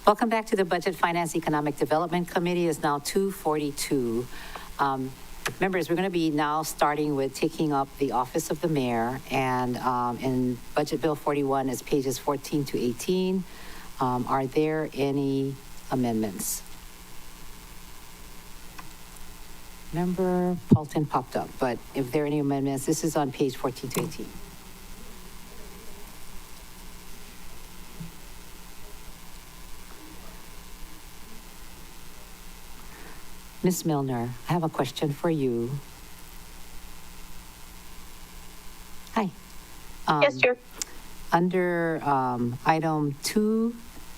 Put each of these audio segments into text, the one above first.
Welcome back to the Budget Finance Economic Development Committee. It's now 2:42. Members, we're going to be now starting with taking up the office of the mayor, and in Budget Bill 41 is pages 14 to 18. Are there any amendments? Member Paulton popped up, but if there are any amendments, this is on page 14 to 18. Ms. Milner, I have a question for you. Hi. Yes, Chair. Under item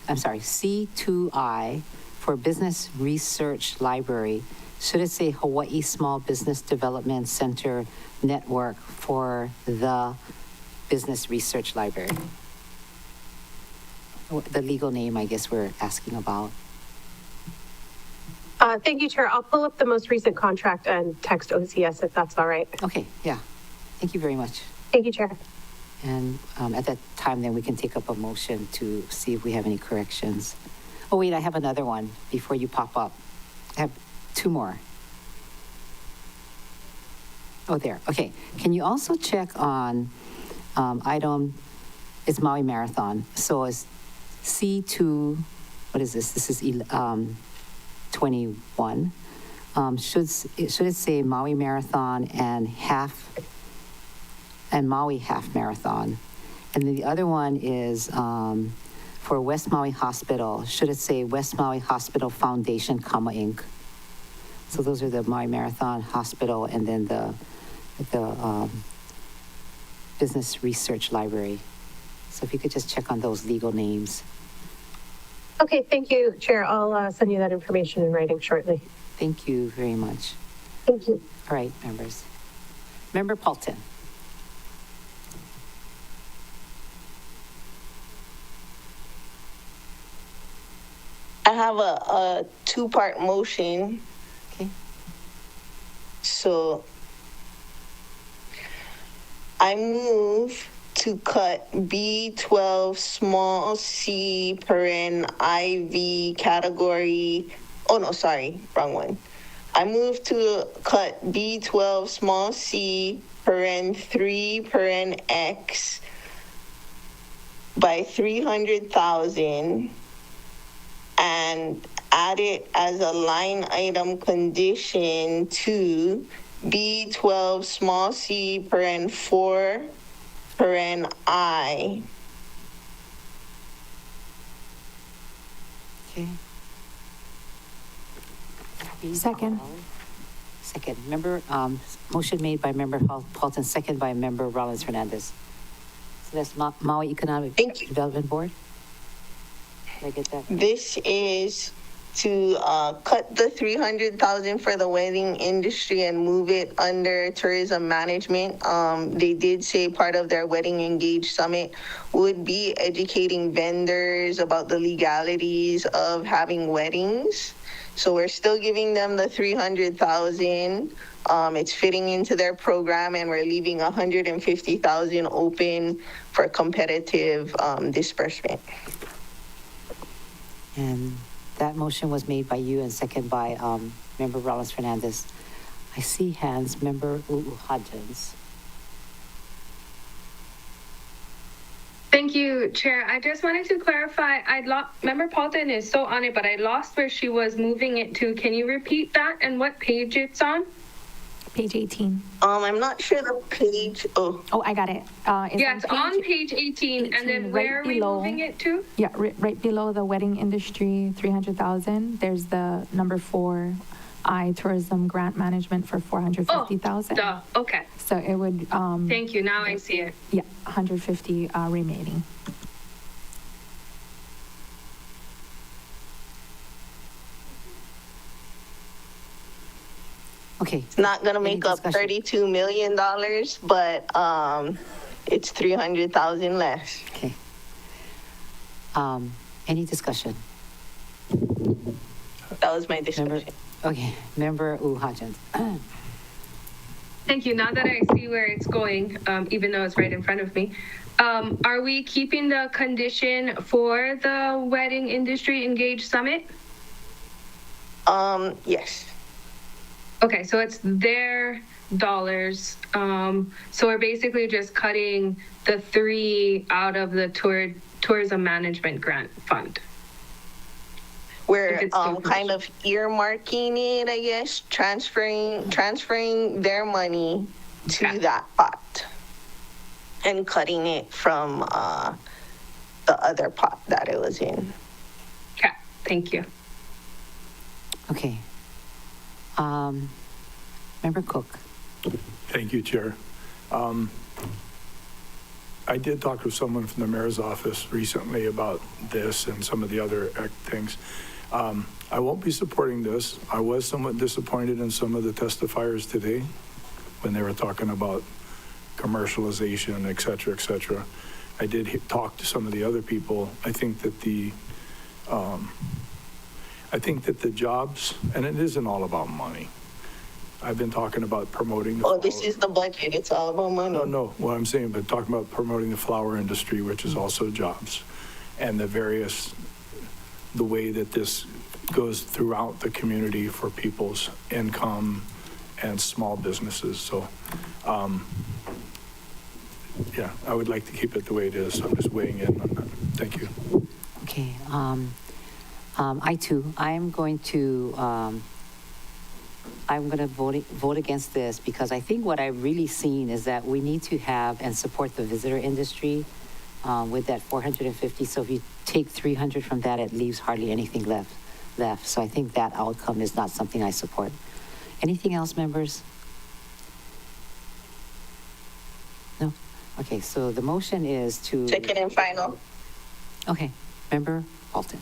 C2I for Business Research Library, should it say Hawaii Small Business Development Center Network for the Business Research Library? The legal name, I guess we're asking about. Thank you, Chair. I'll pull up the most recent contract and text OCS if that's all right. Okay, yeah. Thank you very much. Thank you, Chair. And at that time, then we can take up a motion to see if we have any corrections. Oh, wait, I have another one before you pop up. I have two more. Oh, there. Okay. Can you also check on item, it's Maui Marathon. So it's C2, what is this? This is 21. Should it say Maui Marathon and Maui Half Marathon? And then the other one is for West Maui Hospital. Should it say West Maui Hospital Foundation, Inc.? So those are the Maui Marathon Hospital and then the Business Research Library. So if you could just check on those legal names. Okay, thank you, Chair. I'll send you that information in writing shortly. Thank you very much. Thank you. All right, members. Member Paulton. I have a two-part motion. Okay. So I move to cut B12 small c paren IV category. Oh, no, sorry, wrong one. I move to cut B12 small c paren 3 paren X by 300,000 and add it as a line item condition to B12 small c paren 4 paren I. Okay. Second. Second. Member, motion made by Member Paulton, second by Member Rollins Fernandez. So that's Maui Economic Thank you. Development Board. Did I get that? This is to cut the 300,000 for the wedding industry and move it under tourism management. They did say part of their Wedding Engage Summit would be educating vendors about the legalities of having weddings. So we're still giving them the 300,000. It's fitting into their program, and we're leaving 150,000 open for competitive disbursement. And that motion was made by you and second by Member Rollins Fernandez. I see hands. Member Hodgins. Thank you, Chair. I just wanted to clarify, Member Paulton is so on it, but I lost where she was moving it to. Can you repeat that and what page it's on? Page 18. I'm not sure the page. Oh, I got it. Yes, on page 18, and then where are we moving it to? Yeah, right below the wedding industry, 300,000. There's the number 4, tourism grant management for 450,000. Oh, duh. Okay. So it would. Thank you. Now I see it. Yeah, 150 remaining. Okay. It's not going to make up $32 million, but it's 300,000 less. Okay. Any discussion? That was my discussion. Member Hodgins. Thank you. Now that I see where it's going, even though it's right in front of me, Are we keeping the condition for the Wedding Industry Engage Summit? Yes. Okay, so it's their dollars. So we're basically just cutting the 3 out of the tourism management grant fund. We're If it's too kind of earmarking it, I guess, transferring their money to Okay. that pot and cutting it from the other pot that it was in. Okay, thank you. Okay. Member Cook. Thank you, Chair. I did talk to someone from the mayor's office recently about this and some of the other things. I won't be supporting this. I was somewhat disappointed in some of the testifiers today when they were talking about commercialization, et cetera, et cetera. I did talk to some of the other people. I think that the jobs, and it isn't all about money. I've been talking about promoting. Oh, this is the budget. It's all about money. No, what I'm saying, but talking about promoting the flower industry, which is also jobs, and the way that this goes throughout the community for people's income and small businesses. So, yeah, I would like to keep it the way it is. I'm just weighing in on that. Thank you. Okay. I too, I'm going to vote against this because I think what I've really seen is that we need to have and support the visitor industry with that 450. So if you take 300 from that, it leaves hardly anything left. So I think that outcome is not something I support. Anything else, members? No? Okay, so the motion is to... Second and final. Okay, Member Alton.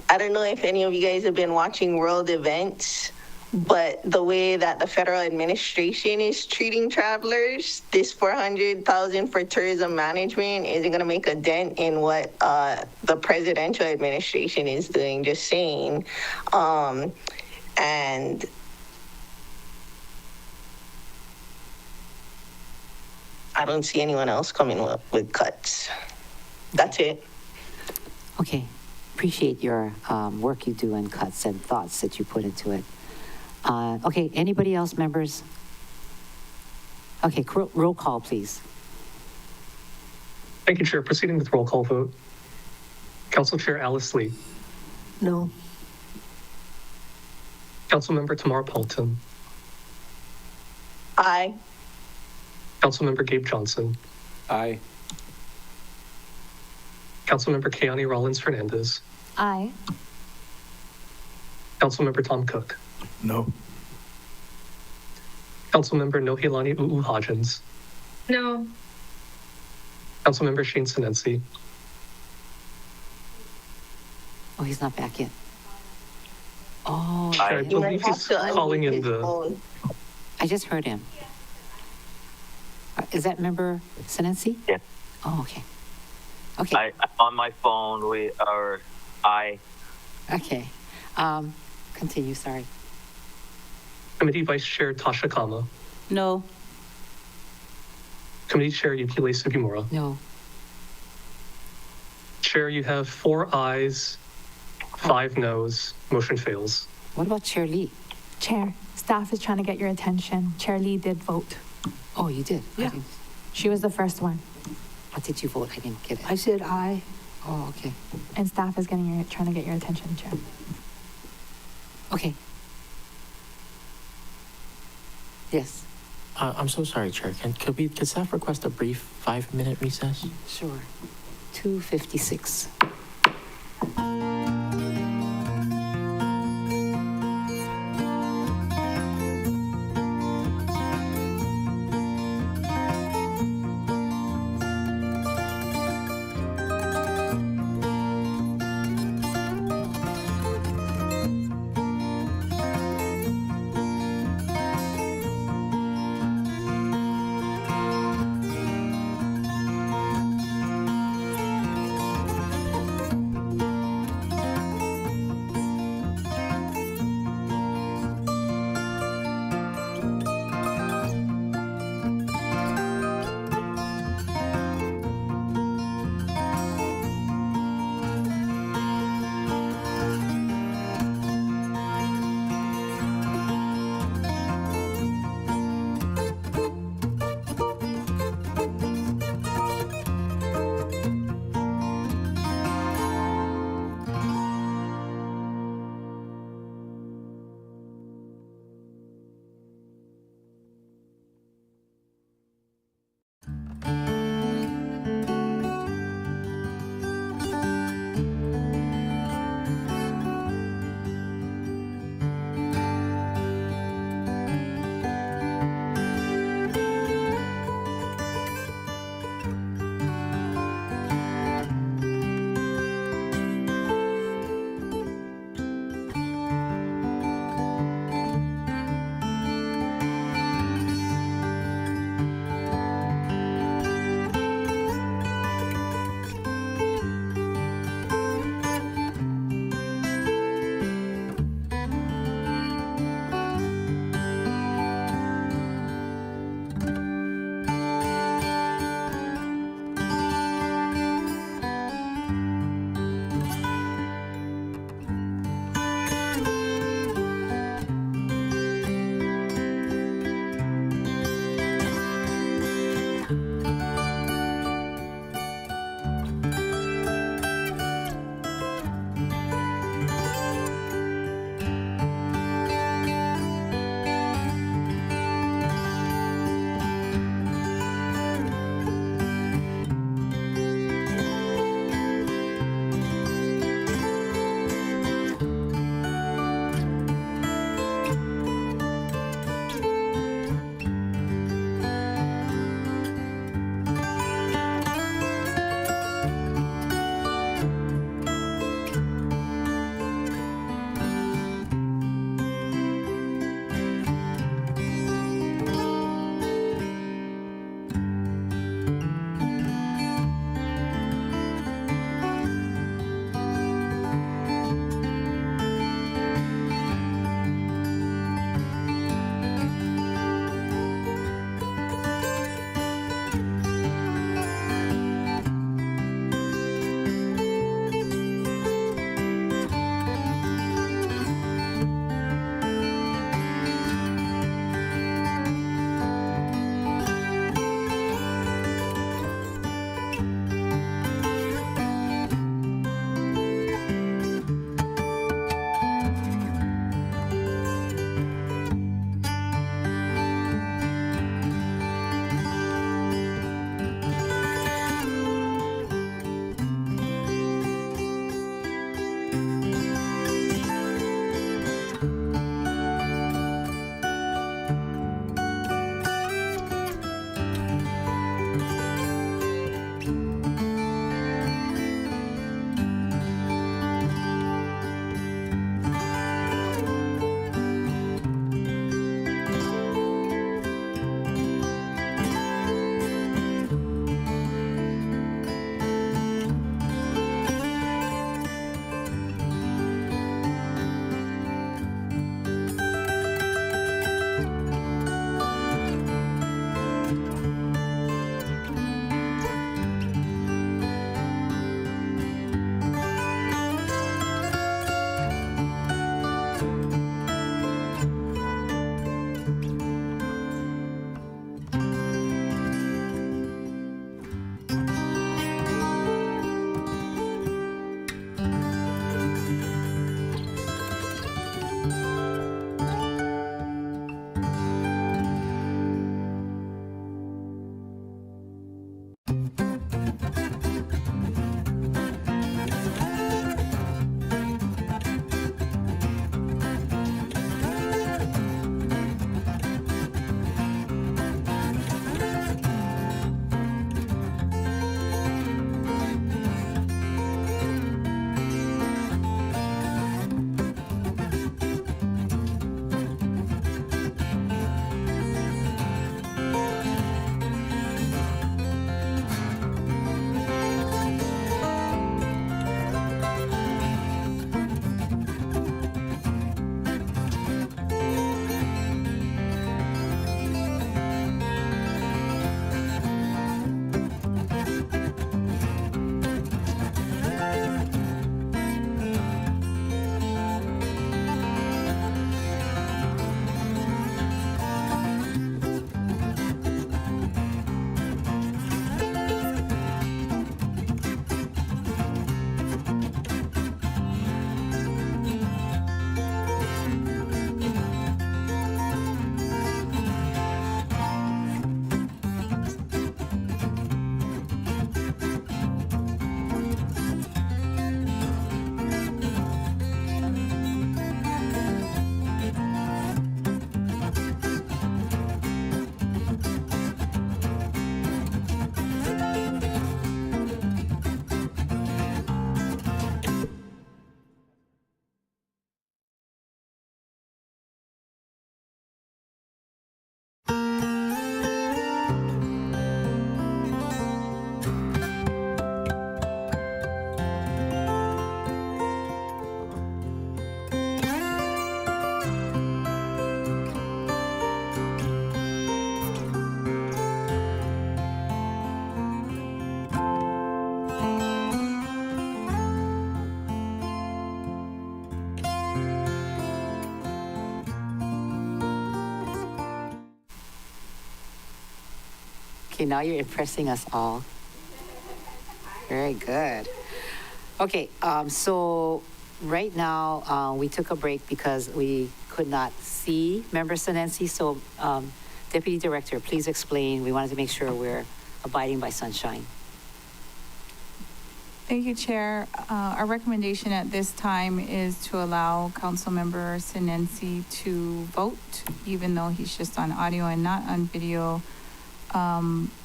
I don't know if any of you guys have been watching world events, but the way that the federal administration is treating travelers, this $400,000 for tourism management isn't going to make a dent in what the presidential administration is doing, just saying. And I don't see anyone else coming up with cuts. That's it. Okay, appreciate your work you do and cuts and thoughts that you put into it. Okay, anybody else, members? Okay, roll call, please. Thank you, Chair. Proceeding with roll call vote. Council Chair Alice Lee. No. Councilmember Tamara Paulton. Aye. Councilmember Gabe Johnson. Aye. Councilmember Keani Rollins Fernandez. Aye. Councilmember Tom Cook. No. Councilmember Nohilani Hodgins. No. Councilmember Shane Sinensi. Oh, he's not back yet. Oh, I You might believe have he's to unmute calling in his the. phone. I just heard him. Is that Member Sinensi? Yeah. Oh, okay. Okay, On my phone, we are, okay. Continue, sorry. Committee Vice Chair Tasha Kama. No. Committee Chair Yukile Sugimura. No. Chair, you have 4 ayes, 5 noes. Motion fails. What about Chair Lee? Chair, staff is trying to get your attention. Chair Lee did vote. Oh, you did? Yeah. She was the first one, What did you vote? I didn't get it. I said aye. Oh, okay. and staff is trying to get your attention, Chair. Okay. Yes, I'm so sorry, Chair. Could staff request a brief 5-minute recess? sure. 2:56. Okay, now you're impressing us all. Very good. Okay, so right now, we took a break because we could not see Member Sinensi. So, Deputy Director, please explain. We wanted to make sure we're abiding by sunshine. Thank you, Chair. Our recommendation at this time is to allow Councilmember Sinensi to vote, even though he's just on audio and not on video.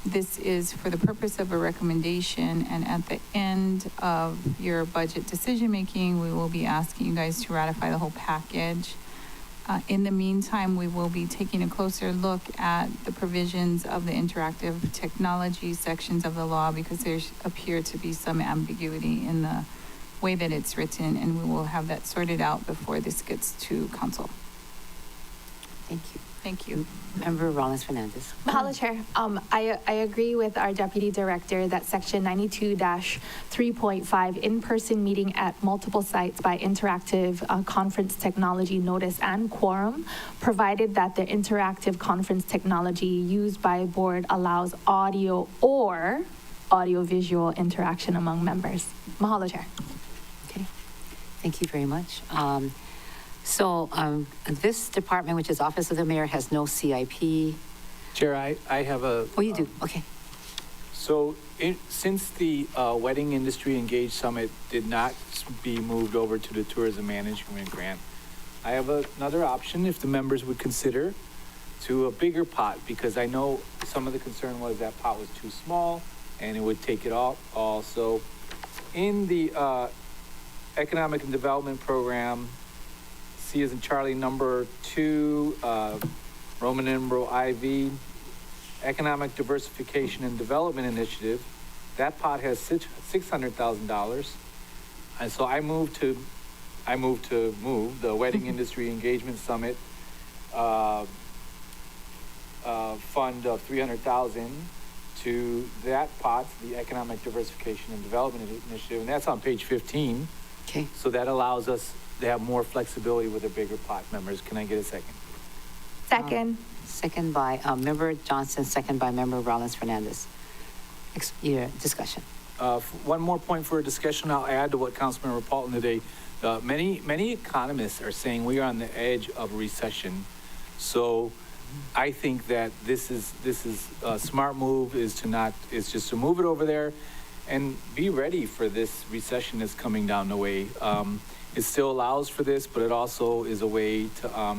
This is for the purpose of a recommendation, and at the end of your budget decision-making, we will be asking you guys to ratify the whole package. In the meantime, we will be taking a closer look at the provisions of the interactive technology sections of the law because there appear to be some ambiguity in the way that it's written, and we will have that sorted out before this gets to council. Thank you. Thank you. Member Rollins Fernandez. Mahalo, Chair. I agree with our Deputy Director that Section 92-3.5, in-person meeting at multiple sites by interactive conference technology notice and quorum, provided that the interactive conference technology used by a board allows audio or audio-visual interaction among members. Mahalo, Chair. Okay, thank you very much. So this department, which is Office of the Mayor, has no CIP. Chair, I have a. Oh, you do? Okay. So since the Wedding Industry Engaged Summit did not be moved over to the Tourism Management Grant, I have another option if the members would consider to a bigger pot, because I know some of the concern was that pot was too small and it would take it all. So in the Economic and Development Program, C as in Charlie, number 2, Roman numeral IV, Economic Diversification and Development Initiative. That pot has $600,000, and so I move to move the Wedding Industry Engagement Summit fund of $300,000 to that pot, the Economic Diversification and Development Initiative, and that's on page 15. Okay. So that allows us to have more flexibility with a bigger pot. Members, can I get a second? Second. Second by Member Johnson, second by Member Rollins Fernandez. Discussion. One more point for a discussion I'll add to what Councilmember Paulton today. Many economists are saying we are on the edge of a recession. So I think that this is a smart move is just to move it over there and be ready for this recession that's coming down the way. It still allows for this, but it also is a way to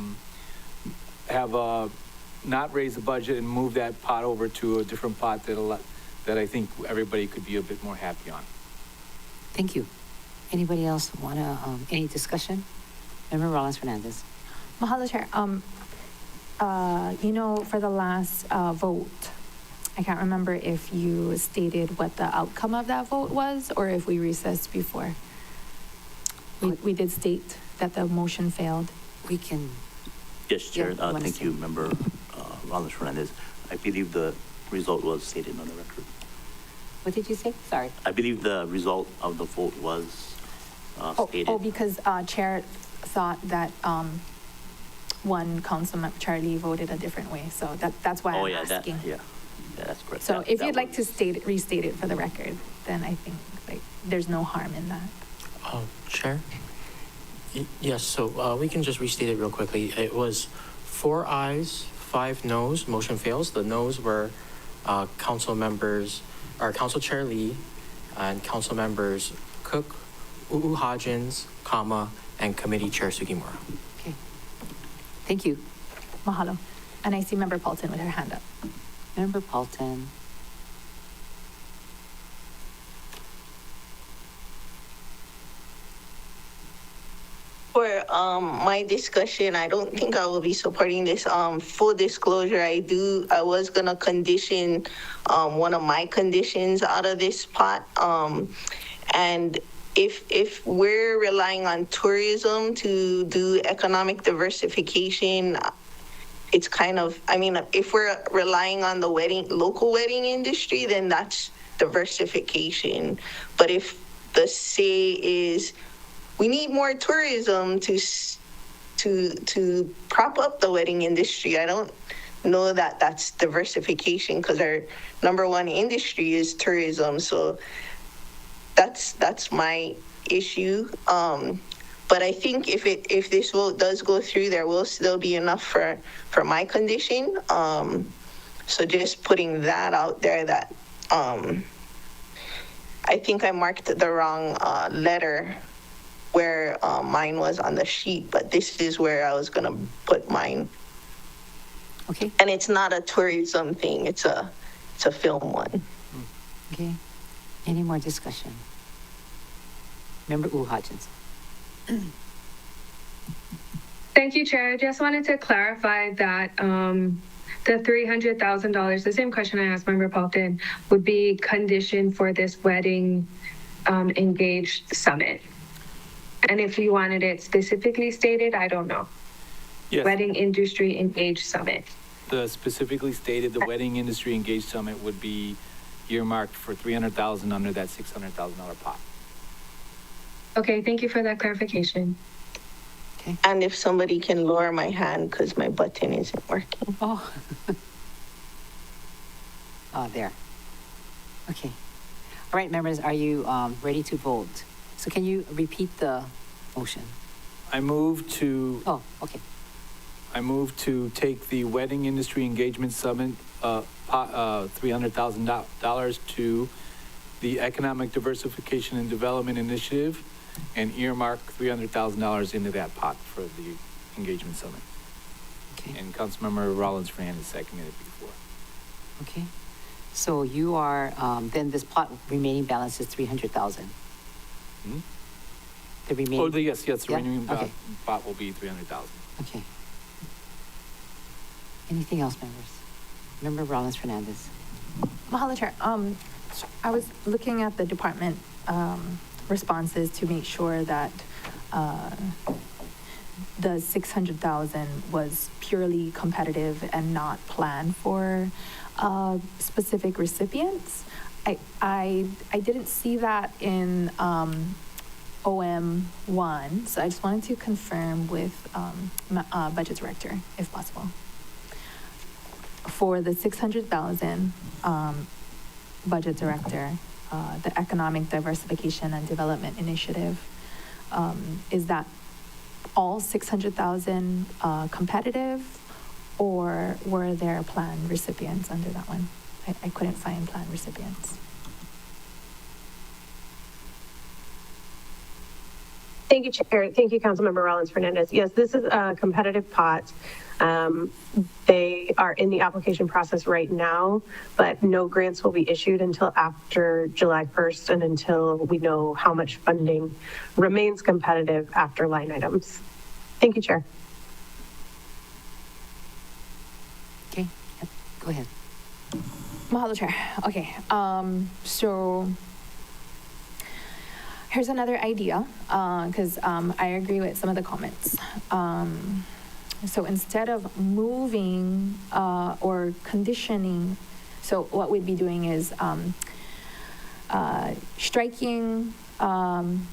not raise the budget and move that pot over to a different pot that I think everybody could be a bit more happy on. Thank you. Anybody else want to, any discussion? Member Rollins Fernandez. Mahalo, Chair. For the last vote, I can't remember if you stated what the outcome of that vote was or if we recessed before. We did state that the motion failed. We can. Yes, Chair. Yeah, Thank you, Member Rollins Fernandez. I believe the result was stated on the record. What did you say? Sorry. I believe the result of the vote was stated. Oh, because Chair thought that one councilman, Charlie, voted a different way. So that's why I'm asking. Yeah, that's correct. So if you'd like to restate it for the record, then I think there's no harm in that. Chair? Yes, so we can just restate it real quickly. It was 4 ayes, 5 noes, motion fails. The noes were Council Chair Lee and Council Members Cook, Hodgins, and Committee Chair Sugimura. Okay. Thank you. Mahalo. And I see Member Paulton with her hand up. Member Paulton. For my discussion, I don't think I will be supporting this. Full disclosure, I was gonna condition one of my conditions out of this pot. And if we're relying on tourism to do economic diversification, it's kind of, if we're relying on the local wedding industry, then that's diversification. But if the say is, we need more tourism to prop up the wedding industry, I don't know that that's diversification, because our number one industry is tourism. So that's my issue. But I think if this vote does go through, there will still be enough for my condition. So just putting that out there, that I think I marked the wrong letter where mine was on the sheet, but this is where I was gonna put mine. Okay. And it's not a tourism thing, it's a film one. Okay. Any more discussion? Member Hodgins. Thank you, Chair. I just wanted to clarify that the $300,000, the same question I asked Member Paulton, would be conditioned for this wedding engaged summit. And if you wanted it specifically stated, I don't know. Yes. Wedding Industry Engaged Summit. The specifically stated, the Wedding Industry Engaged Summit would be earmarked for $300,000 under that $600,000 pot. Okay, thank you for that clarification. And if somebody can lower my hand because my button isn't working. Oh. Oh, there. Okay. All right, members, are you ready to vote? So can you repeat the motion? I move to Oh, okay. take the Wedding Industry Engagement Summit, $300,000 to the Economic Diversification and Development Initiative and earmark $300,000 into that pot for the engagement summit. Okay. And Councilmember Rollins Fernandez seconded it before. Okay. So you are, then this pot remaining balance is 300,000. Hmm? The remaining. Oh, yes, the Yeah? remaining Okay. pot will be 300,000. Okay. Anything else, members? Member Rollins Fernandez. Mahalo, Chair. I was looking at the department responses to make sure that the 600,000 was purely competitive and not planned for specific recipients. I didn't see that in OM1, so I just wanted to confirm with Budget Director, if possible. For the 600,000, Budget Director, the Economic Diversification and Development Initiative, is that all 600,000 competitive, or were there planned recipients under that one? I couldn't find planned recipients. Thank you, Chair. Thank you, Councilmember Rollins Fernandez. Yes, this is a competitive pot. They are in the application process right now, but no grants will be issued until after July 1st and until we know how much funding remains competitive after line items. Thank you, Chair. Okay, go ahead. Mahalo, Chair. Okay, so here's another idea, because I agree with some of the comments. So instead of moving or conditioning, so what we'd be doing is striking Roman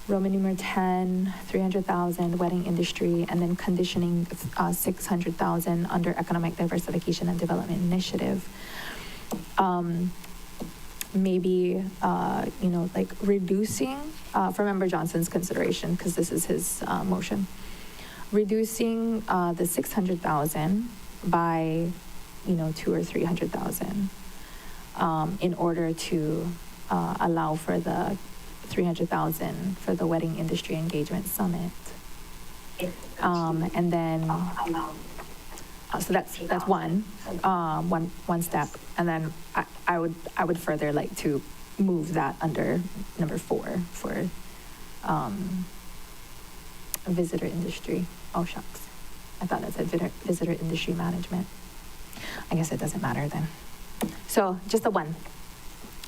numeral 10, 300,000 wedding industry, and then conditioning 600,000 under Economic Diversification and Development Initiative. Maybe, like reducing, for Member Johnson's consideration, because this is his motion, reducing the 600,000 by, 200,000 or 300,000 in order to allow for the 300,000 for the Wedding Industry Engagement Summit. And then, so that's one step. And then I would further like to move that under number 4 for visitor industry. Oh, shucks. I thought that said visitor industry management. I guess it doesn't matter then. So just the one,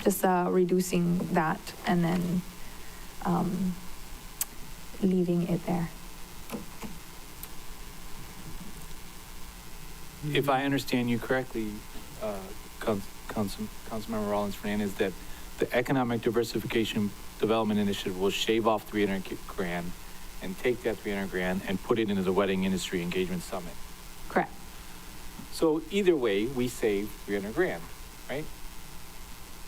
just reducing that and then leaving it there. If I understand you correctly, Councilmember Rollins Fernandez, that the Economic Diversification Development Initiative will shave off 300 grand and take that 300 grand and put it into the Wedding Industry Engagement Summit. Correct. So either way, we save 300 grand, right?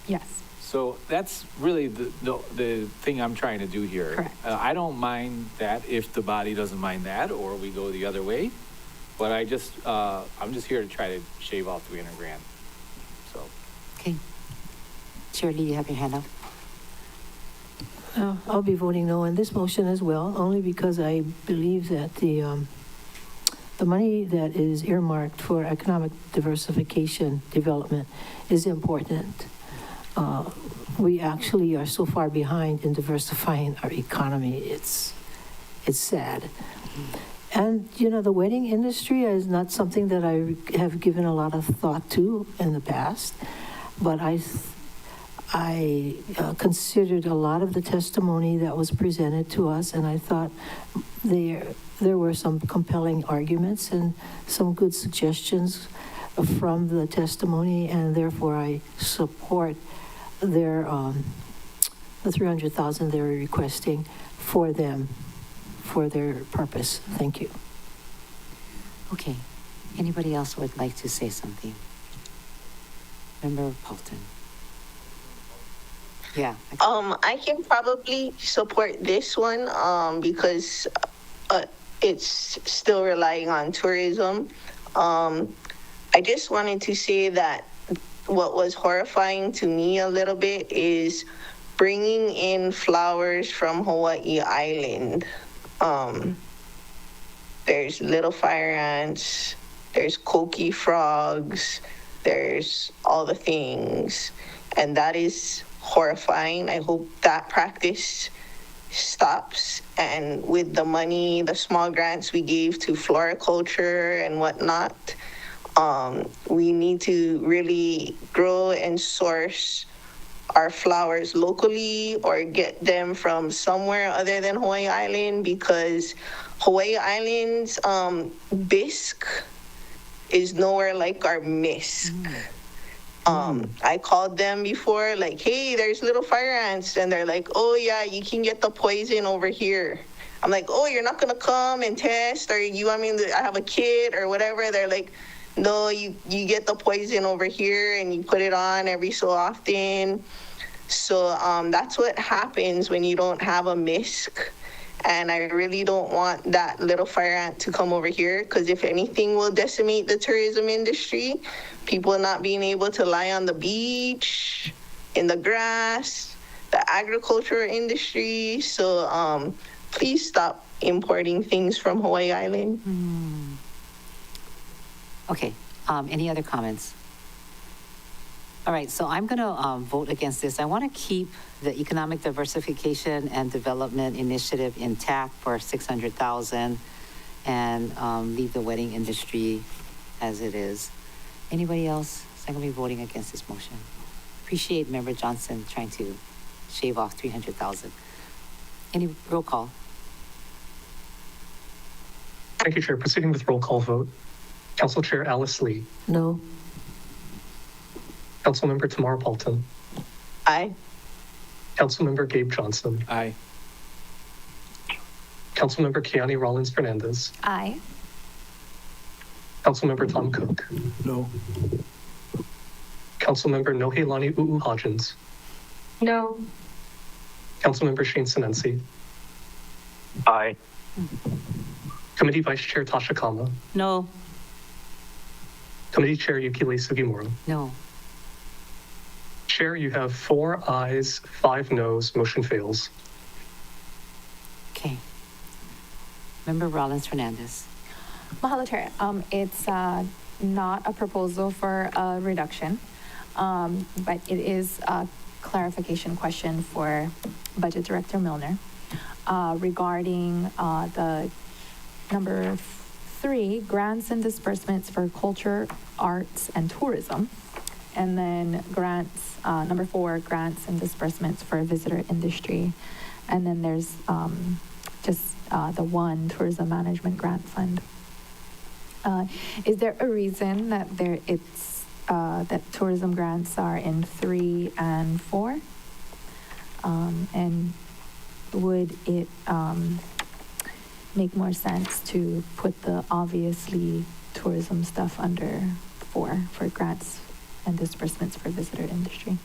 Yes. So that's really the thing I'm trying to do here. Correct. I don't mind that if the body doesn't mind that, or we go the other way. But I'm just here to try to shave off 300 grand. So. Okay. Shirley, you have your hand up. I'll be voting no on this motion as well, only because I believe that the money that is earmarked for economic diversification development is important. We actually are so far behind in diversifying our economy. It's sad. And, you know, the wedding industry is not something that I have given a lot of thought to in the past, but I considered a lot of the testimony that was presented to us, and I thought there were some compelling arguments and some good suggestions from the testimony, and therefore I support their the 300,000 they're requesting for them, for their purpose. Thank you. Okay. Anybody else would like to say something? Member Paulton. Yeah. I can probably support this one, because, it's still relying on tourism. I just wanted to say that what was horrifying to me a little bit is bringing in flowers from Hawaii Island. There's little fire ants, there's coqui frogs, there's all the things, and that is horrifying. I hope that practice stops, and with the money, the small grants we gave to floriculture and whatnot, we need to really grow and source our flowers locally or get them from somewhere other than Hawaii Island, because Hawaii Island's bisque is nowhere like our misk. I called them before, like, hey, there's little fire ants, and they're like, oh yeah, you can get the poison over here. I'm like, oh, you're not gonna come and test, or you want me to, I have a kit or whatever. They're like, no, you get the poison over here and you put it on every so often. So that's what happens when you don't have a misc. And I really don't want that little fire ant to come over here, because if anything will decimate the tourism industry, people not being able to lie on the beach, in the grass, the agriculture industry. So please stop importing things from Hawaii Island. Okay. Any other comments? All right, so I'm going to vote against this. I want to keep the Economic Diversification and Development Initiative intact for 600,000 and leave the wedding industry as it is. Anybody else? So I'm going to be voting against this motion. Appreciate Member Johnson trying to shave off 300,000. Any roll call? Thank you, Chair. Proceeding with roll call vote. Council Chair Alice Lee. No. Councilmember Tamara Paulton. Aye. Councilmember Gabe Johnson. Aye. Councilmember Kiani Rollins Fernandez. Aye. Councilmember Tom Cook. No. Councilmember Nohelani U'u Hodgins. No. Councilmember Shane Sinensi. Aye. Committee Vice Chair Tasha Kama. No. Committee Chair Yukile Sugimura. No. Chair, you have 4 ayes, 5 noes. Motion fails. Okay. Member Rollins Fernandez. Mahalo, Chair. It's not a proposal for a reduction, but it is a clarification question for Budget Director Milner regarding the number 3, grants and disbursements for culture, arts, and tourism. And then grants, number 4, grants and disbursements for visitor industry. And then there's just the 1 tourism management grant fund. Is there a reason that that tourism grants are in 3 and 4? And would it make more sense to put the obviously tourism stuff under 4 for grants and disbursements for visitor industry?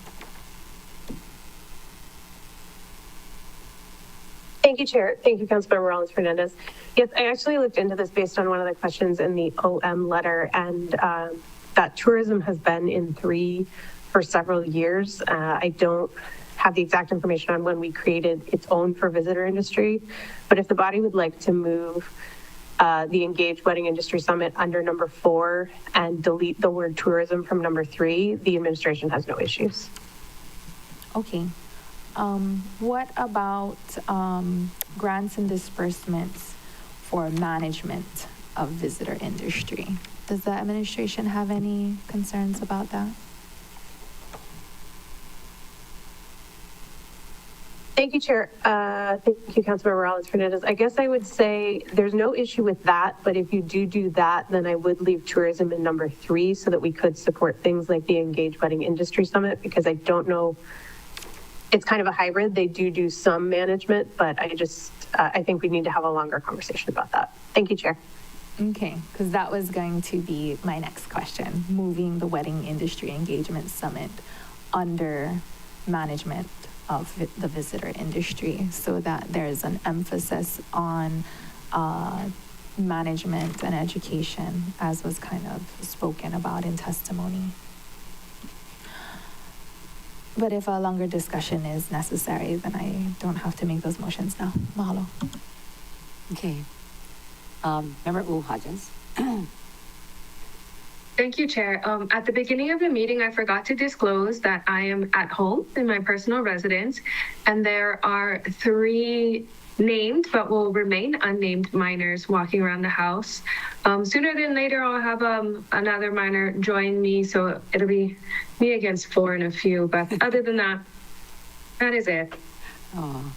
Thank you, Chair. Thank you, Councilmember Rollins Fernandez. Yes, I actually looked into this based on one of the questions in the OM letter, and that tourism has been in 3 for several years. I don't have the exact information on when we created its own for visitor industry, but if the body would like to move the Engaged Wedding Industry Summit under number 4 and delete the word tourism from number 3, the administration has no issues. Okay. What about grants and disbursements for management of visitor industry. Does the administration have any concerns about that? Thank you, Chair. Thank you, Councilmember Morales Fernandez. I guess I would say there's no issue with that, but if you do that, then I would leave tourism in number 3 so that we could support things like the Engaged Wedding Industry Summit, because I don't know, it's kind of a hybrid. They do some management, but I think we need to have a longer conversation about that. Thank you, Chair. Okay, because that was going to be my next question, moving the Wedding Industry Engagement Summit under management of the visitor industry so that there's an emphasis on management and education, as was kind of spoken about in testimony. But if a longer discussion is necessary, then I don't have to make those motions now. Mahalo. Okay. Member Hodgins. Thank you, Chair. At the beginning of the meeting, I forgot to disclose that I am at home in my personal residence, and there are 3 named but will remain unnamed minors walking around the house. Sooner than later, I'll have another minor join me, so it'll be me against 4 and a few. But other than that, that is it. Oh,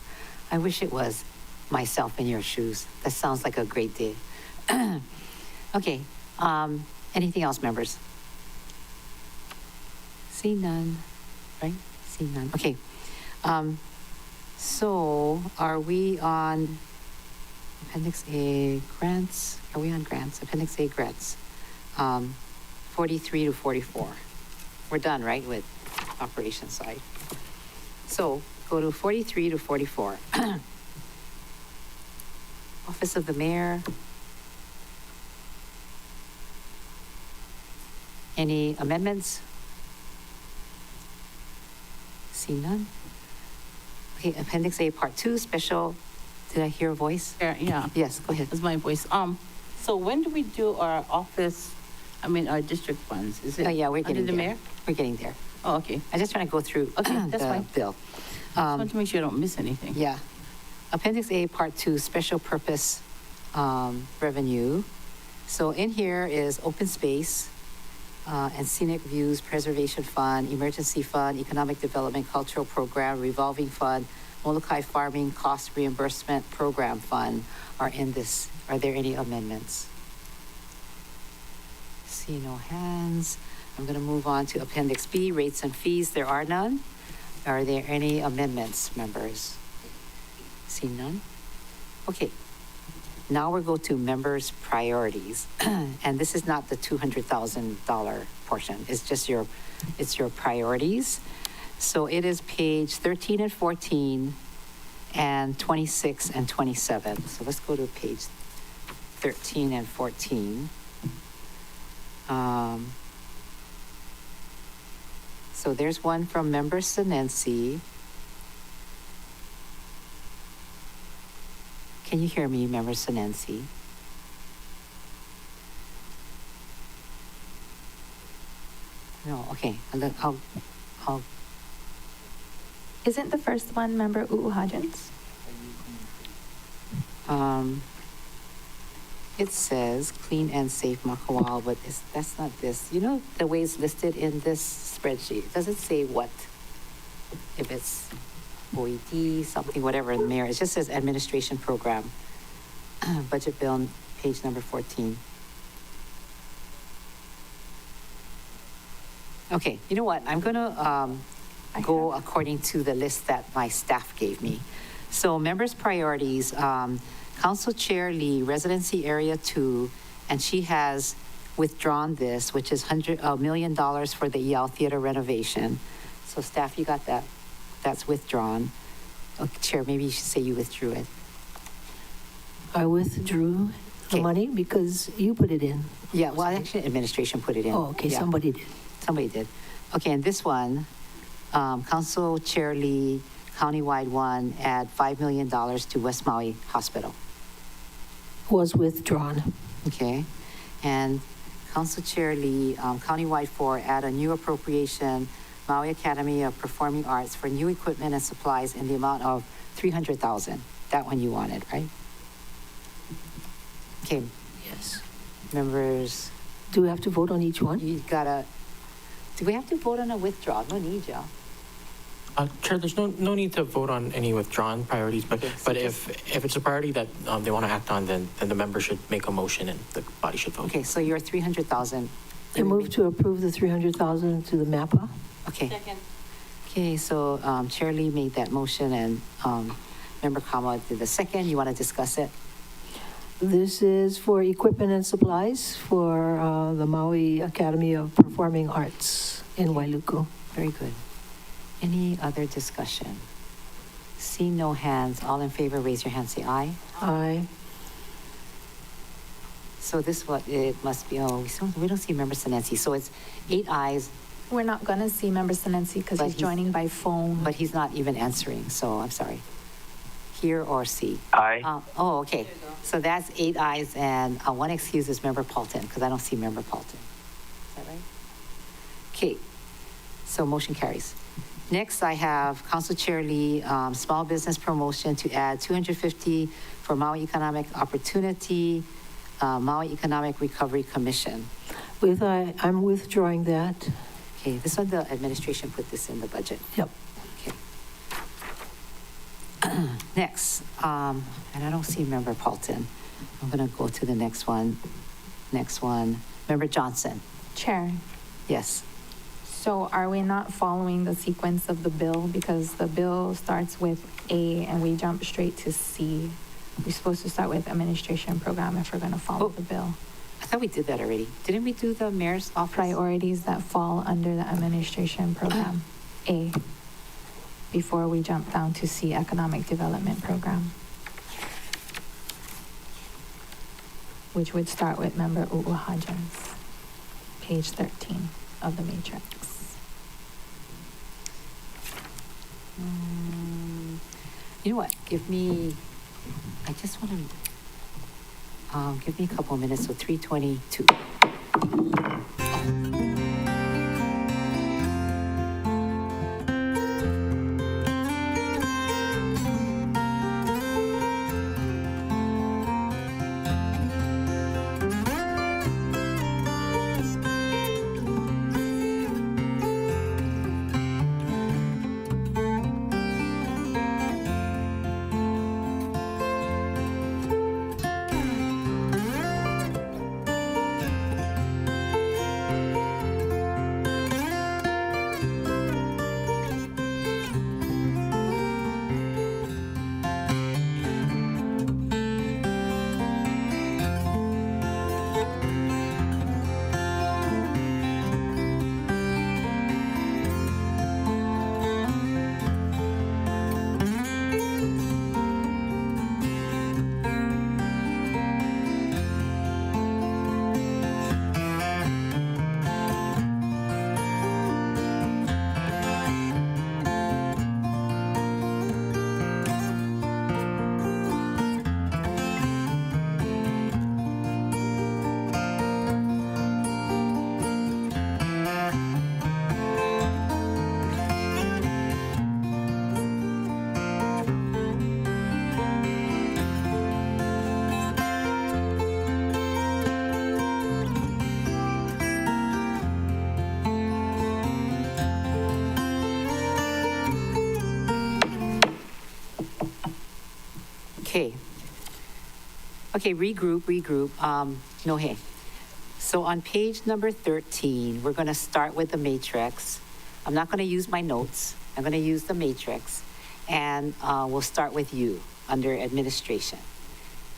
I wish it was myself in your shoes. That sounds like a great day. Okay. Anything else, members? See none, right? See none. Okay. So are we on Appendix A grants? Are we on grants? Appendix A grants. 43 to 44. We're done, right, with operations side. So go to 43 to 44. Office of the Mayor. Any amendments? See none. Okay, Appendix A, Part 2, special, did I hear a voice? Yeah. Yes, go ahead. That's my voice. So when do we do our our district funds? Is it Oh, yeah, we're under getting the there. mayor? We're getting there. Oh, okay. I just want to go through Okay, that's the fine. bill. Just want to make sure I don't miss anything. Yeah. Appendix A, Part 2, special purpose revenue. So in here is open space and scenic views, preservation fund, emergency fund, economic development, cultural program, revolving fund, Molokai farming cost reimbursement program fund are in this. Are there any amendments? See no hands. I'm going to move on to Appendix B, rates and fees. There are none. Are there any amendments, members? See none? Okay. Now we'll go to members' priorities. And this is not the $200,000 portion. It's just your priorities. So it is page 13 and 14 and 26 and 27. So let's go to page 13 and 14. So there's one from member Sinensi. Can you hear me, member Sinensi? No, okay. I'll Isn't the first one member Hodgins? It says clean and safe Makawal, but that's not this. You know the way it's listed in this spreadsheet? It doesn't say what. If it's OED, something, whatever, in the mayor. It just says administration program. Budget bill, page number 14. Okay, you know what? I'm going to go according to the list that my staff gave me. So members' priorities, Council Chair Lee, Residency Area 2, and she has withdrawn this, which is $1 million for the EL Theater renovation. So staff, you got that? That's withdrawn. Okay, Chair, maybe you should say you withdrew it. I withdrew the Okay. money because you put it in. Yeah, well, actually, administration put it in. Oh, okay, Yeah. somebody did. Somebody did. Okay, and this one, Council Chair Lee, countywide one, add $5 million to West Maui Hospital. Was withdrawn. Okay, and Council Chair Lee, countywide 4, add a new appropriation, Maui Academy of Performing Arts for new equipment and supplies in the amount of $300,000. That one you wanted, right? Okay, Yes. members, Do we have to vote on each one? you gotta, do we have to vote on a withdrawal? No need, Joe. Chair, there's no need to vote on any withdrawn priorities, but, Okay, so but if it's a priority that they want to act on, then the member should make a motion and the body should vote. Okay, so your 300,000. I move to approve the 300,000 to the MAPA. Okay. Okay, so Chair Lee made that motion and Member Kama did the second. You want to discuss it? This is for equipment and supplies for the Maui Academy of Performing Arts in Wailuku. Very good. Any other discussion? See no hands. All in favor, raise your hand, say aye. Aye. So this what it must be, we don't see Member Sinensi. So it's 8 ayes, We're not gonna see Member Sinensi because But he's he's- joining by phone. but he's not even answering, so I'm sorry. Hear or see? Aye. Oh, okay. So that's 8 ayes and one excuse is Member Paulton, because I don't see Member Paulton. Is that right? Okay, so motion carries. Next, I have Council Chair Lee, small business promotion to add 250 for Maui Economic Opportunity, Maui Economic Recovery Commission. I'm withdrawing that. Okay, this one, the administration put this in the budget. Yep. Okay. Next, and I don't see Member Paulton. I'm going to go to the next one. Next one, Member Johnson. Chair, Yes. so are we not following the sequence of the bill? Because the bill starts with A and we jump straight to C. We're supposed to start with administration program if we're gonna follow the bill. I thought we did that already. Didn't we do the mayor's office? Priorities that fall under the administration program, A, before we jump down to C, economic development program, which would start with Member Uuhajans, page 13 of the matrix. You know what? I just want to, give me a couple of minutes, so 3:22. Okay. Okay, regroup. No, hey. So on page number 13, we're going to start with the matrix. I'm not going to use my notes. I'm going to use the matrix. And we'll start with you under administration.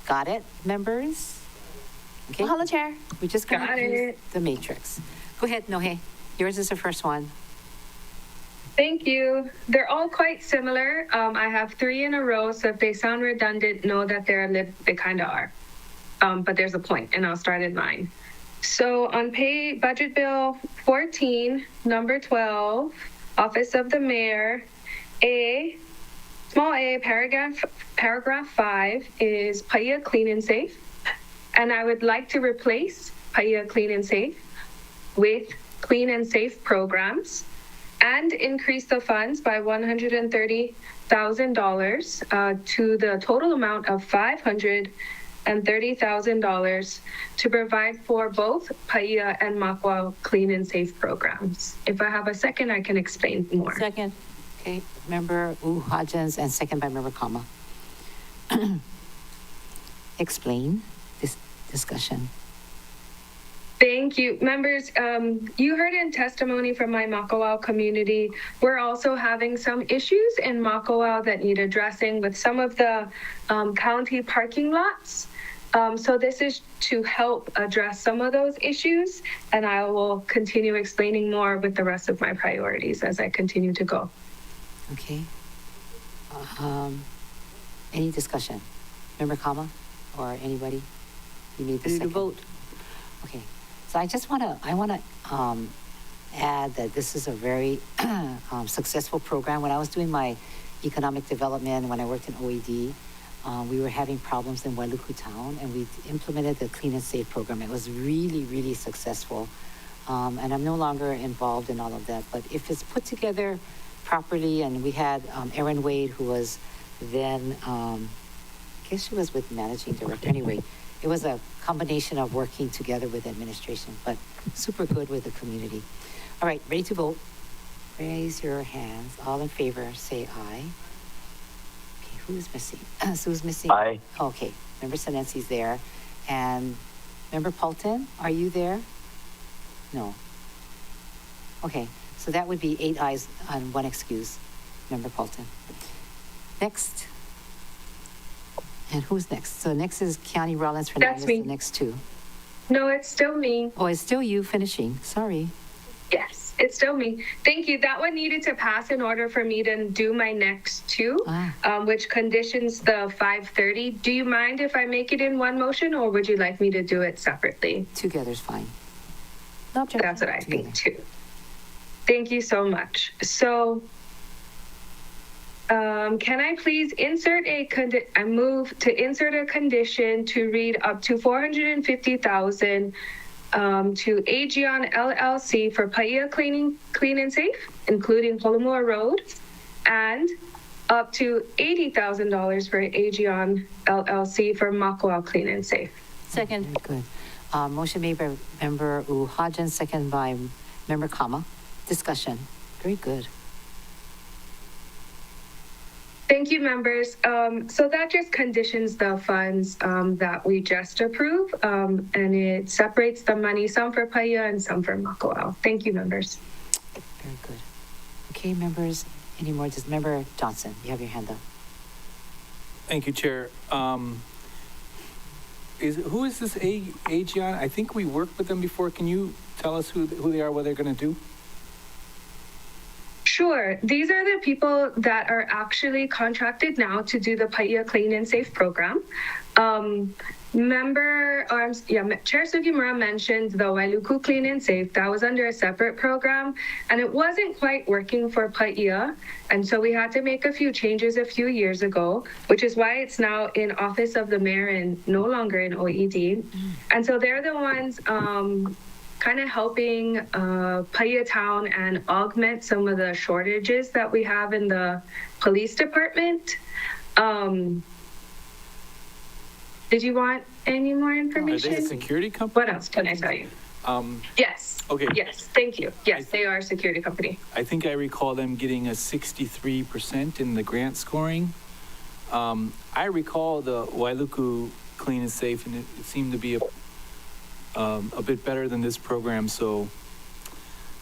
Got it, members? Okay. Mahalo, Chair. We're just going Got to use it. the matrix. Go ahead, Nohe. Yours is the first one. Thank you. They're all quite similar. I have 3 in a row, so if they sound redundant, know that they kind of are. But there's a point, and I'll start at mine. So on Budget Bill 14, number 12, Office of the Mayor, small a, paragraph 5 is PAIA Clean and Safe. And I would like to replace PAIA Clean and Safe with Clean and Safe Programs and increase the funds by $130,000 to the total amount of $500,000 and $30,000 to provide for both Paia and Makwa Clean and Safe programs. If I have a second, I can explain more. Second. Okay, Member Wu Hodgins and second by Member Kama. Explain this discussion. Thank you. Members, you heard in testimony from my Makawao community, we're also having some issues in Makawao that need addressing with some of the county parking lots. So this is to help address some of those issues, and I will continue explaining more with the rest of my priorities as I continue to go. Okay. Any discussion? Member Kama or anybody? You need the Ready to second. vote. Okay. So I just want to add that this is a very successful program. When I was doing my economic development, when I worked in OED, we were having problems in Wailuku town, and we implemented the Clean and Safe program. It was really, really successful. And I'm no longer involved in all of that. But if it's put together properly, and we had Erin Wade, who was then, I guess she was with managing director. Anyway, it was a combination of working together with administration, but super good with the community. All right, ready to vote? Raise your hands. All in favor, say aye. Okay, who's missing? Sue's missing. Aye. Okay, Member Senensi's there. And Member Paulton, are you there? No. Okay, so that would be 8 ayes and 1 excuse, Member Paulton. Next. And who's next? So next is Kiani Rollins Fernandez, me. the next two. No, it's still me. Oh, it's still you finishing. Sorry. Yes, it's still me. Thank you. That one needed to pass in order for me to do my next two, which conditions the 530. Do you mind if I make it in one motion, or would you like me to do it separately? Together's fine. No objection. That's what I think too. Thank you so much. So, can I please insert I move to insert a condition to read up to $450,000 to Aegeon LLC for Paia Clean and Safe, including Holomua Road, and up to $80,000 for Aegeon LLC for Makawao Clean and Safe. Second. Very good. Motion made by Member Uhajan, second by Member Kama. Discussion. Very good. Thank you, members. So that just conditions the funds that we just approved, and it separates the money, some for Paia and some for Makawao. Thank you, members. Very good. Okay, members, any more? Just Member Johnson, you have your hand up. Thank you, Chair. Who is this Aegeon? I think we worked with them before. Can you tell us who they are, what they're going to do? Sure. These are the people that are actually contracted now to do the Paia Clean and Safe program. Chair Sugimura mentioned the Wailuku Clean and Safe. That was under a separate program, and it wasn't quite working for Paia. And so we had to make a few changes a few years ago, which is why it's now in Office of the Mayor and no longer in OED. And so they're the ones kind of helping Paia Town and augment some of the shortages that we have in the police department. Did you want any more information? Are they a security company? What else can I tell you? Yes. Okay. Yes, thank you. Yes, they are a security company. I think I recall them getting a 63% in the grant scoring. I recall the Wailuku Clean and Safe, and it seemed to be a bit better than this program. So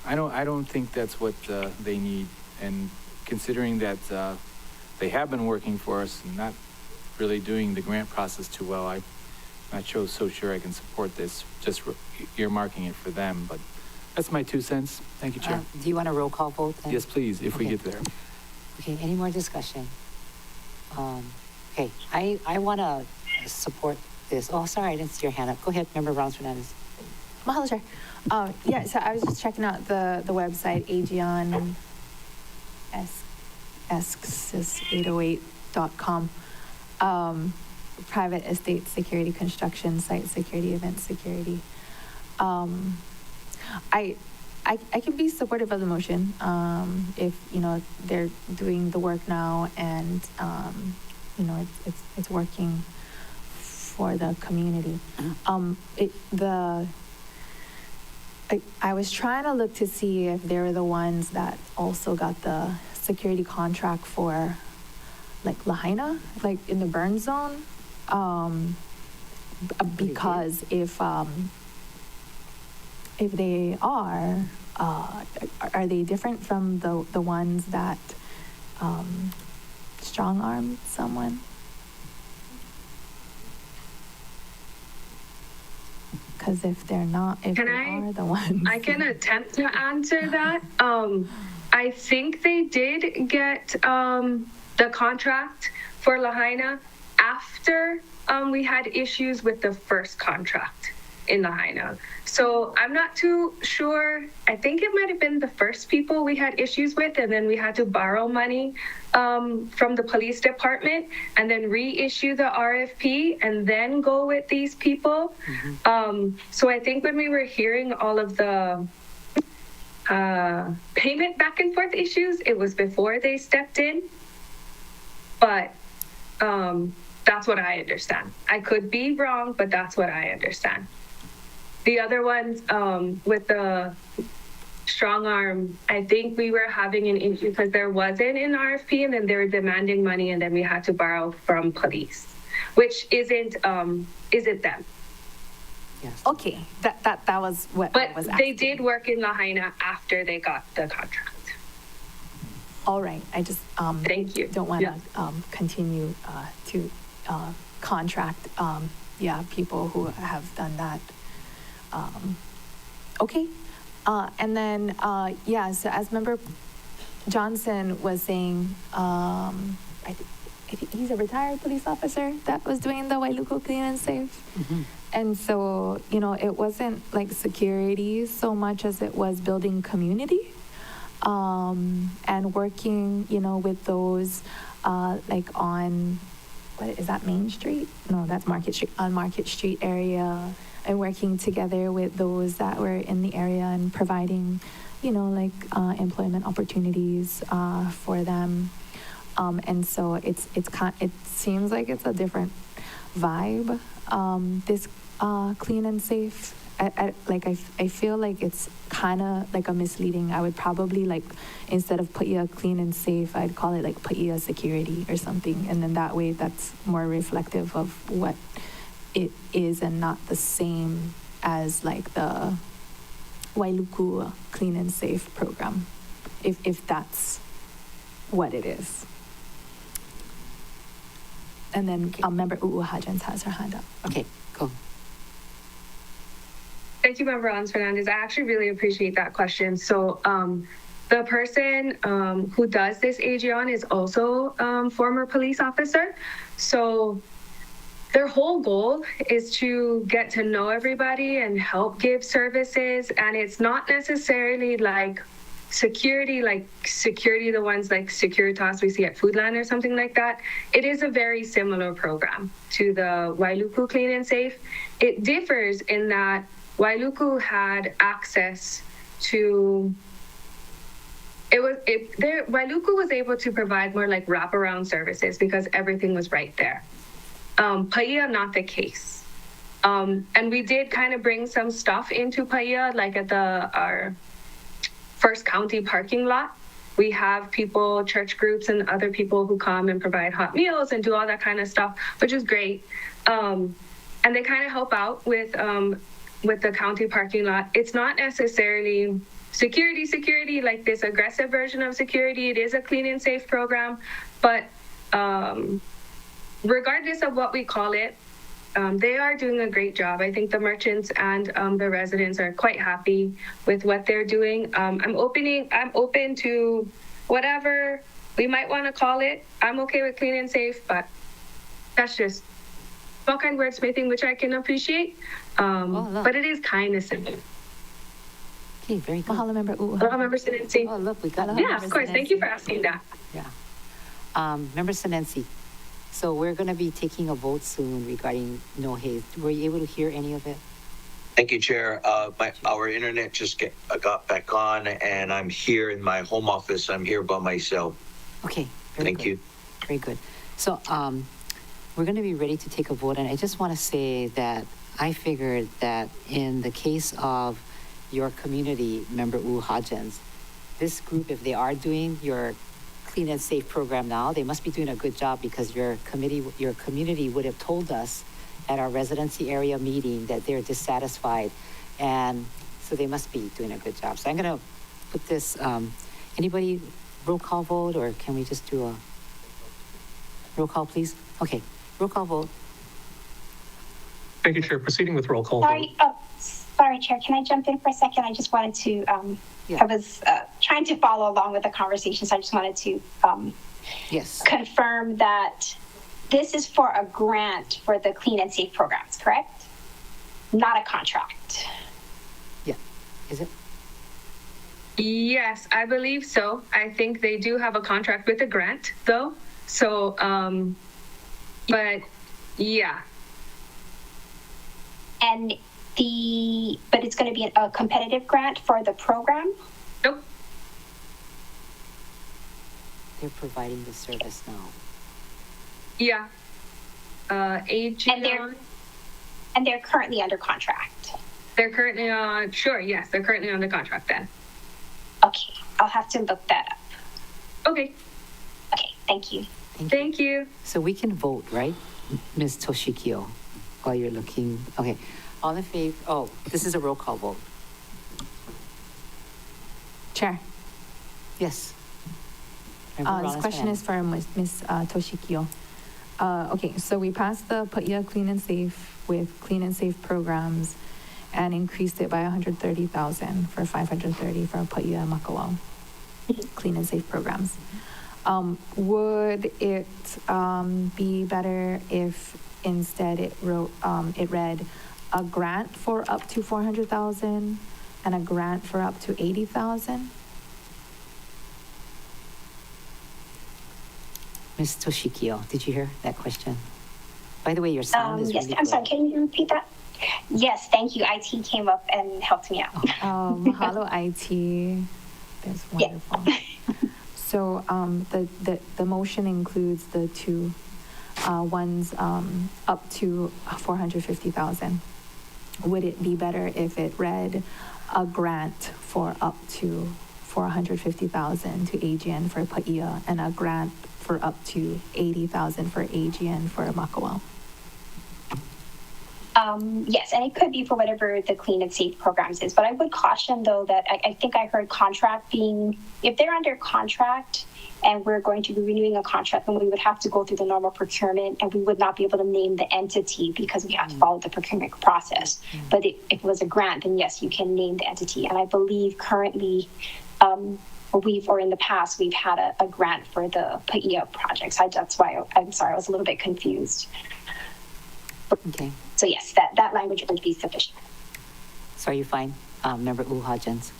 I don't think that's what they need. And considering that they have been working for us and not really doing the grant process too well, I'm not so sure I can support this, just earmarking it for them. But that's my 2 cents. Thank you, Chair. Do you want a roll call vote then? Yes, please, if we Okay. get there. Okay, any more discussion? Okay, I want to support this. Oh, sorry, I didn't see your hand up. Go ahead, Member Rollins Fernandez. Mahalo, Chair. Yeah, so I was just checking out the website, Aegeon Esxis808.com. Private estate security, construction, site security, event security. I can be supportive of the motion if they're doing the work now and it's working for the community. I was trying to look to see if they were the ones that also got the security contract for like Lahaina, like in the burn zone. Because if they are they different from the ones that strong armed someone? Because if they're not, if Can they I- are the ones. I can attempt to answer that. I think they did get the contract for Lahaina after we had issues with the first contract in Lahaina. So I'm not too sure. I think it might have been the first people we had issues with, and then we had to borrow money from the police department and then reissue the RFP and then go with these people. So I think when we were hearing all of the payment back and forth issues, it was before they stepped in. But that's what I understand. I could be wrong, but that's what I understand. The other ones with the strong arm, I think we were having an issue because there wasn't an RFP and then they were demanding money and then we had to borrow from police, which isn't them. Yes. Okay, that was what I But was they asking. did work in Lahaina after they got the contract. All right, I just Thank you. don't want to Yeah. continue to contract people who have done that. Okay, and then so as Member Johnson was saying, I think he's a retired police officer that was doing the Wailuku Clean and Safe. And so, it wasn't like security so much as it was building community and working, with those like on, what is that, Main Street? No, that's Market Street, on Market Street area, and working together with those that were in the area and providing, employment opportunities for them. And so it seems like it's a different vibe, this Clean and Safe. I feel like it's kind of like a misleading. I would probably instead of PAIA Clean and Safe, I'd call it like PAIA Security or something. And then that way that's more reflective of what it is and not the same as like the Wailuku Clean and Safe program, if that's what it is. And then Member Hajans has her hand up. Okay, go. Thank you, Member Hans Fernandez. I actually really appreciate that question. So the person who does this AGON is also former police officer. So their whole goal is to get to know everybody and help give services. And it's not necessarily like security, the ones like Securitas we see at Foodland or something like that. It is a very similar program to the Wailuku Clean and Safe. It differs in that Wailuku had access to, Wailuku was able to provide more like wraparound services because everything was right there. PAIA, not the case. And we did kind of bring some stuff into PAIA, like at our First County parking lot. We have people, church groups and other people who come and provide hot meals and do all that kind of stuff, which is great. And they kind of help out with the county parking lot. It's not necessarily security, like this aggressive version of security. It is a clean and safe program, but regardless of what we call it, they are doing a great job. I think the merchants and the residents are quite happy with what they're doing. I'm open to whatever we might want to call it. I'm okay with clean and safe, but that's just all kind of wordsmithing, which I can appreciate. But it is kind of simple. Okay, very good. Mahalo, Member Hello, Member Sinensi. Oh, look, we got Yeah, of course. Thank you for asking that. Yeah. Member Sinensi. So we're going to be taking a vote soon regarding no haze. Were you able to hear any of it? Thank you, Chair. Our internet just got back on, and I'm here in my home office. I'm here by myself. Okay. Thank you. Very good. So we're going to be ready to take a vote, and I just want to say that I figured that in the case of your community, Member Wu Hajens, this group, if they are doing your Clean and Safe program now, they must be doing a good job because your community would have told us at our residency area meeting that they're dissatisfied, and so they must be doing a good job. So I'm going to put this, anybody roll call vote, or can we just do a roll call, please? Okay, roll call vote. Thank you, Chair. Proceeding with roll call vote. Sorry, Chair. Can I jump in for a second? I just wanted to, I was trying to follow along with the conversation, so I just wanted to Yes. confirm that this is for a grant for the Clean and Safe programs, correct? Not a contract. Yeah, is it? Yes, I believe so. I think they do have a contract with the grant, though. So, but yeah. And but it's going to be a competitive grant for the program? Nope. They're providing the service now. Yeah. AG. And they're currently under contract. They're currently on, sure, yes, they're currently under contract then. Okay, I'll have to look that up. Okay. Okay, thank you. Thank you. So we can vote, right, Ms. Toshikio, while you're looking. Okay, all in favor? Oh, this is a roll call vote. Chair, Yes. this question is for Ms. Toshikio. Okay, so we passed the Paia Clean and Safe with Clean and Safe programs and increased it by 130,000 for 530 for Paia and Makawao Clean and Safe programs. Would it be better if instead it read a grant for up to 400,000 and a grant for up to 80,000? Ms. Toshikio, did you hear that question? By the way, your sound is yes, really I'm good. sorry, can you repeat that? Yes, thank you. IT came up and helped me out. Mahalo IT. That's wonderful. Yeah. So the motion includes the two ones up to 450,000. Would it be better if it read a grant for up to 450,000 to AGN for Paia and a grant for up to 80,000 for AGN for Makawao? Yes, and it could be for whatever the Clean and Safe programs is. But I would caution, though, that I think I heard contract being, if they're under contract and we're going to be renewing a contract, then we would have to go through the normal procurement and we would not be able to name the entity because we have to follow the procurement process. But if it was a grant, then yes, you can name the entity. And I believe currently, or in the past, we've had a grant for the Paia project. So that's why I'm sorry, I was a little bit confused. Okay. So yes, that language would be sufficient. So are you fine, Member Uhajens?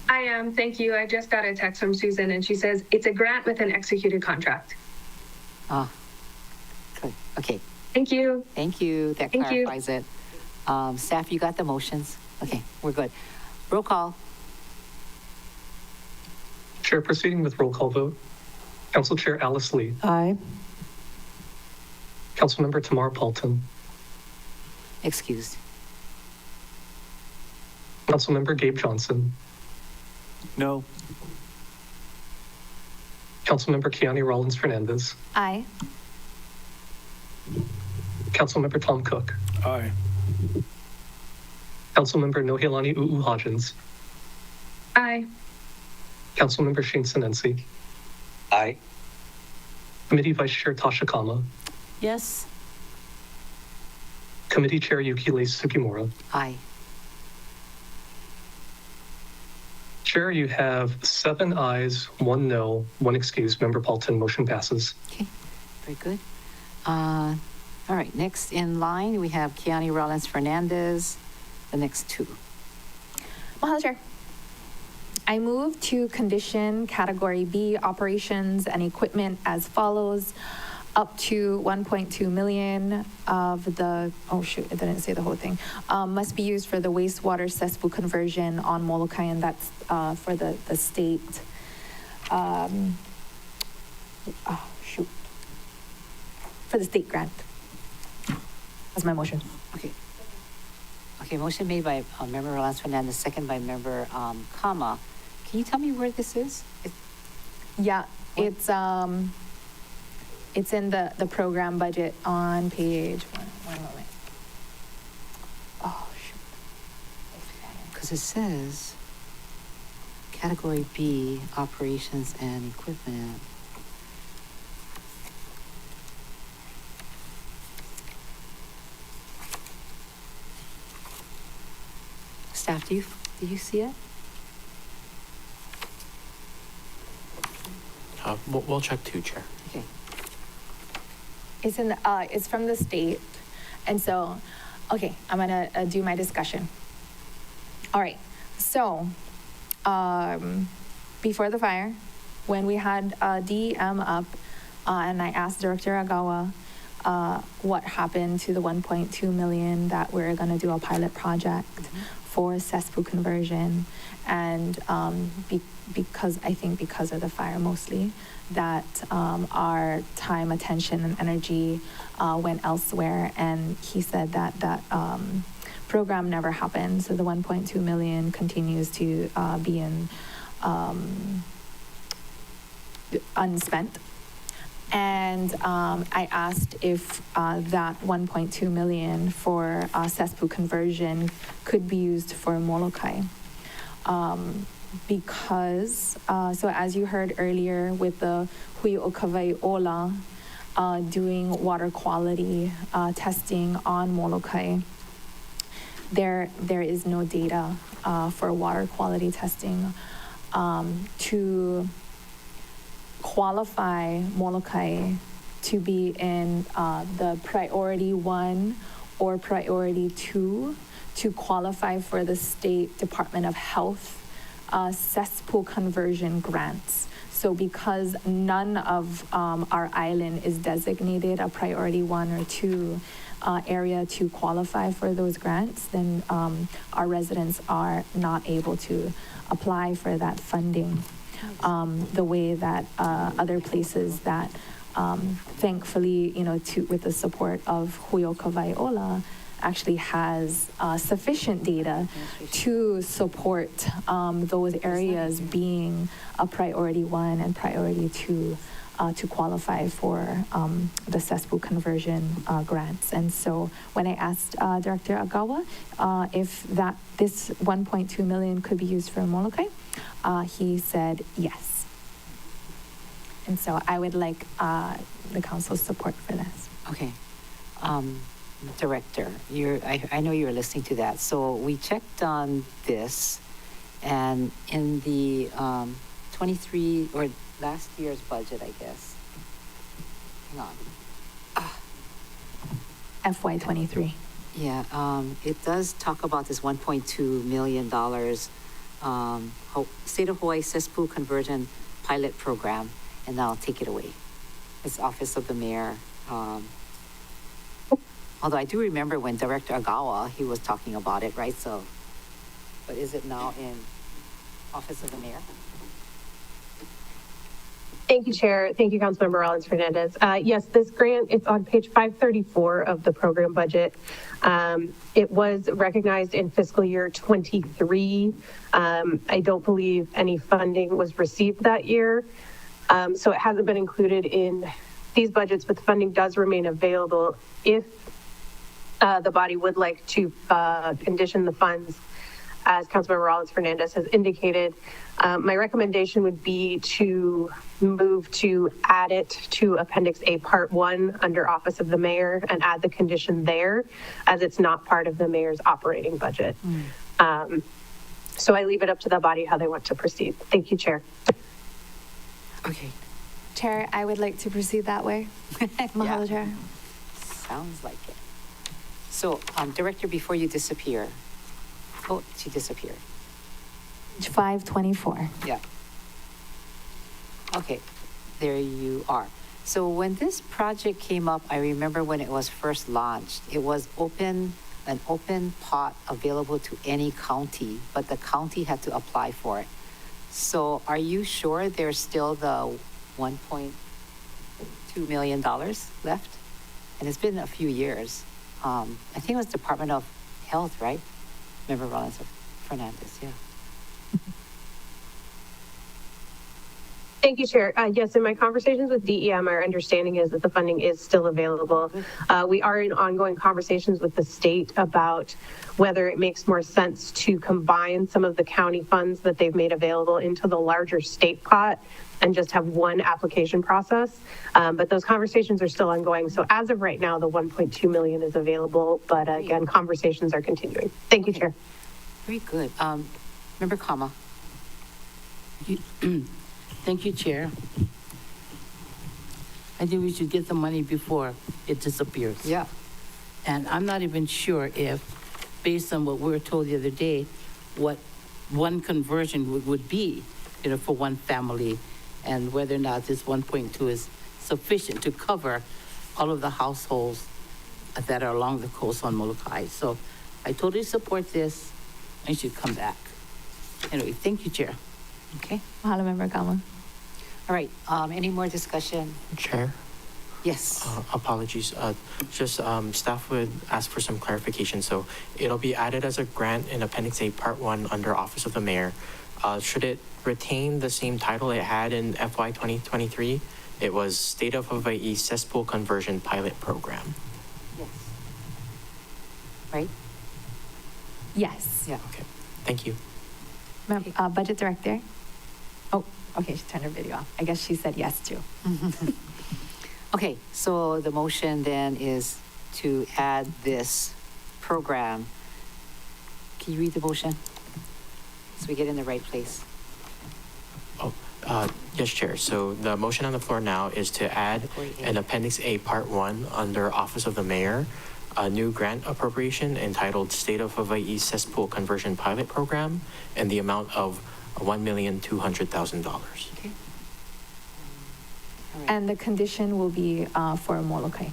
I am, thank you. I just got a text from Susan and she says, it's a grant with an executed contract. Ah, good. Okay. Thank you. Thank you. That Thank you. clarifies it. Staff, you got the motions? Okay, we're good. Roll call. Chair, proceeding with roll call vote. Council Chair Alice Lee. Aye. Councilmember Tamara Paulton. Excused. Councilmember Gabe Johnson. No. Councilmember Kiani Rollins Fernandez. Aye. Councilmember Tom Cook. Aye. Councilmember Nohelani Hodgins. Aye. Councilmember Shane Sinensi. Aye. Committee Vice Chair Tasha Kama. Yes. Committee Chair Yukile Sugimura. Aye. Chair, you have 7 ayes, 1 no, 1 excuse. Member Paulton, motion passes. Okay, very good. All right, next in line, we have Kiani Rollins Fernandez, the next two. Mahalo, Chair. I move to condition Category B operations and equipment as follows. Up to 1.2 million of the, oh shoot, it didn't say the whole thing, must be used for the wastewater cesspool conversion on Molokai, and that's for the state. Oh shoot. for the state grant. That's my motion. Okay. Okay, motion made by Member Roland Fernandez, second by Member Kama. Can you tell me where this is? Yeah, it's in the program budget on page, one moment. Oh, shoot. Because it says Category B, operations and equipment. Staff, do you see it? We'll check too, Chair. Okay. It's it's from the state. And so, okay, I'm gonna do my discussion. All right, so, before the fire, when we had DEM up, and I asked Director Agawa, what happened to the 1.2 million that we're gonna do a pilot project for cesspool conversion. And because of the fire mostly, that our time, attention, and energy went elsewhere. And he said that that program never happened. So the 1.2 million continues to be in unspent. And I asked if that 1.2 million for cesspool conversion could be used for Molokai. Because, so as you heard earlier with the Hui o Kawai Ola doing water quality testing on Molokai, there is no data for water quality testing to qualify Molokai to be in the priority 1 or priority 2 to qualify for the State Department of Health cesspool conversion grants. So because none of our island is designated a priority 1 or 2 area to qualify for those grants, then our residents are not able to apply for that funding the way that other places that thankfully, with the support of Huyo Kavaiola, actually has sufficient data to support those areas being a priority 1 and priority 2 to qualify for the cesspool conversion grants. And so when I asked Director Agawa if this 1.2 million could be used for Molokai, he said yes. And so I would like the council's support for this. Okay. Director, I know you're listening to that. So we checked on this, and in the 23 or last year's budget, I guess. Hang on. FY23. Yeah, it does talk about this $1.2 million State of Hawaii cesspool conversion pilot program, and I'll take it away. It's Office of the Mayor. Although I do remember when Director Agawa, he was talking about it, right? So, but is it now in Office of the Mayor? Thank you, Chair. Thank you, Councilmember Rollins Fernandez. Yes, this grant, it's on page 534 of the program budget. It was recognized in fiscal year 23. I don't believe any funding was received that year. So it hasn't been included in these budgets, but the funding does remain available if the body would like to condition the funds, as Councilmember Rollins Fernandez has indicated. My recommendation would be to move to add it to Appendix A Part 1 under Office of the Mayor and add the condition there, as it's not part of the mayor's operating budget. So I leave it up to the body how they want to proceed. Thank you, Chair. Okay. Chair, I would like to proceed that way. Mahalo, Chair. Sounds like it. So, Director, before you disappear. Oh, she disappeared. Page 524. Yeah. Okay, there you are. So when this project came up, I remember when it was first launched, it was an open pot available to any county, but the county had to apply for it. So are you sure there's still the $1.2 million left? and it's been a few years. I think it was Department of Health, right? Member Rollins Fernandez, yeah. Thank you, Chair. Yes, in my conversations with DEM, our understanding is that the funding is still available. We are in ongoing conversations with the state about whether it makes more sense to combine some of the county funds that they've made available into the larger state pot and just have one application process. But those conversations are still ongoing. So as of right now, the 1.2 million is available, but again, conversations are continuing. Thank you, Chair. Very good. Member Kama. Thank you, Chair. I think we should get the money before it disappears. Yeah. And I'm not even sure if, based on what we were told the other day, what one conversion would be, for one family, and whether or not this 1.2 is sufficient to cover all of the households that are along the coast on Molokai. So I totally support this. It should come back. Anyway, thank you, Chair. Okay. Mahalo, Member Kama. All right. Any more discussion? Chair? Yes. Apologies. Just staff would ask for some clarification. So it'll be added as a grant in Appendix A, Part 1 under Office of the Mayor. Should it retain the same title it had in FY 2023? It was State of Hawaii Cesspool Conversion Pilot Program. Yes. Right? Yes. Yeah. Okay. Thank you. Budget Director? Oh, okay, she turned her video off. I guess she said yes too. Okay, so the motion then is to add this program. Can you read the motion? So we get in the right place. Yes, Chair. So the motion on the floor now is to add an Appendix A, Part 1 under Office of the Mayor, a new grant appropriation entitled State of Hawaii Cesspool Conversion Pilot Program, and the amount of $1,200,000. Okay. And the condition will be for Molokai.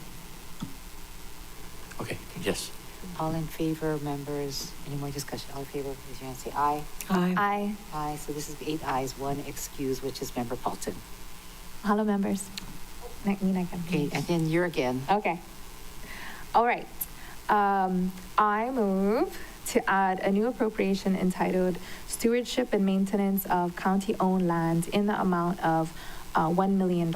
Okay, yes. All in favor, members? Any more discussion? All in favor, raise your hand, say aye. Aye. Aye. Aye, so this is 8 ayes, 1 excuse, which is Member Paulton. Mahalo, members. Okay, and then you're again. Okay. All right. I move to add a new appropriation entitled Stewardship and Maintenance of County-Owned Land in the amount of $1 million.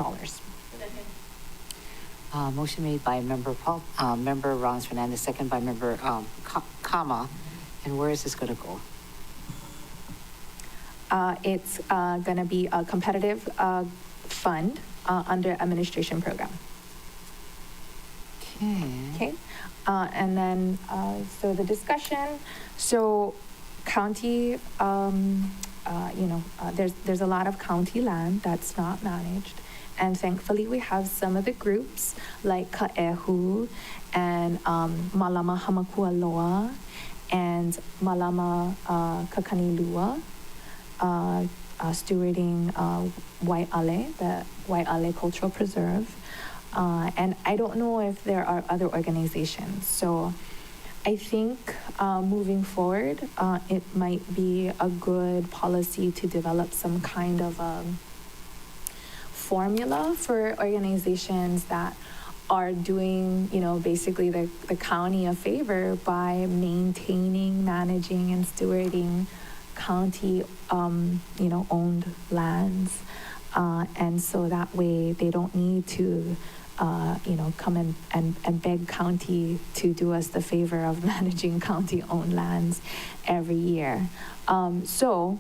Motion made by Member Member Rollins Fernandez, second by Member Kama. And where is this going to go? It's going to be a competitive fund under administration program. Okay. And then, so the discussion, so county, there's a lot of county land that's not managed. And thankfully, we have some of the groups like Ka'ehu and Malama Hamakualoa and Malama Kakanilua stewarding Waiale, the Waiale Cultural Preserve. And I don't know if there are other organizations. So I think moving forward, it might be a good policy to develop some kind of formula for organizations that are doing, basically the county a favor by maintaining, managing, and stewarding county, owned lands. And so that way they don't need to, come and beg county to do us the favor of managing county-owned lands every year. So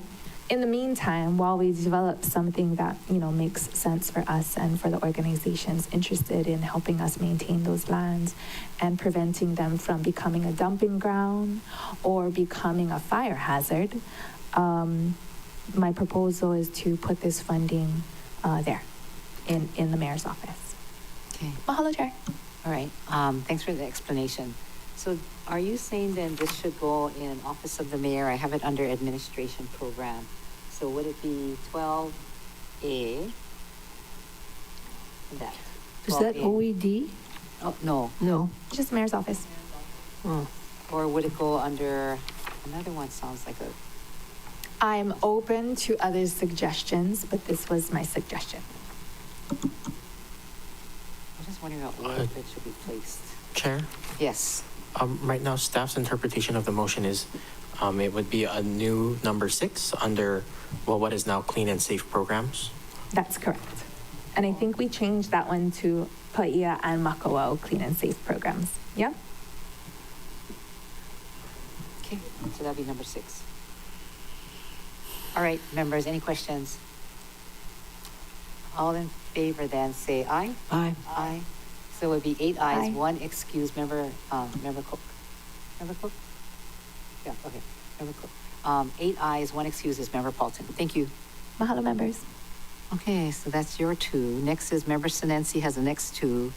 in the meantime, while we develop something that, makes sense for us and for the organizations interested in helping us maintain those lands and preventing them from becoming a dumping ground or becoming a fire hazard, my proposal is to put this funding there in the mayor's office. Okay. Mahalo, Chair. All right. Thanks for the explanation. So are you saying then this should go in Office of the Mayor? I have it under Administration Program. So would it be 12A? That. Is that 12A. OED? Oh, no. No. Just mayor's office. Oh. Or would it go under, another one sounds like a, I'm open to other suggestions, but this was my suggestion. what is just wondering about where that should be placed. Chair? Yes. Right now, staff's interpretation of the motion is it would be a new number 6 under, well, what is now clean and safe programs. That's correct. And I think we changed that one to Paia and Makawao Clean and Safe Programs. Yeah? Okay, so that'll be number 6. All right, members, any questions? All in favor then say aye. Aye. Aye. So it would be 8 ayes, Aye. 1 excused. Member Cook. Member Cook? Yeah, okay. Member Cook. 8 ayes, 1 excused is Member Paulton. Thank you. Mahalo, members. Okay, so that's your 2. Next is Member Sinensi has the next 2.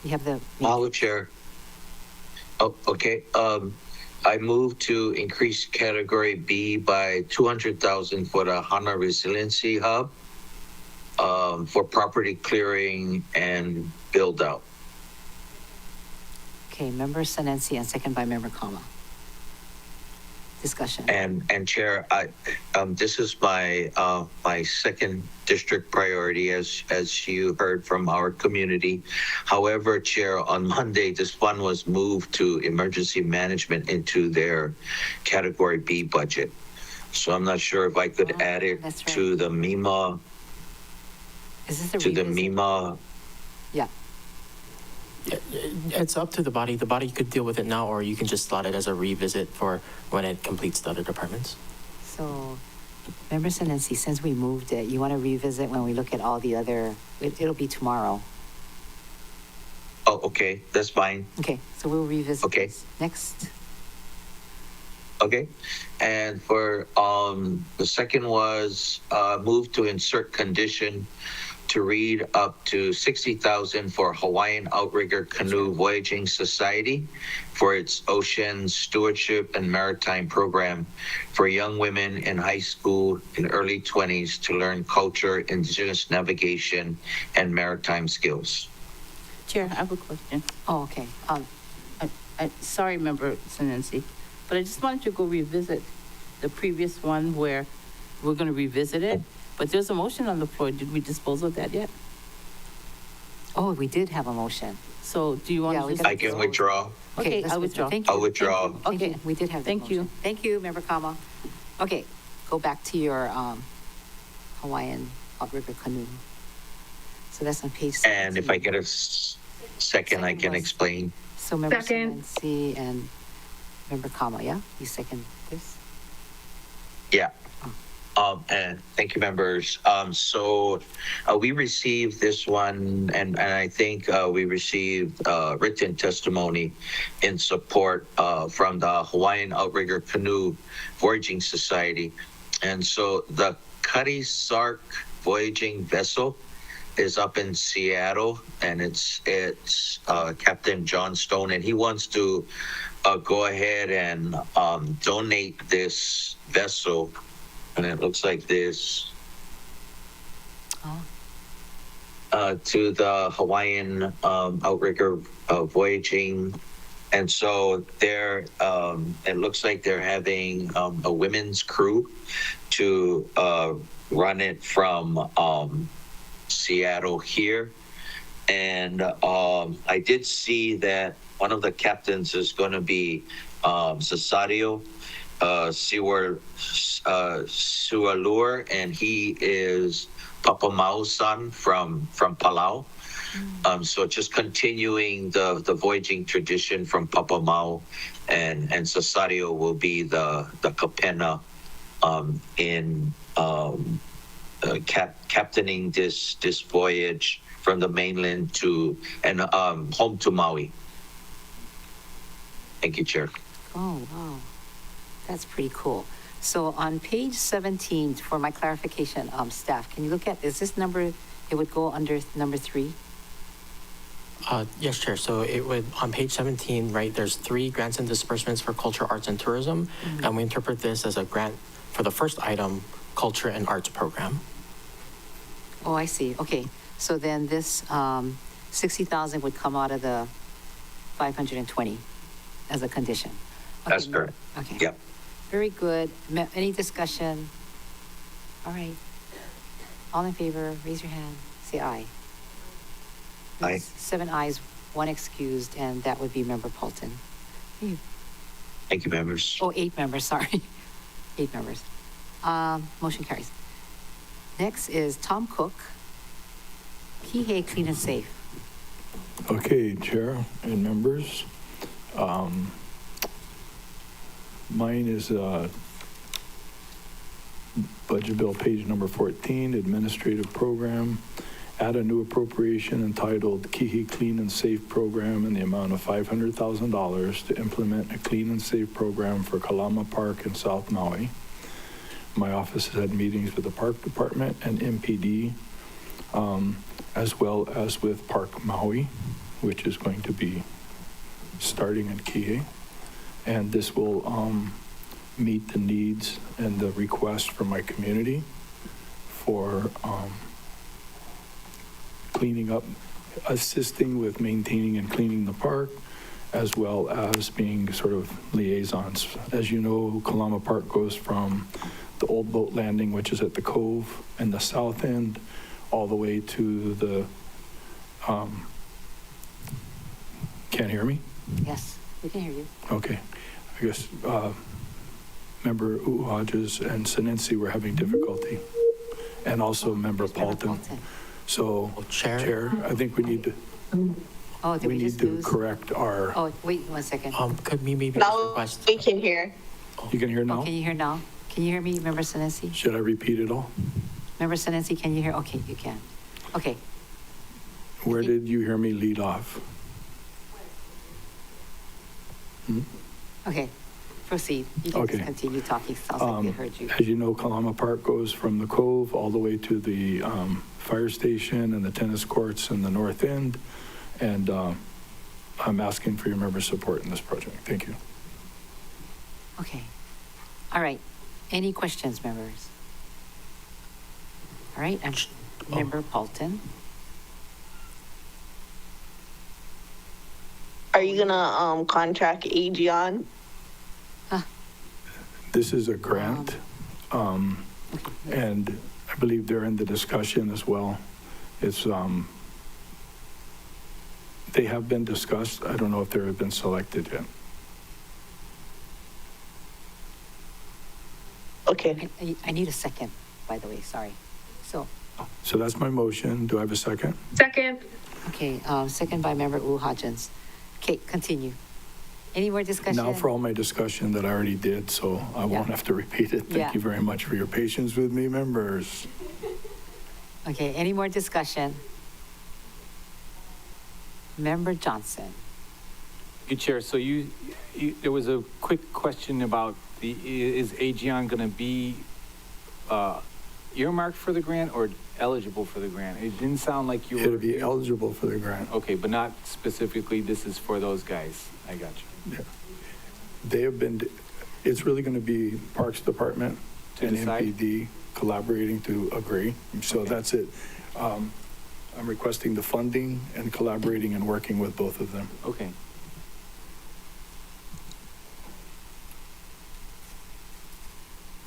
You have the. Mahalo, Chair. Oh, okay. I move to increase category B by 200,000 for the HANA Resiliency Hub, for property clearing and build out. Okay, Member Sinensi and second by Member Kama. Discussion. And Chair, this is my my second district priority, as you heard from our community. However, Chair, on Monday, this fund was moved to emergency management into their category B budget. So I'm not sure if I could add it to the MEMA. Is this a to the revisit? MEMA? Yeah. It's up to the body. The body could deal with it now, or you can just slot it as a revisit for when it completes the other departments. So, Member Sinensi, since we moved it, you want to revisit when we look at all the other, it'll be tomorrow. Oh, okay, that's fine. Okay, so we'll revisit Okay. this. Next. Okay, and for the second was move to insert condition to read up to 60,000 for Hawaiian Outrigger Canoe Voyaging Society for its ocean stewardship and maritime program for young women in high school and early 20s to learn culture, indigenous navigation, and maritime skills. Chair, I have a question. Oh, okay. Sorry, Member Sinensi, but I just wanted to go revisit the previous one where we're going to revisit it, but there's a motion on the floor. Did we dispose of that yet? Oh, we did have a motion. So do you want Yeah, to we just? got- I can withdraw. Okay, let's I withdraw. Thank you. I'll withdraw. Thank you. Okay. We did have that Thank you. motion. Thank you, Member Kama. Okay, go back to your Hawaiian Outrigger Canoe. So that's on page 17. And if I get a second, I can was- explain. So Member Second. Sinensi and Member Kama, yeah? You second this? Yeah. And thank you, members. So we received this one, and I think we received written testimony in support from the Hawaiian Outrigger Canoe Voyaging Society. And so the Cutty Sark voyaging vessel is up in Seattle, and it's Captain John Stone, and he wants to go ahead and donate this vessel. And it looks like this to the Hawaiian Outrigger Voyaging. And so it looks like they're having a women's crew to run it from Seattle here. And I did see that one of the captains is going to be Cesario Sualur, and he is Papa Mau's son from Palau. So just continuing the voyaging tradition from Papa Mau, and Cesario will be the kapena in captaining this voyage from the mainland to and home to Maui. Thank you, Chair. Oh, wow. That's pretty cool. So on page 17, for my clarification, staff, can you look at, is this number, it would go under number 3? Yes, Chair. So it would, on page 17, right, there's 3 grants and disbursements for culture, arts, and tourism. And we interpret this as a grant for the first item, culture and arts program. Oh, I see. Okay. So then this 60,000 would come out of the 520 as a condition. Okay, That's correct. Okay. Yep. Very good. Any discussion? All right. All in favor, raise your hand, say aye. Aye. 7 ayes, 1 excused, and that would be Member Paulton. Thank you, members. Oh, 8 members, sorry. 8 members. Motion carries. Next is Tom Cook, Kihei Clean and Safe. Okay, Chair and members. Mine is Budget Bill page number 14, Administrative Program. Add a new appropriation entitled Kihei Clean and Safe Program in the amount of $500,000 to implement a clean and safe program for Kalama Park in South Maui. My office has had meetings with the Park Department and MPD, as well as with Park Maui, which is going to be starting in Kihei. And this will meet the needs and the requests from my community for cleaning up, assisting with maintaining and cleaning the park, as well as being sort of liaisons. As you know, Kalama Park goes from the old boat landing, which is at the cove and the south end, all the way to the, can't hear me? Yes, we can hear you. Okay. I guess Member Hodges and Sinensi were having difficulty, and also Member Paulton. So, Chair, I think we need to, Oh, did we just lose? correct our, Oh, wait 1 second. Could we maybe Now request? we can hear. you can hear Oh, now? can you hear now? Can you hear me, Member Senesi? Should I repeat it all? Member Senesi, can you hear? Okay, you can. Okay, Where did you hear me lead off? okay, proceed. You can Okay. just continue talking. Sounds like we heard you. As you know, Kalama Park goes from the cove all the way to the fire station and the tennis courts in the north end. And I'm asking for your members' support in this project. Thank you. Okay. All right. Any questions, members? All right, and Member Paulton. Are you gonna contract Aegeon? This is a grant, and I believe they're in the discussion as well. It's, they have been discussed. I don't know if they have been selected yet. Okay. I need a second, by the way, sorry. So that's my motion. Do I have a second? Second. Okay, second by Member Hodgins. Okay, continue. Any more discussion? Now for all my discussion that I already did, so I won't have to repeat it. Yeah. Thank you very much for your patience with me, members. Okay, any more discussion? Member Johnson. Good Chair, so you there was a quick question about is Aegeon going to be earmarked for the grant or eligible for the grant? It didn't sound like you were. It'll be eligible for the grant. Okay, but not specifically this is for those guys. I got you. Yeah. They have been, it's really going to be Parks Department To and decide? MPD collaborating to agree. So Okay. that's it. I'm requesting the funding and collaborating and working with both of them. Okay.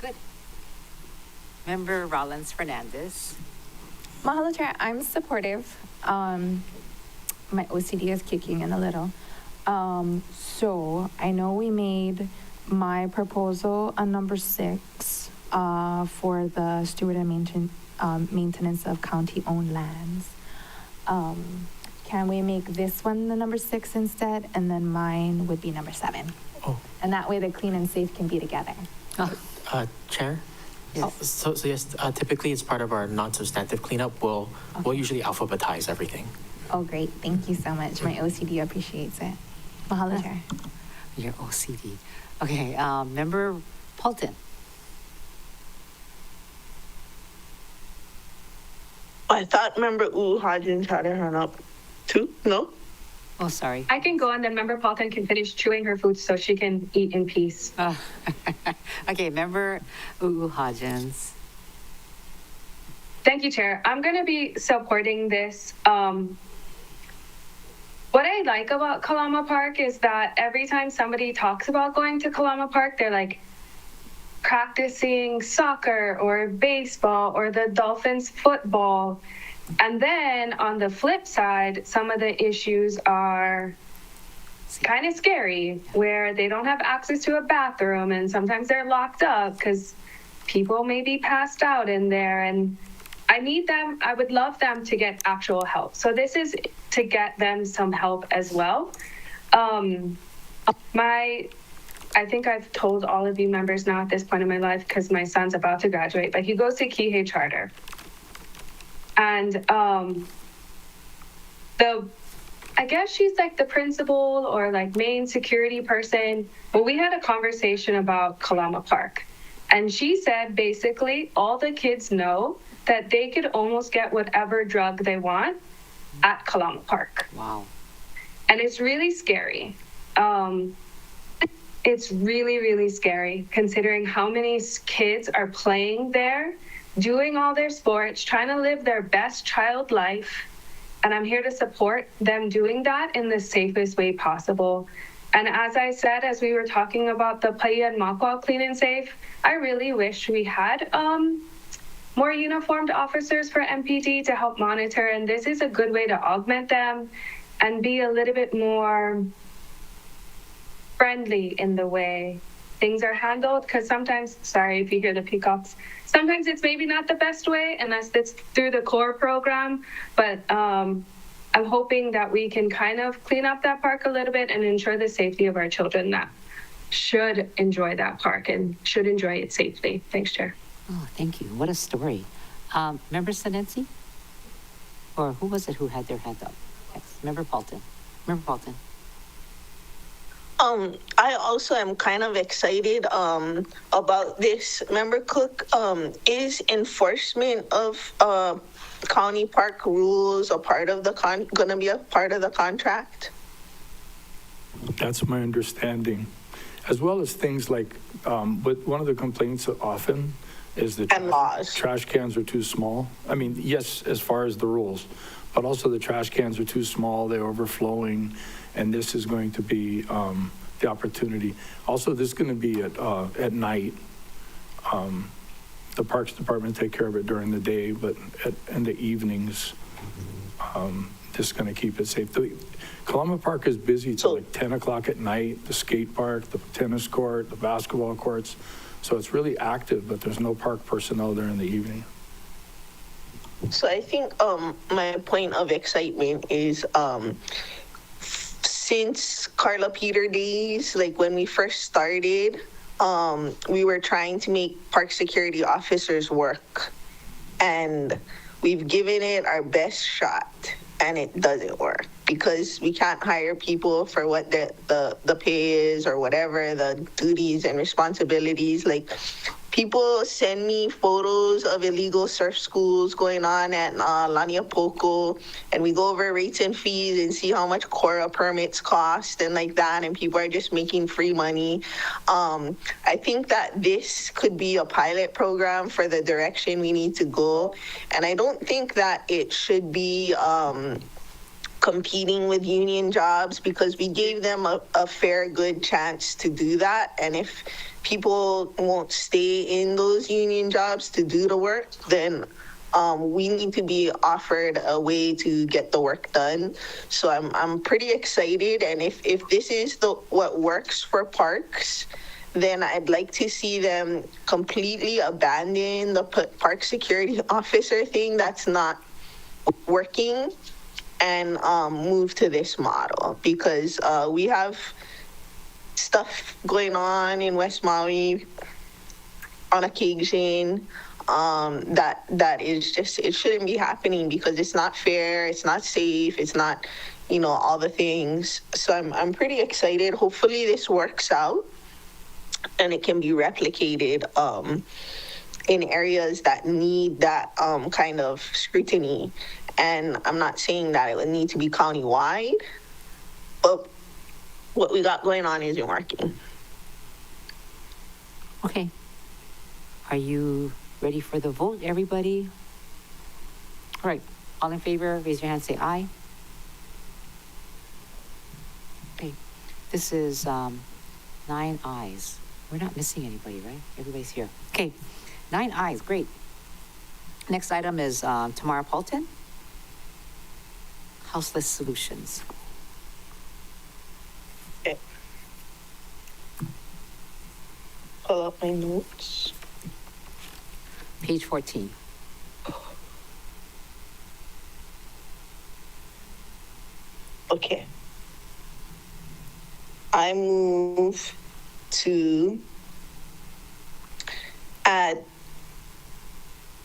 Good. Member Rollins Fernandez. Mahalo, Chair. I'm supportive. My OCD is kicking in a little. So I know we made my proposal a number 6 for the steward and maintenance of county-owned lands. Can we make this one the number 6 instead? And then mine would be number 7. Oh. And that way the clean and safe can be together. Chair? Yes. So yes, typically it's part of our non-substantive cleanup. We'll usually alphabetize everything. Oh, great. Thank you so much. My OCD appreciates it. Mahalo, Chair. Your OCD. Okay, Member Paulton. I thought Member Hodgins had her hand up too. No. Oh, sorry. I can go and then Member Paulton can finish chewing her food so she can eat in peace. Okay, Member Hodgins. Thank you, Chair. I'm going to be supporting this. What I like about Kalama Park is that every time somebody talks about going to Kalama Park, they're like, practicing soccer or baseball or the Dolphins football. And then on the flip side, some of the issues are kind of scary, where they don't have access to a bathroom and sometimes they're locked up because people may be passed out in there. And I would love them to get actual help. So this is to get them some help as well. I think I've told all of you members now at this point in my life, because my son's about to graduate, but he goes to Kihei Charter. And I guess she's like the principal or like main security person. Well, we had a conversation about Kalama Park. And she said basically all the kids know that they could almost get whatever drug they want at Kalama Park. Wow. And it's really scary. It's really, really scary considering how many kids are playing there, doing all their sports, trying to live their best child life. And I'm here to support them doing that in the safest way possible. And as I said, as we were talking about the Paia and Makwa Clean and Safe, I really wish we had more uniformed officers for MPD to help monitor. And this is a good way to augment them and be a little bit more friendly in the way things are handled, because sometimes, sorry if you hear the peacocks, sometimes it's maybe not the best way unless it's through the core program, but I'm hoping that we can kind of clean up that park a little bit and ensure the safety of our children that should enjoy that park and should enjoy it safely. Thanks, Chair. Oh, thank you. What a story. Member Senensi? Or who was it who had their hand up? Yes, Member Paulton. Member Paulton. I also am kind of excited about this. Member Cook, is enforcement of county park rules a part of the gonna be a part of the contract? That's my understanding, as well as things like, but one of the complaints often is that trash cans are too small. I mean, yes, as far as the rules, but also the trash cans are too small, they're overflowing, and this is going to be the opportunity. Also, this is going to be at night. The Parks Department take care of it during the day, but in the evenings, this is going to keep it safe. Kalama Park is busy till like 10 o'clock at night, the skate park, the tennis court, the basketball courts. So it's really active, but there's no park personnel there in the evening. So I think my point of excitement is since Carla Peter days, like when we first started, we were trying to make park security officers work. And we've given it our best shot, and it doesn't work because we can't hire people for what the pay is or whatever the duties and responsibilities. Like, people send me photos of illegal surf schools going on at Laniapoko, and we go over rates and fees and see how much Cora permits cost and like that, and people are just making free money. I think that this could be a pilot program for the direction we need to go, and I don't think that it should be competing with union jobs, because we gave them a fair, good chance to do that. And if people won't stay in those union jobs to do the work, then we need to be offered a way to get the work done. So I'm pretty excited. And if this is what works for parks, then I'd like to see them completely abandon the park security officer thing that's not working, and move to this model, because we have stuff going on in West Maui on occasion that is just, it shouldn't be happening, because it's not fair, it's not safe, it's not, all the things. So I'm pretty excited. Hopefully this works out and it can be replicated in areas that need that kind of scrutiny. And I'm not saying that it would need to be countywide, but what we got going on isn't working. Okay. Are you ready for the vote, everybody? All right. All in favor, raise your hand, say aye. Okay. This is 9 ayes. We're not missing anybody, right? Everybody's here. Okay, 9 ayes, great. Next item is Tamara Paulton, Houseless Solutions. Okay. Pull up my notes. Page 14. Okay. I move to add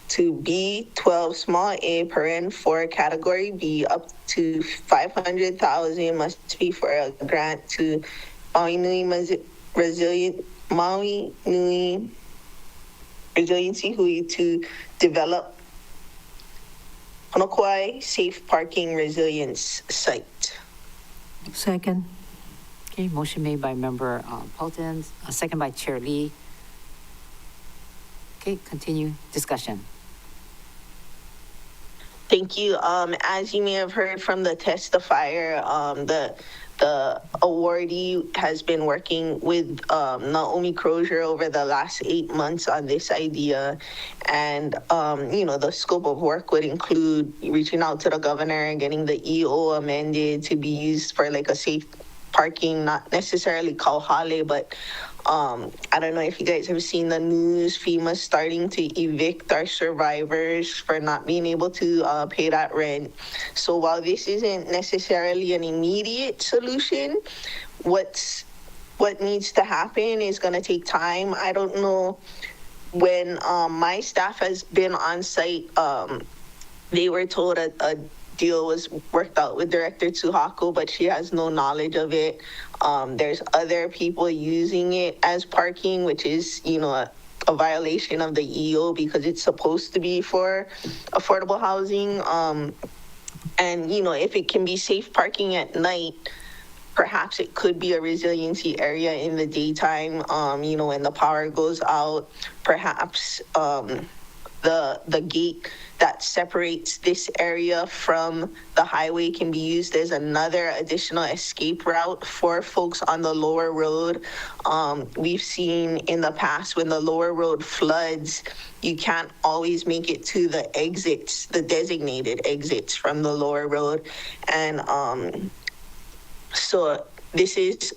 to B12 small a paren 4 category B up to 500,000 must be for a grant to Maui Nui Resiliency Hui to develop Honokwai Safe Parking Resilience Site. Second. Okay, motion made by member Paulton, second by Chair Lee. Okay, continue discussion. Thank you. As you may have heard from the testifier, the awardee has been working with Naomi Crozier over the last 8 months on this idea. And, the scope of work would include reaching out to the governor and getting the EO amended to be used for like a safe parking, not necessarily kauhale, but I don't know if you guys have seen the news. FEMA's starting to evict our survivors for not being able to pay that rent. So while this isn't necessarily an immediate solution, what needs to happen is going to take time. I don't know when my staff has been on site. They were told a deal was worked out with Director Tsuhako, but she has no knowledge of it. There's other people using it as parking, which is, a violation of the EO because it's supposed to be for affordable housing. And, if it can be safe parking at night, perhaps it could be a resiliency area in the daytime, when the power goes out. Perhaps the gate that separates this area from the highway can be used as another additional escape route for folks on the lower road. We've seen in the past when the lower road floods, you can't always make it to the exits, the designated exits from the lower road. And so this is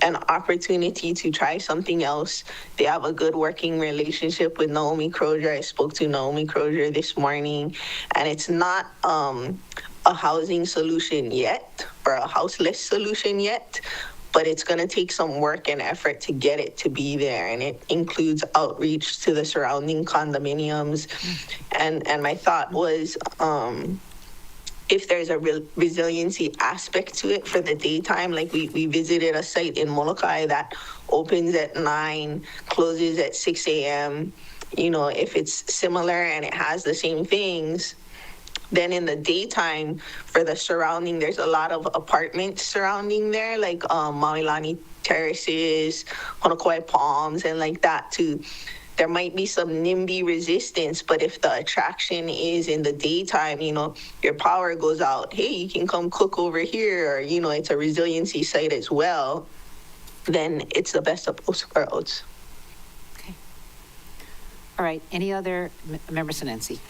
an opportunity to try something else. They have a good working relationship with Naomi Crozier. I spoke to Naomi Crozier this morning, and it's not a housing solution yet or a houseless solution yet, but it's going to take some work and effort to get it to be there. And it includes outreach to the surrounding condominiums. And my thought was, if there's a resiliency aspect to it for the daytime, like we visited a site in Molokai that opens at 9, closes at 6 a.m. If it's similar and it has the same things, then in the daytime for the surrounding, there's a lot of apartments surrounding there, like Mailani Terraces, Honokwai Palms, and like that too. There might be some NIMBY resistance, but if the attraction is in the daytime, your power goes out, hey, you can come cook over here, or, it's a resiliency site as well, then it's the best of both worlds. Okay. All right, any other members, Nancy?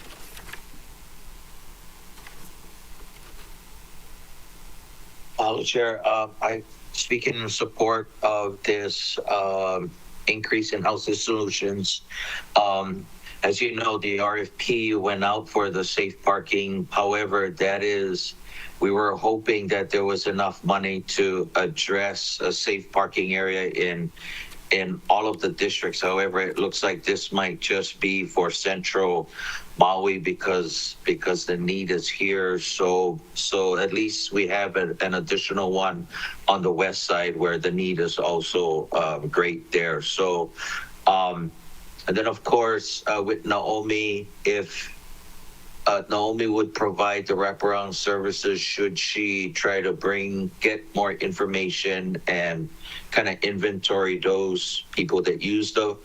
Chair, I speak in support of this increase in housing solutions. As you know, the RFP went out for the safe parking. However, we were hoping that there was enough money to address a safe parking area in all of the districts. However, it looks like this might just be for Central Maui because the need is here. So at least we have an additional one on the west side where the need is also great there. So, and then of course with Naomi, if Naomi would provide the wraparound services should she try to get more information and kind of inventory those people that use the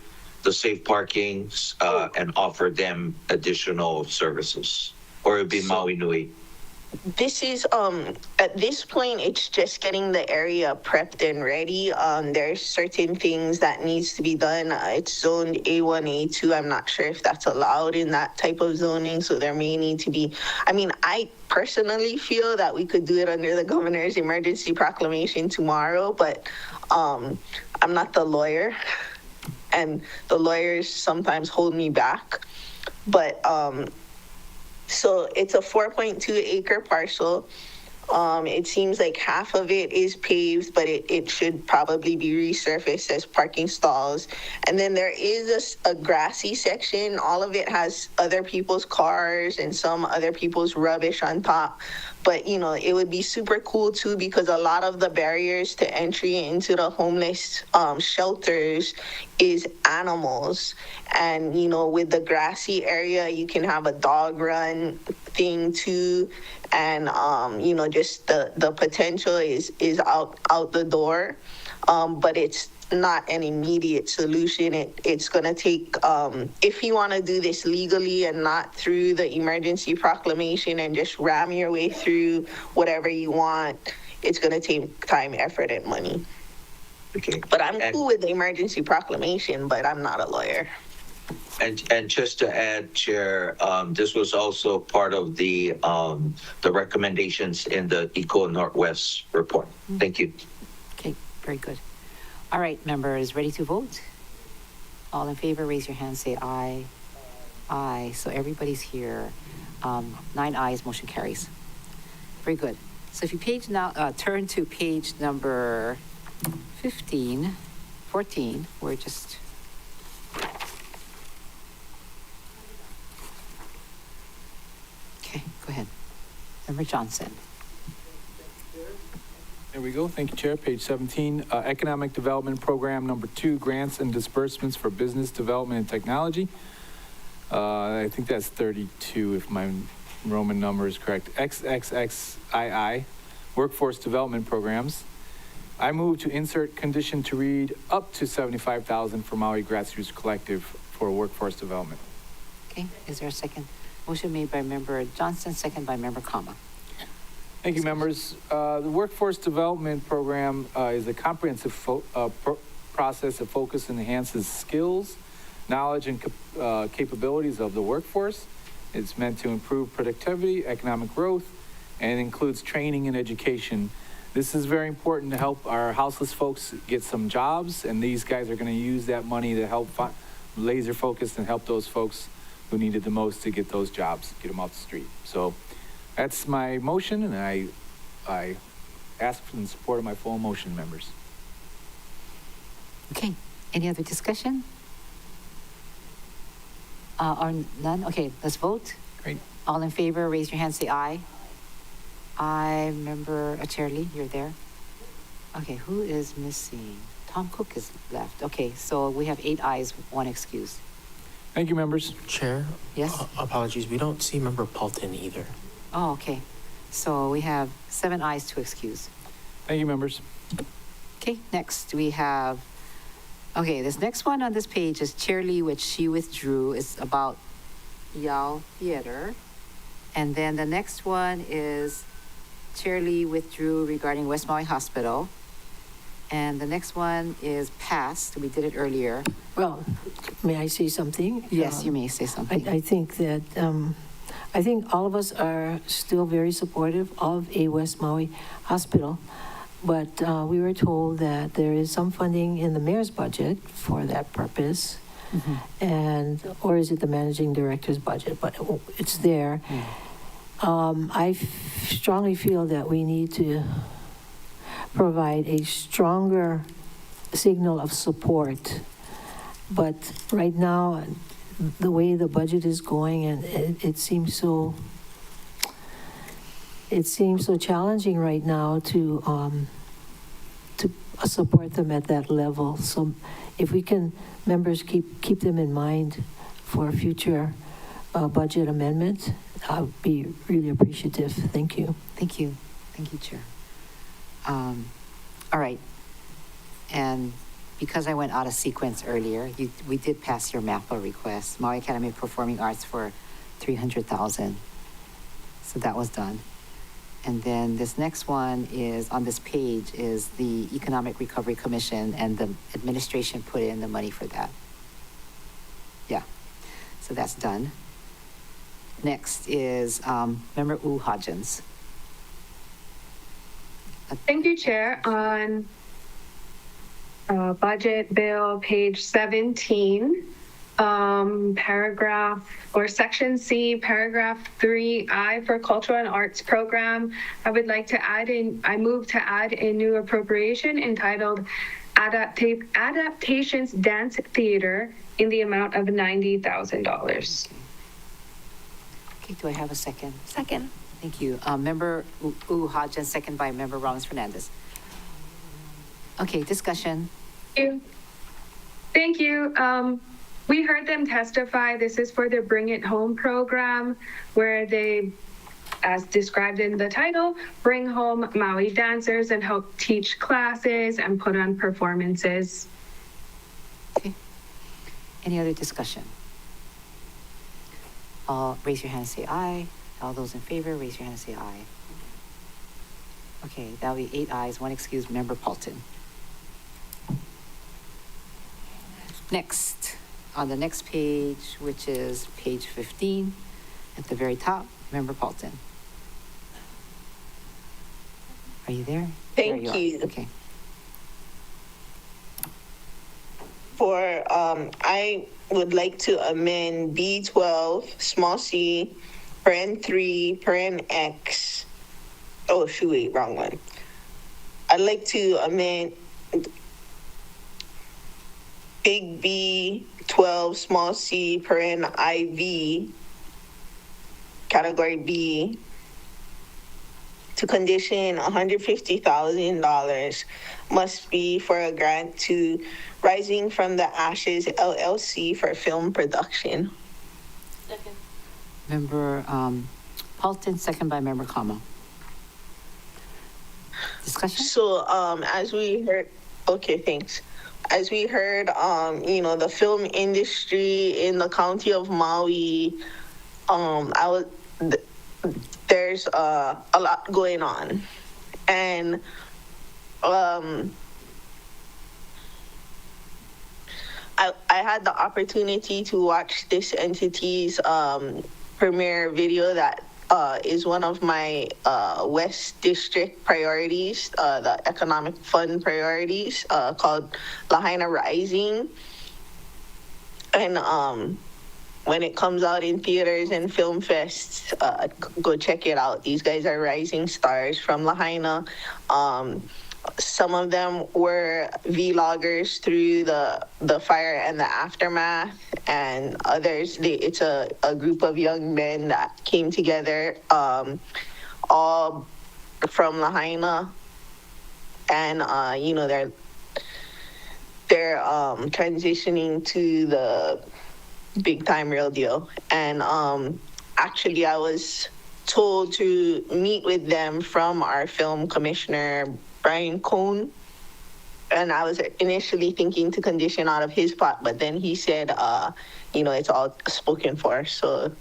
safe parkings and offer them additional services, or it'd be Maui Nui. this is, at this point, it's just getting the area prepped and ready. There's certain things that needs to be done. It's zoned A1, A2. I'm not sure if that's allowed in that type of zoning, so there may need to be, I mean, I personally feel that we could do it under the governor's emergency proclamation tomorrow, but I'm not the lawyer, and the lawyers sometimes hold me back. But so it's a 4.2 acre parcel. It seems like half of it is paved, but it should probably be resurfaced as parking stalls. And then there is a grassy section. All of it has other people's cars and some other people's rubbish on top. But, you know, it would be super cool too, because a lot of the barriers to entry into the homeless shelters is animals. And, you know, with the grassy area, you can have a dog run thing too. And, you know, just the potential is out the door. But it's not an immediate solution. It's going to take, if you want to do this legally and not through the emergency proclamation and just ram your way through whatever you want, it's going to take time, effort, and money. Okay. But I'm cool with the emergency proclamation, but I'm not a lawyer. And just to add, Chair, this was also part of the recommendations in the Eco Northwest report. Thank you. Okay, very good. All right, members, ready to vote? All in favor, raise your hand, say aye. Aye, so everybody's here. 9 ayes, motion carries. Very good. So if you turn to page number 14, we're just... Okay, go ahead. Member Johnson. There we go. Thank you, Chair. Page 17, Economic Development Program number 2, Grants and Disbursements for Business Development and Technology. I think that's 32 if my Roman number is correct. XXXII, Workforce Development Programs. I move to insert condition to read up to $75,000 for Maui Grassroots Collective for workforce development. Okay, is there a second? Motion made by Member Johnson, second by Member Kama. Thank you, members. The Workforce Development Program is a comprehensive process that focuses and enhances skills, knowledge, and capabilities of the workforce. It's meant to improve productivity, economic growth, and includes training and education. This is very important to help our houseless folks get some jobs, and these guys are going to use that money to help laser focus and help those folks who need it the most to get those jobs, get them off the street. So that's my motion, and I ask for the support of my full motion, members. Okay, any other discussion? Or none? Okay, let's vote. Great. All in favor, raise your hand, say aye. Aye, Member Chair Lee, you're there? Okay, who is missing? Tom Cook is left. Okay, so we have 8 ayes, 1 excuse. Thank you, members. Chair? Yes? Apologies, we don't see Member Paulton either. Oh, okay. So we have 7 ayes, 2 excuse. Thank you, members. Okay, next we have, okay, this next one on this page is Chair Lee, which she withdrew. It's about Yao Theater. And then the next one is Chair Lee withdrew regarding West Maui Hospital. And the next one is passed. We did it earlier. Well, may I say something? Yes, you may say something. I think that, I think all of us are still very supportive of a West Maui hospital, but we were told that there is some funding in the mayor's budget for that purpose, or is it the managing director's budget? But it's there. I strongly feel that we need to provide a stronger signal of support. But right now, the way the budget is going, and it seems so challenging right now to support them at that level. So if we can, members, keep them in mind for future budget amendment, I would be really appreciative. Thank you. Thank you. Thank you, Chair. All right. And because I went out of sequence earlier, we did pass your MAPA request, Maui Academy of Performing Arts for $300,000. So that was done. And then this next one is, on this page, is the Economic Recovery Commission, and the administration put in the money for that. Yeah, so that's done. Next is Member U Hodgins. Thank you, Chair. On budget bill, page 17, paragraph or section C, paragraph 3I for cultural and arts program, I would like to add in, I move to add a new appropriation entitled Adaptations Dance Theater in the amount of $90,000. Okay, do I have a second? Second. Thank you. Member U Hodgins, second by Member Ramos Fernandez. Okay, discussion. Thank you. We heard them testify. This is for the Bring It Home program, where they, as described in the title, bring home Maui dancers and help teach classes and put on performances. Okay. Any other discussion? Raise your hand and say aye. All those in favor, raise your hand and say aye. Okay, that'll be 8 ayes, 1 excuse, Member Paulton. Next, on the next page, which is page 15, at the very top, Member Paulton. Are you there? Thank There you. are. Okay. I would like to amend B12, small c, paren 3, paren x. Oh, shoot, wait, wrong one. I'd like to amend big B, 12, small c, paren IV, category B, to condition $150,000 must be for a grant to Rising from the Ashes LLC for film production. Second. Member Paulton, second by Member Kama. Discussion? So, as we heard, okay, thanks. As we heard, the film industry in the county of Maui, there's a lot going on, and I had the opportunity to watch this entity's premiere video that is one of my West District priorities, the economic fund priorities, called Lahaina Rising. And when it comes out in theaters and film fests, go check it out. These guys are rising stars from Lahaina. Some of them were vloggers through the fire and the aftermath, and others, it's a group of young men that came together, all from Lahaina, and they're transitioning to the big time real deal. And actually, I was told to meet with them from our film commissioner, Brian Cohn, and I was initially thinking to condition out of his pot, but then he said, it's all spoken for. So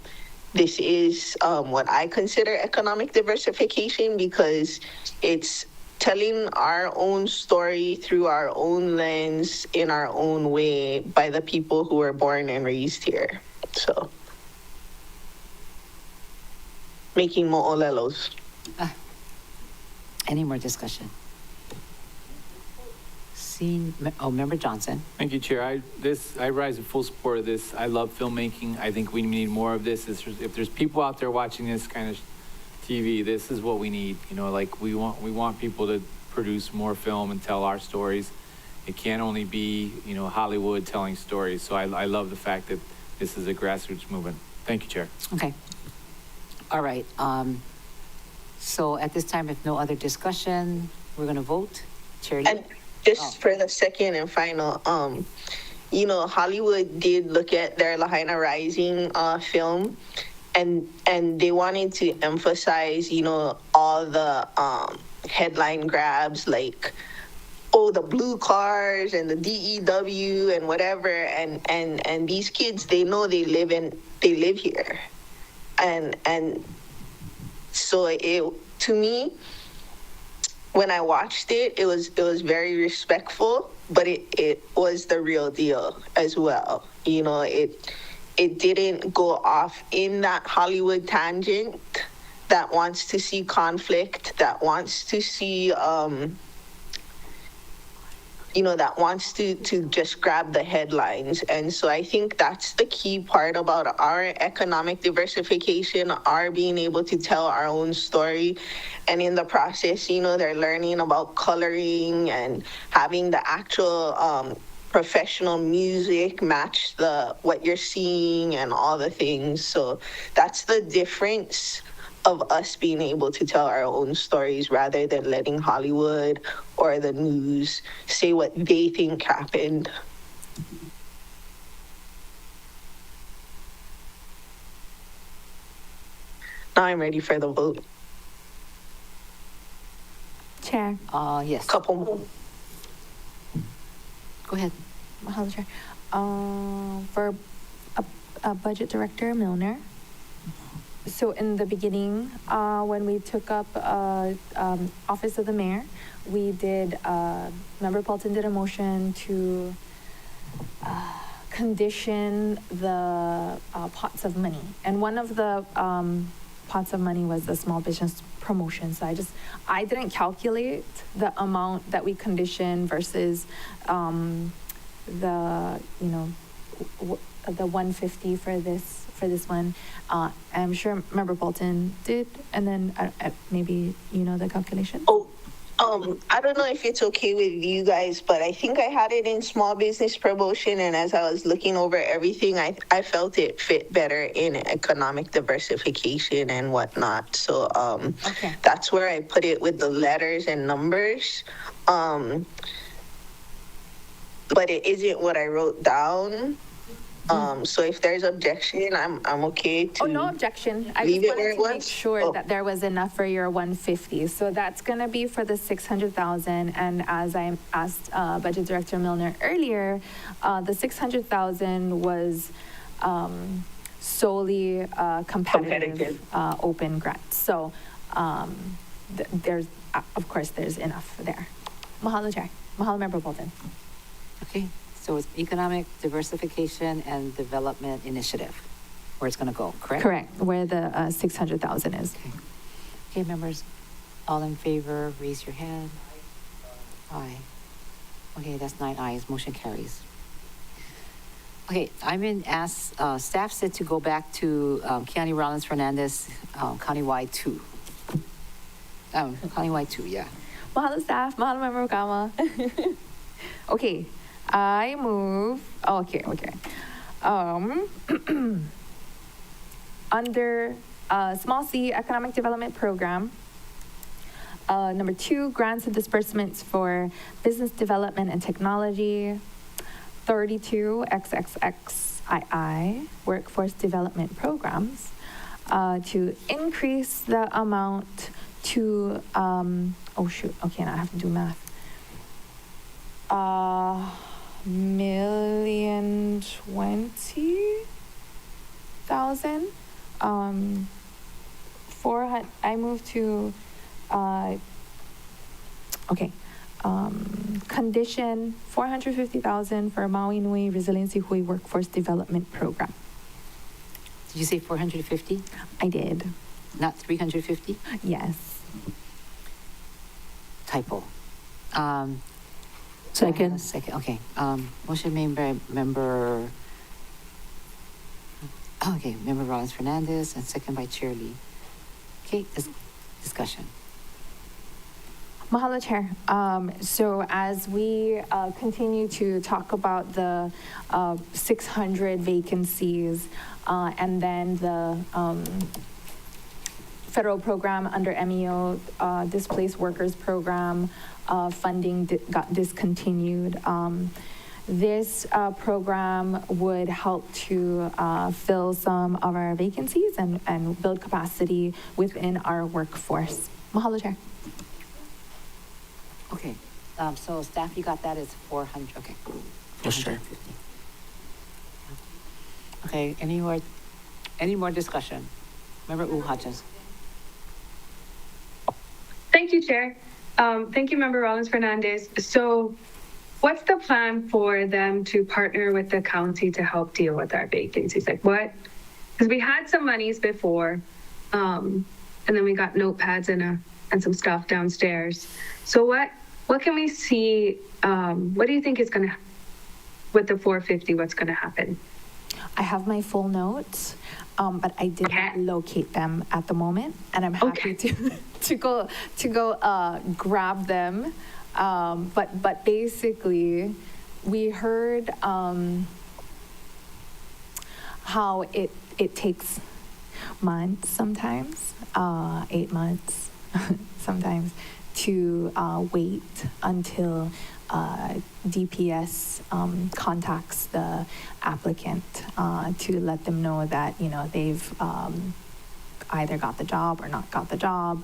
this is what I consider economic diversification, because it's telling our own story through our own lens in our own way by the people who were born and raised here. So making mo'olelos. Any more discussion? Member Johnson. Thank you, Chair. I rise in full support of this. I love filmmaking. I think we need more of this. If there's people out there watching this kind of TV, this is what we need. We want people to produce more film and tell our stories. It can't only be, Hollywood telling stories. So I love the fact that this is a grassroots movement. Thank you, Chair. Okay. All right. So at this time, if no other discussion, we're going to vote. Chair. And just for the second and final, Hollywood did look at their Lahaina Rising film, and they wanted to emphasize, all the headline grabs, like, the blue cars and the DEW and whatever, and these kids, they know they live here, and So to me, when I watched it, it was very respectful, but it was the real deal as well. You know, it didn't go off in that Hollywood tangent that wants to see conflict, that wants to see that wants to just grab the headlines. And so I think that's the key part about our economic diversification, our being able to tell our own story. And in the process, they're learning about coloring and having the actual professional music match what you're seeing and all the things. So that's the difference of us being able to tell our own stories rather than letting Hollywood or the news say what they think happened. Now I'm ready for the vote. Chair. Yes. Couple more. Go ahead. Mahalo, Chair. For Budget Director Milner. So in the beginning, when we took up Office of the Mayor, we did, Member Paulton did a motion to condition the pots of money. And one of the pots of money was the small business promotion. So I didn't calculate the amount that we conditioned versus the 150 for this one. I'm sure Member Bolton did, and then maybe the calculation. I don't know if it's okay with you guys, but I think I had it in small business promotion, and as I was looking over everything, I felt it fit better in economic diversification and whatnot. So Okay. That's where I put it with the letters and numbers. But it isn't what I wrote down. So if there's objection, I'm okay to. Oh, no objection. I leave just it where wanted it to make was? sure that there was enough for your 150. So that's going to be for the 600,000. And as I asked Budget Director Milner earlier, the 600,000 was solely competitive. Open grants. So there's, of course, there's enough there. Mahalo, Chair. Mahalo, Member Bolton. Okay, so it's Economic Diversification and Development Initiative, where it's going to go, correct? Correct, where the 600,000 is. Okay, members, all in favor, raise your hand. Aye. Okay, that's 9 ayes, motion carries. Okay, staff said to go back to Keani Rollins Fernandez, countywide 2. Countywide 2, yeah. Mahalo, staff. Mahalo, Member Okama. Okay, I move. Oh, okay. Under Small C Economic Development Program, number 2, grants and disbursements for business development and technology. 32 XXXII workforce development programs to increase the amount to oh shoot, okay, now I have to do math. $1,020,000. 400. I moved to. Okay. Condition 450,000 for Maui Nui Resiliency Hui Workforce Development Program. Did you say 450? I did. Not 350? Yes. Typo. Second. Second, okay. Motion made by Member Rollins Fernandez and second by Chair Lee. Okay, discussion. Mahalo, Chair. So as we continue to talk about the 600 vacancies and then the federal program under MEO, Displaced Workers Program, funding got discontinued. This program would help to fill some of our vacancies and build capacity within our workforce. Mahalo, Chair. Okay, so staff, you got that as 400, okay. Yes, Chair. 450. Okay, any more discussion? Member Hutchins. Thank you, Chair. Thank you, Member Rollins Fernandez. So what's the plan for them to partner with the county to help deal with our vacancies? Like what? Because we had some monies before, and then we got notepads and some stuff downstairs. So what can we see? What do you think is going to, with the 450, what's going to happen? I have my full notes, but I did not locate them at the moment, and I'm happy to go grab them. But basically, we heard how it takes months sometimes, 8 months sometimes, to wait until DPS contacts the applicant to let them know that, you know, they've either got the job or not got the job.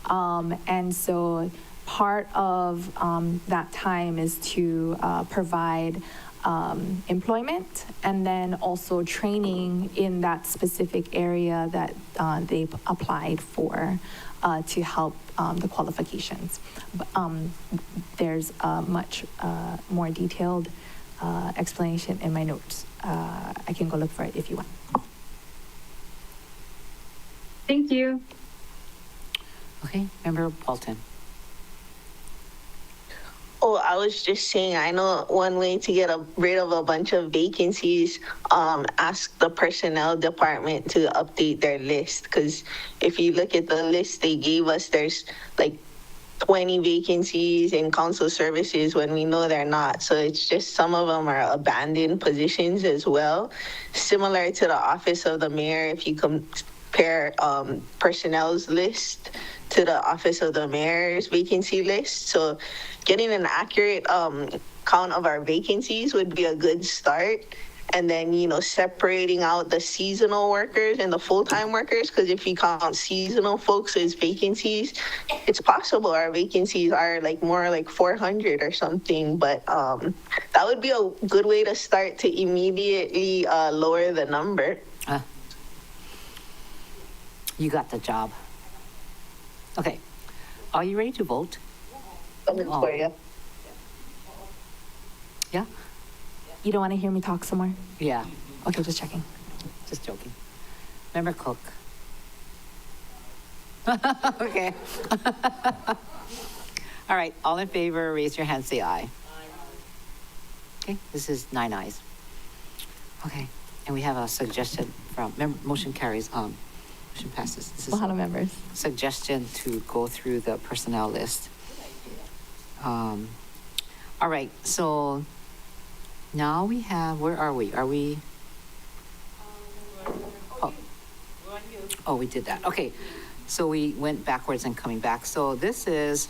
And so part of that time is to provide employment and then also training in that specific area that they've applied for to help the qualifications. There's a much more detailed explanation in my notes. I can go look for it if you want. Thank you. Okay, Member Paulton. Oh, I was just saying, I know one way to get rid of a bunch of vacancies, ask the personnel department to update their list. Because if you look at the list they gave us, there's like 20 vacancies in council services when we know they're not. So it's just some of them are abandoned positions as well. Similar to the office of the mayor, if you compare personnel's list to the office of the mayor's vacancy list. So getting an accurate count of our vacancies would be a good start. And then, you know, separating out the seasonal workers and the full-time workers, because if you count seasonal folks as vacancies, it's possible our vacancies are like more like 400 or something. But that would be a good way to start to immediately lower the number. You got the job. Okay. Are you ready to vote? For you. Yeah? You don't want to hear me talk some more? Yeah. Okay, just checking. Just joking. Member Cook. Okay. All right, all in favor, raise your hand, say aye. Okay, this is 9 ayes. Okay, and we have a suggestion from, motion carries, motion passes. This is Mahalo members. suggestion to go through the personnel list. All right, so now we have, where are we? Are we? Oh, we did that. Okay, so we went backwards and coming back. So this is,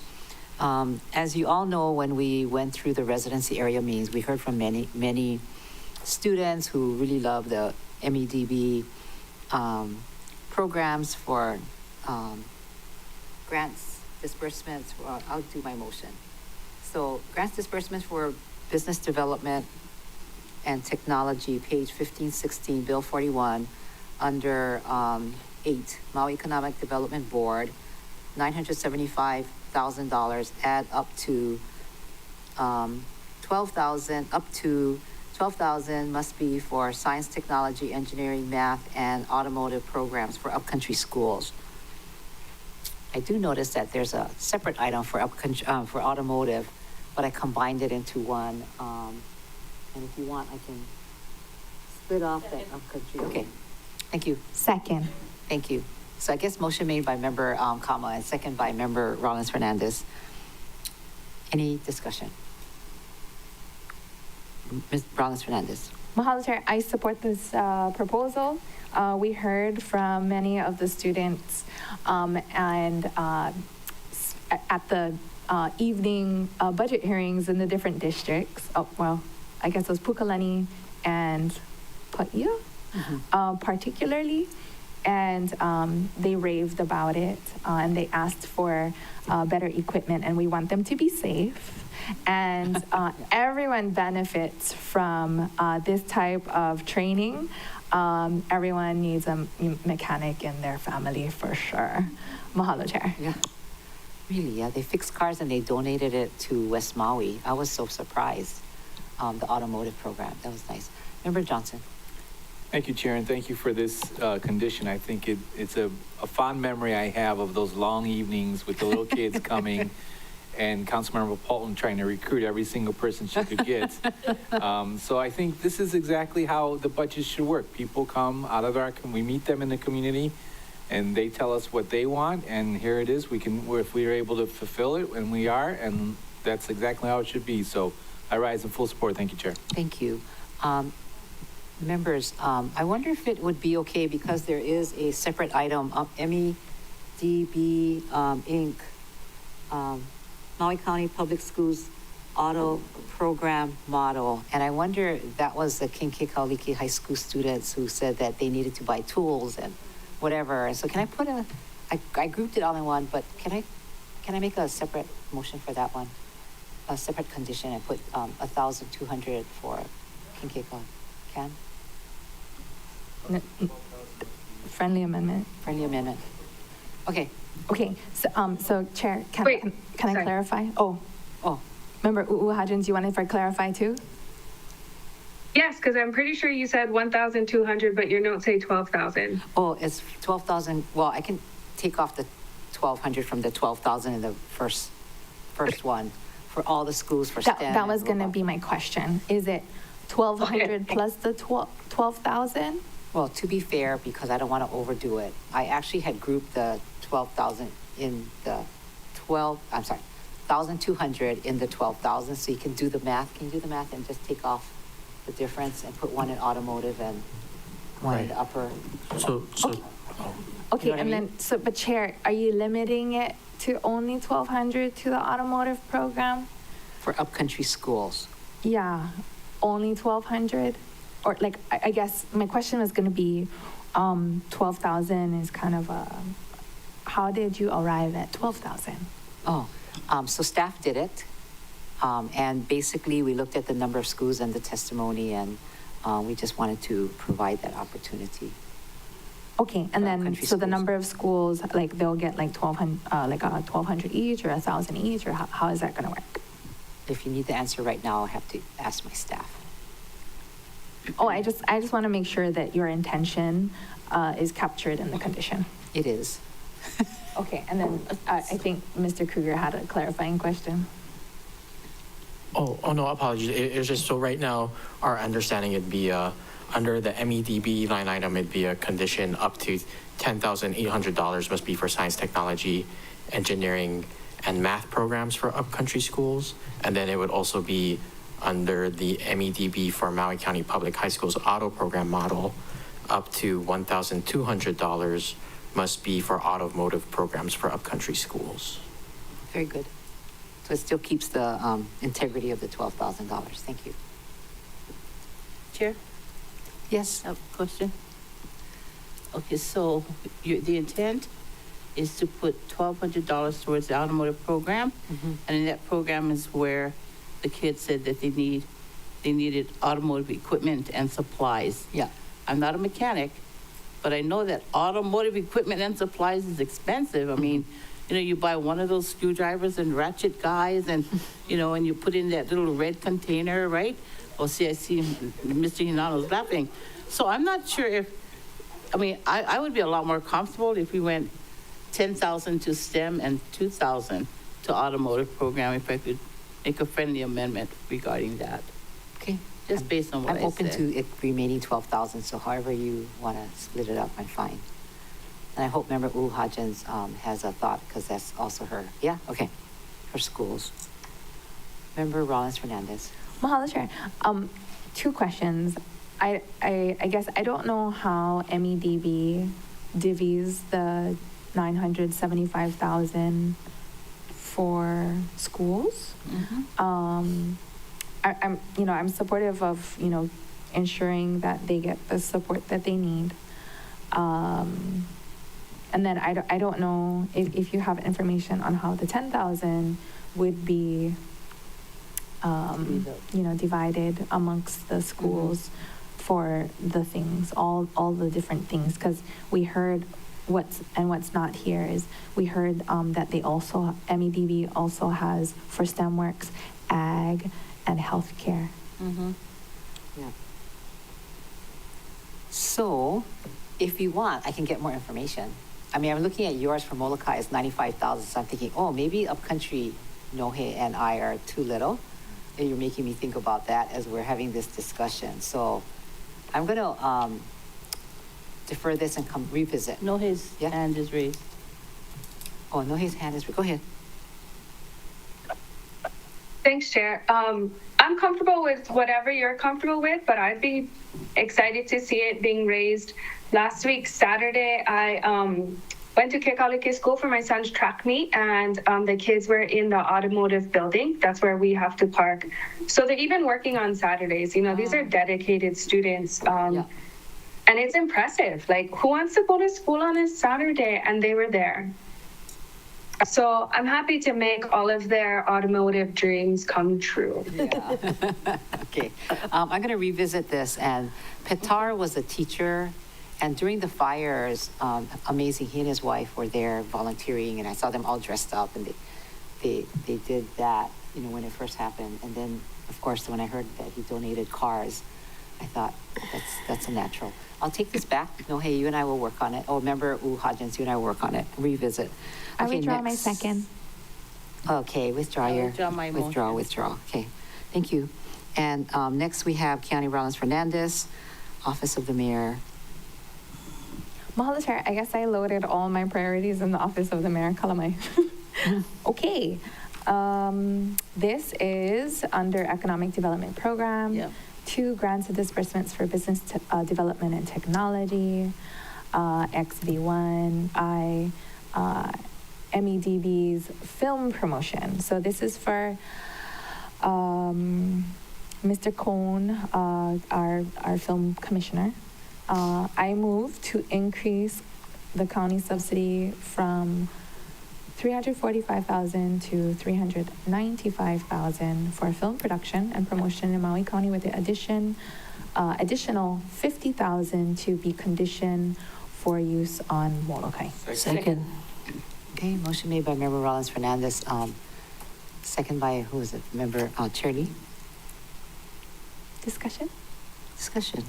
as you all know, when we went through the residency area meetings, we heard from many students who really love the MEDB programs for grants, disbursements. Well, I'll do my motion. So grants disbursements for business development and technology, page 1516, Bill 41, under 8, Maui Economic Development Board, $975,000, add up to 12,000, up to 12,000 must be for science, technology, engineering, math, and automotive programs for upcountry schools. I do notice that there's a separate item for upcountry, for automotive, but I combined it into one. And if you want, I can split off that upcountry. Okay, thank you. Second. Thank you. So I guess motion made by Member Kama and second by Member Rollins Fernandez. Any discussion? Ms. Rollins Fernandez. Mahalo, Chair. I support this proposal. We heard from many of the students and at the evening budget hearings in the different districts. Oh, well, I guess it was Pukalani and Paia, particularly. And they raved about it and they asked for better equipment, and we want them to be safe. And everyone benefits from this type of training. Everyone needs a mechanic in their family for sure. Mahalo, Chair. Yeah. Really, yeah, they fixed cars and they donated it to West Maui. I was so surprised, the automotive program. That was nice. Member Johnson? Thank you, Chair, and thank you for this condition. I think it's a fond memory I have of those long evenings with the little kids coming and Councilmember Paulton trying to recruit every single person she could get. So I think this is exactly how the budget should work. People come out of we meet them in the community, and they tell us what they want, and here it is. If we are able to fulfill it, and we are, and that's exactly how it should be. So I rise in full support. Thank you, Chair. Thank you. Members, I wonder if it would be okay, because there is a separate item, MEDB Inc., Maui County Public Schools Auto Program Model. And I wonder, that was the Kinkekaliki High School students who said that they needed to buy tools and whatever. So can I put I grouped it all in one, but can I make a separate motion for that one? A separate condition and put 1,200 for Kinkekaliki? Can? Friendly amendment. Friendly amendment. Okay. Okay, so Chair, can Wait, I sorry. clarify? Oh, Member Uhajin, you wanted to clarify too? Yes, because I'm pretty sure you said 1,200, but your notes say 12,000. Oh, it's 12,000. Well, I can take off the 1,200 from the 12,000 in the first one for all the schools for STEM. That was and going to robot. be my question. Is it 1,200 Okay. plus the 12,000? Well, to be fair, because I don't want to overdo it, I actually had grouped the 12,000 in the 1,200 in the 12,000. So you can do the math. Can you do the math and just take off the difference and put one in automotive and one in the upper? So, Okay, what I and mean? then, but Chair, are you limiting it to only 1,200 to the automotive program? For upcountry schools. Yeah, only 1,200? Or like, I guess my question was going to be, 12,000 is kind of how did you arrive at 12,000? Oh, so staff did it. And basically, we looked at the number of schools and the testimony, and we just wanted to provide that opportunity. Okay, and then, Country so the schools. number of schools, like they'll get like 1,200 each or 1,000 each, or how is that going to work? If you need the answer right now, I'll have to ask my staff. Oh, I just want to make sure that your intention is captured in the condition. It is. Okay, and then I think Mr. Kruger had a clarifying question. Oh, no, apologies. It's just, so right now, our understanding it'd be, under the MEDB line item, it'd be a condition up to $10,800 must be for science, technology, engineering, and math programs for upcountry schools. And then it would also be under the MEDB for Maui County Public High Schools auto program model, up to $1,200 must be for automotive programs for upcountry schools. Very good. So it still keeps the integrity of the $12,000. Thank you. Chair, Yes. I have a question. Okay, so the intent is to put $1,200 towards the automotive program. And in that program is where the kids said that they needed automotive equipment and supplies. Yeah. I'm not a mechanic, but I know that automotive equipment and supplies is expensive. I mean, you buy one of those screwdrivers and ratchet guys and, and you put in that little red container, right? Oh, see, I see Mr. Hinano's laughing. So I'm not sure I would be a lot more comfortable if we went 10,000 to STEM and 2,000 to automotive program, if I could make a friendly amendment regarding that. Okay. Just based on what I I'm open said. to it remaining 12,000, so however you want to split it up, I'm fine. And I hope Member Uhajin has a thought, because that's also her. Yeah, okay, for schools. Member Rollins Fernandez. Mahalo, Chair. 2 questions. I guess I don't know how MEDB divvies the 975,000 for schools. I'm supportive of, ensuring that they get the support that they need. And then I don't know if you have information on how the 10,000 would be, divided amongst the schools for the things, all the different things. Because we heard what's not here is we heard that they also, MEDB also has for STEMworks, ag, and healthcare. Yeah. So, if you want, I can get more information. I mean, I'm looking at yours for Molokai, it's 95,000, so I'm thinking, oh, maybe Upcountry, Nohe and I are too little. And you're making me think about that as we're having this discussion. So I'm gonna defer this and come revisit. No, his Yeah. hand is raised. Oh, Nohe's hand is, go ahead. Thanks, Chair. I'm comfortable with whatever you're comfortable with, but I'd be excited to see it being raised. Last week, Saturday, I went to Kekaliki School for my son's track meet, and the kids were in the automotive building. That's where we have to park. So they're even working on Saturdays. You know, these are dedicated students. And it's impressive. Like, who wants to go to school on a Saturday? And they were there. So I'm happy to make all of their automotive dreams come true. Yeah. Okay. I'm going to revisit this. And Petar was a teacher. And during the fires, amazing, he and his wife were there volunteering. And I saw them all dressed up. And they did that, you know, when it first happened. And then, of course, when I heard that he donated cars, I thought, that's a natural. I'll take this back. No, hey, you and I will work on it. Oh, remember, Hodgins, you and I will work on it. Revisit. I Okay, withdraw my next. second. Okay, withdraw I your. withdraw my motion. Withdraw. Okay, thank you. And next we have Keani Rollins Fernandez, Office of the Mayor. Mahalo Chair, I guess I loaded all my priorities in the Office of the Mayor. Kalamai. Okay. This is under Economic Development Program. Yep. 2 grants and disbursements for business development and technology, XV1, MEDB's film promotion. So this is for Mr. Cohn, our film commissioner. I move to increase the county subsidy from $345,000 to $395,000 for film production and promotion in Maui County, with the additional $50,000 to be conditioned for use on Molokai. Second. Okay, motion made by Member Rollins Fernandez, second by, who is it, Member Cherny. Discussion? Discussion.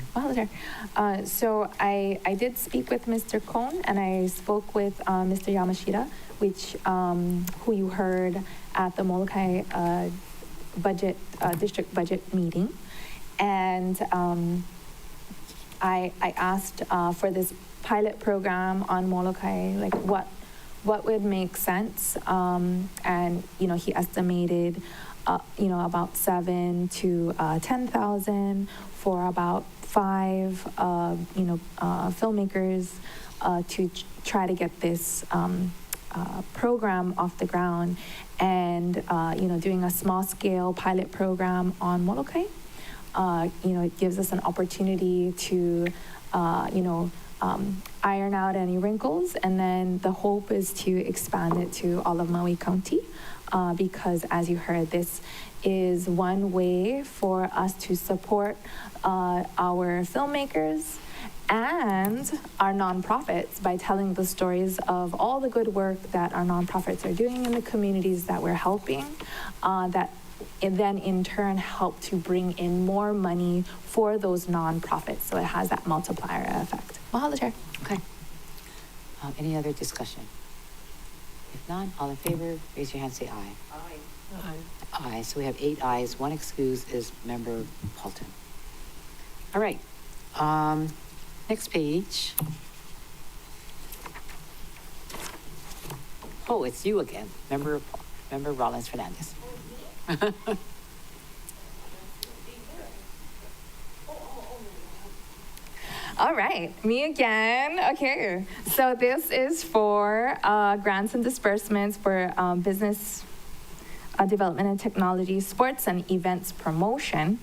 So I did speak with Mr. Cohn, and I spoke with Mr. Yamashita, which who you heard at the Molokai budget district budget meeting, and I asked for this pilot program on Molokai, like what would make sense, and you know, he estimated you know, about 7 to 10,000 for about 5 you know, filmmakers to try to get this program off the ground, and you know, doing a small scale pilot program on Molokai. You know, it gives us an opportunity to you know, iron out any wrinkles, and then the hope is to expand it to all of Maui County, because as you heard, this is one way for us to support our filmmakers and our nonprofits by telling the stories of all the good work that our nonprofits are doing in the communities that we're helping, that and then in turn help to bring in more money for those nonprofits. So it has that multiplier effect. Mahalo, Chair. Okay. Any other discussion? If not, all in favor, raise your hand, say aye. Aye. Aye, so we have 8 ayes, 1 excused is Member Paulton. All right, next page. Oh, it's you again, Member Rollins Fernandez. All right, me again. Okay, so this is for grants and disbursements for business development and technology, sports and events promotion.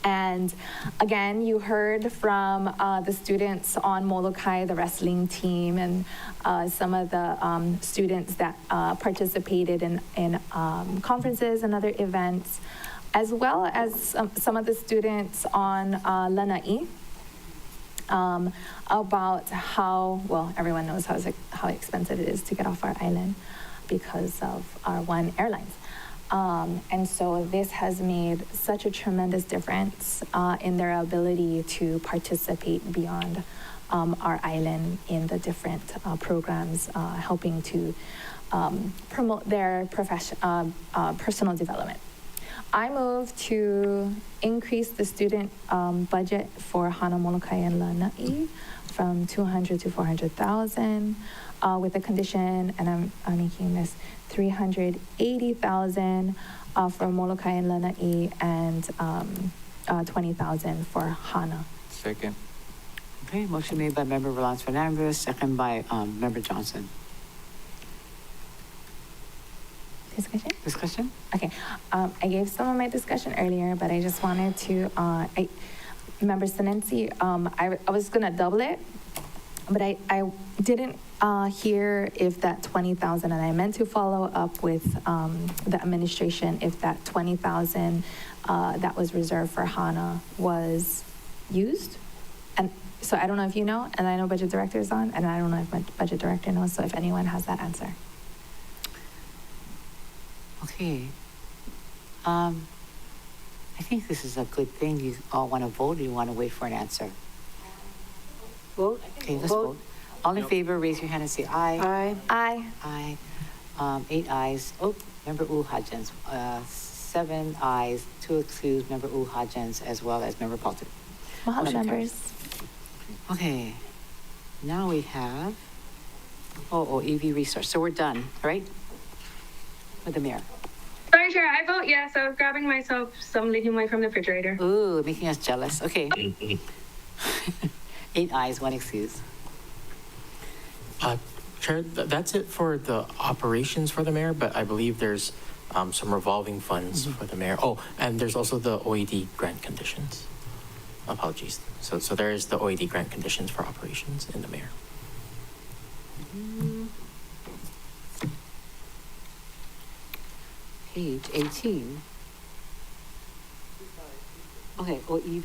And again, you heard from the students on Molokai, the wrestling team, and some of the students that participated in conferences and other events, as well as some of the students on Lanai. about how, well, everyone knows how expensive it is to get off our island because of our one airlines. And so this has made such a tremendous difference in their ability to participate beyond our island in the different programs, helping to promote their personal development. I move to increase the student budget for Hana Molokai and Lanai from 200 to 400,000 with the condition, and I'm making this 380,000 for Molokai and Lanai and 20,000 for Hana. Second. Okay, motion made by Member Rolans Fernandez, second by Member Johnson. Discussion? Okay, I gave some of my discussion earlier, but I just wanted to, Member Sinensi, I was gonna double it, but I didn't hear if that 20,000, and I meant to follow up with the administration if that 20,000 that was reserved for HANA was used. And so I don't know if you know, and I know Budget Director is on, and I don't know if my Budget Director knows, so if anyone has that answer. Okay. I think this is a good thing. You all want to vote, or you want to wait for an answer? Vote. Okay, let's vote. All in favor, raise your hand and say aye. Aye. Aye. Aye. 8 ayes. Oh, Member Hajens. 7 ayes, 2 excused, Member Hajens, as well as Member Paulton. Mahalo, Motion members. carries. Okay. Now we have, EV resource. So we're done, right? With the mayor. Sorry, Chair, I vote yes. I was grabbing myself some leading away from the refrigerator. Ooh, making us jealous. Okay. 8 ayes, 1 excuse. Chair, that's it for the operations for the mayor, but I believe there's some revolving funds for the mayor. Oh, and there's also the OED grant conditions. Apologies. So there is the OED grant conditions for operations in the mayor. Page 18. Okay,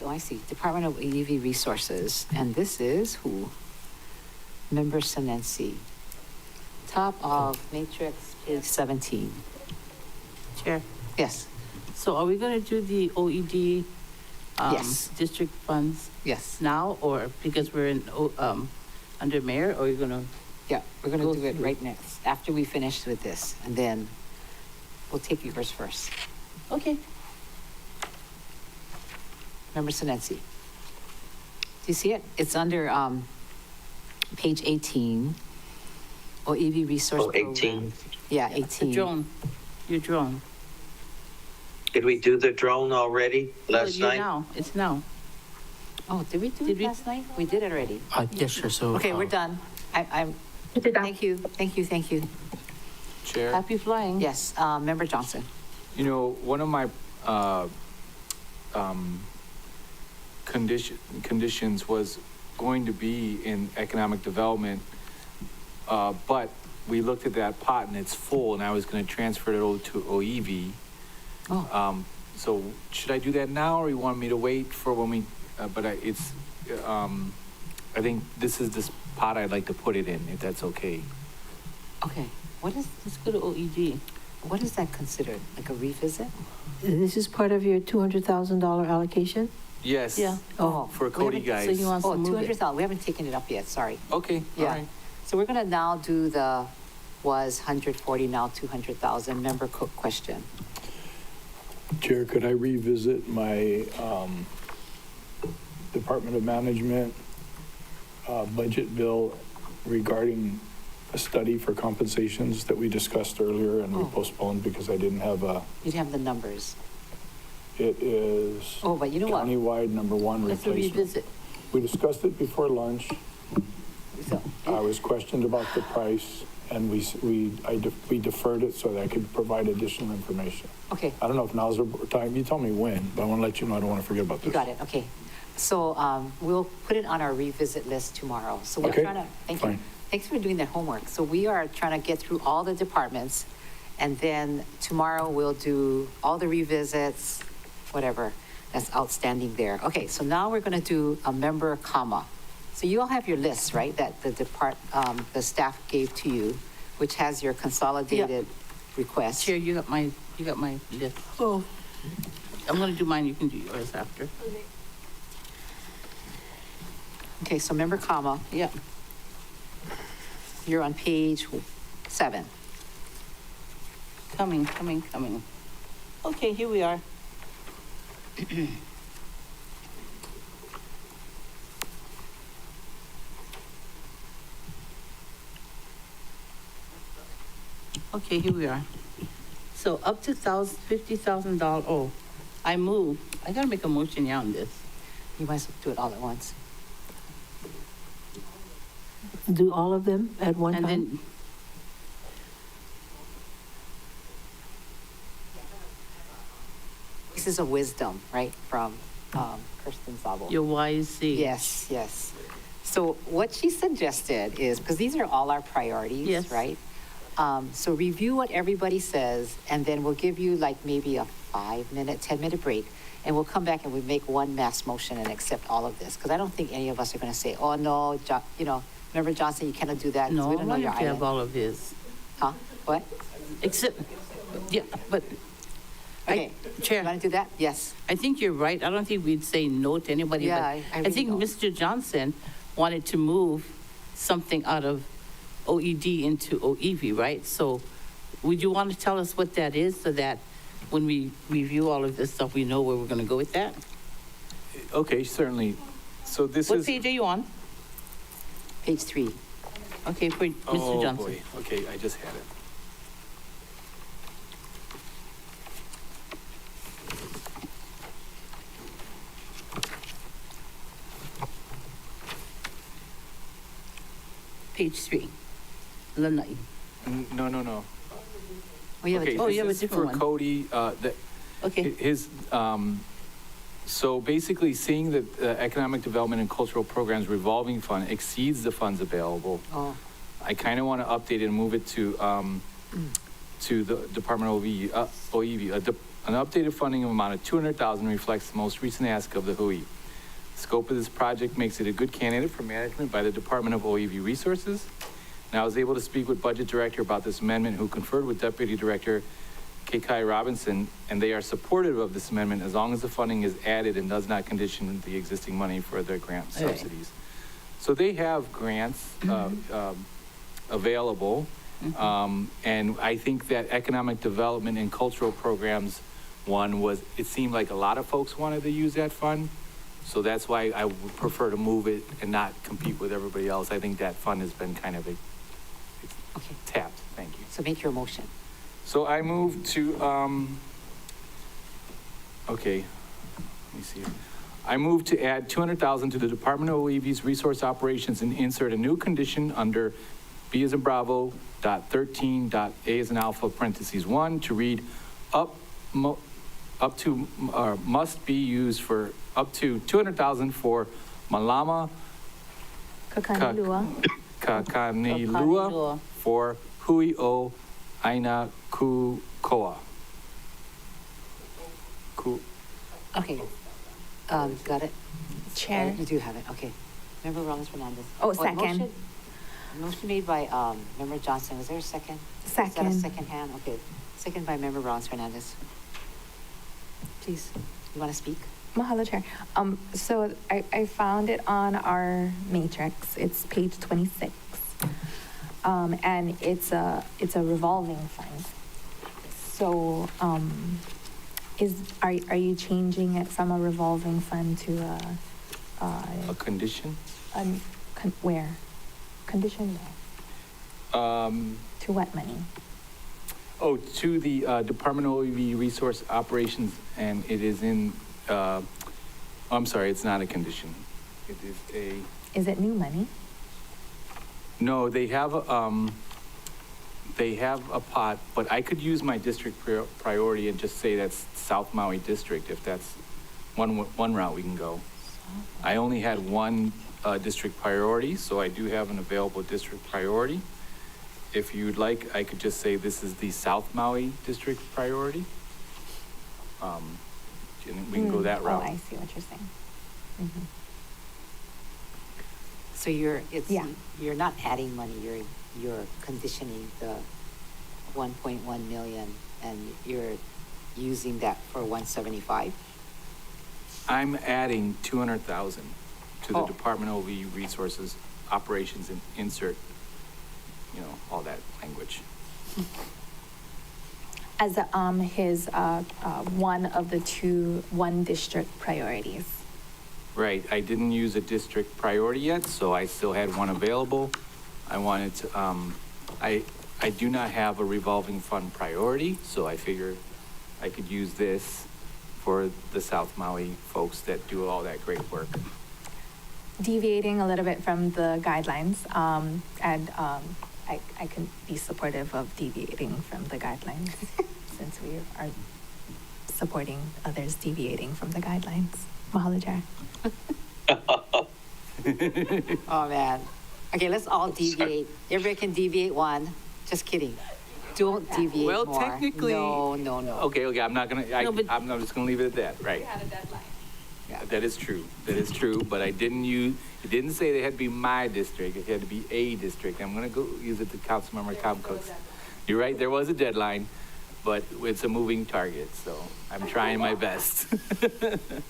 I see. Department of EV Resources. And this is who? Member Sinensi. Top of matrix, page 17. Chair. Yes, So are we going to do the OED Yes. district funds yes. now, or because we're in under mayor, or are you going to? Yeah, we're going Go to do it through. right next, after we finish with this. And then we'll take yours first. Okay. Member Sinensi. Do you see it? It's under page 18. EV Resource Oh, Program. 18. Yeah, The 18. drone, your drone. Did we do the drone already last Well, night? Now, it's now. Oh, did we do Did it we- last night? We did it already. Yes, sure. So Okay, we're done. I did that. Thank you. Chair? Happy flying. Yes, Member Johnson. You know, one of my conditions was going to be in economic development, but we looked at that pot and it's full, and I was going to transfer it over to OEV. Oh. So should I do that now, or you want me to wait for when we? I think this is this pot I'd like to put it in, if that's okay. Okay, Let's go to OED. what is that considered? Like a revisit? This is part of your $200,000 allocation? Yes. Yeah. Oh. For we Cody haven't- guys. So he wants to Oh, move it. 200,000. We haven't taken it up yet, sorry. Okay, all Yeah. right. So we're gonna now do was 140, now 200,000. Member Cook question. Chair, could I revisit my Department of Management budget bill regarding a study for compensations that we discussed earlier and we postponed because I didn't have You'd have the numbers. it is Oh, but you know what? countywide number 1 Let's replacement. revisit. We discussed it before lunch. So, I was questioned about the price and we deferred it so that I could provide additional information. okay, I don't know if now's the time, you tell me when, but I want to let you know I don't want to forget about this. you got it, okay. So we'll put it on our revisit list tomorrow. So we're Okay, trying to, thank you. fine. Thanks for doing that homework. So we are trying to get through all the departments, and then tomorrow we'll do all the revisits, whatever that's outstanding there. Okay, so now we're going to do a member comma. So you all have your lists, right, that the staff gave to you, which has your consolidated request. Chair, you got my list. Oh. I'm gonna do mine, you can do yours after. Okay, so member Kama, Yeah. you're on page 7. Coming. Okay, here we are. Okay, here we are. So up to $50,000, oh, I gotta make a motion yeah on this. You might as well do it all at once. Do all of them at one And time? then, This is a wisdom, right, from Kirsten Zabel. your YC. Yes, yes. So what she suggested is, because these are all our priorities, Yes. right? So review what everybody says, and then we'll give you like maybe a 5-minute, 10-minute break, and we'll come back and we make one mass motion and accept all of this. Because I don't think any of us are going to say, oh, no, Member Johnson, you cannot do that. 'cause No, we don't know why your don't you have island. all of his? Huh? What? Except, yeah, but Okay. Chair. You want to do that? Yes. I think you're right. I don't think we'd say no to anybody. Yeah, but I really think don't. Mr. Johnson wanted to move something out of OED into OEV, right? So would you want to tell us what that is so that when we review all of this stuff, we know where we're going to go with that? Okay, certainly. So this What is. page are you on? Page 3. Okay, for Mr. Oh, Johnson. boy. Okay, I just had it. Page 3. Lanai. No. We have a Okay, different- you have a this is different for one. Cody, Okay. So basically, seeing that the Economic Development and Cultural Programs Revolving Fund exceeds the funds available, Oh, I kind of want to update it and move it to the Department of OEV. An updated funding amount of $200,000 reflects the most recent ask of the HUI. The scope of this project makes it a good candidate for management by the Department of OEV Resources. And I was able to speak with Budget Director about this amendment, who conferred with Deputy Director K. Robinson, and they are supportive of this amendment as long as the funding is added and does not condition the existing money for their grant All right. subsidies. So they have grants available, and I think that economic development and cultural programs one was, it seemed like a lot of folks wanted to use that fund, so that's why I would prefer to move it and not compete with everybody else. I think that fund has been kind of okay. tapped. Thank you. So make your motion. So I move to, okay, let me see. I move to add $200,000 to the Department of OEV's resource operations and insert a new condition under B as in Bravo, .13, A as in Alpha, parentheses 1, to read must be used for up to $200,000 for Malama Kakanilua. Kakanilua for Hui o Aina Kukoa. Okay. Got it? Chair. You do have it, okay. Member Rollins Fernandez. Oh, second. Motion made by Member Johnson. Was there a second? Is that a Second. second hand? Okay. Second by Member Rollins Fernandez. Please, you want to speak? Mahalo, Chair. So I found it on our matrix. It's page 26. And it's a revolving fund. So, are you changing it from a revolving fund to A condition? where? Condition where? To what money? Oh, to the Department of OEV Resource Operations, and it is in, I'm sorry, it's not a condition. It is Is it new money? no, they have a pot, but I could use my district priority and just say that's South Maui District, if that's one route we can go. I only had one district priority, so I do have an available district priority. If you'd like, I could just say this is the South Maui District priority. And we can go that route. Oh, I see what you're saying. So you're not adding money, you're conditioning the 1.1 million and you're using that for 175? I'm adding 200,000 to the Oh. Department of OV Resources Operations and insert, all that language. As his one of the two one district priorities. Right, I didn't use a district priority yet, so I still had one available. I wanted to, I do not have a revolving fund priority, so I figured I could use this for the South Maui folks that do all that great work. Deviating a little bit from the guidelines, and I can be supportive of deviating from the guidelines since we are supporting others deviating from the guidelines. Mahalo, Jared. Oh, man. Okay, let's all deviate. Everybody can deviate one. Just kidding. Don't deviate more. Well, technically. No. Okay, I'm not gonna, but- I'm just gonna leave it at that, right? had a deadline. Yeah. That is true, but it didn't say they had to be my district, it had to be a district. I'm gonna go use it to Councilmember Comcook's. You're right, there was a deadline, but it's a moving target, so I'm trying my best.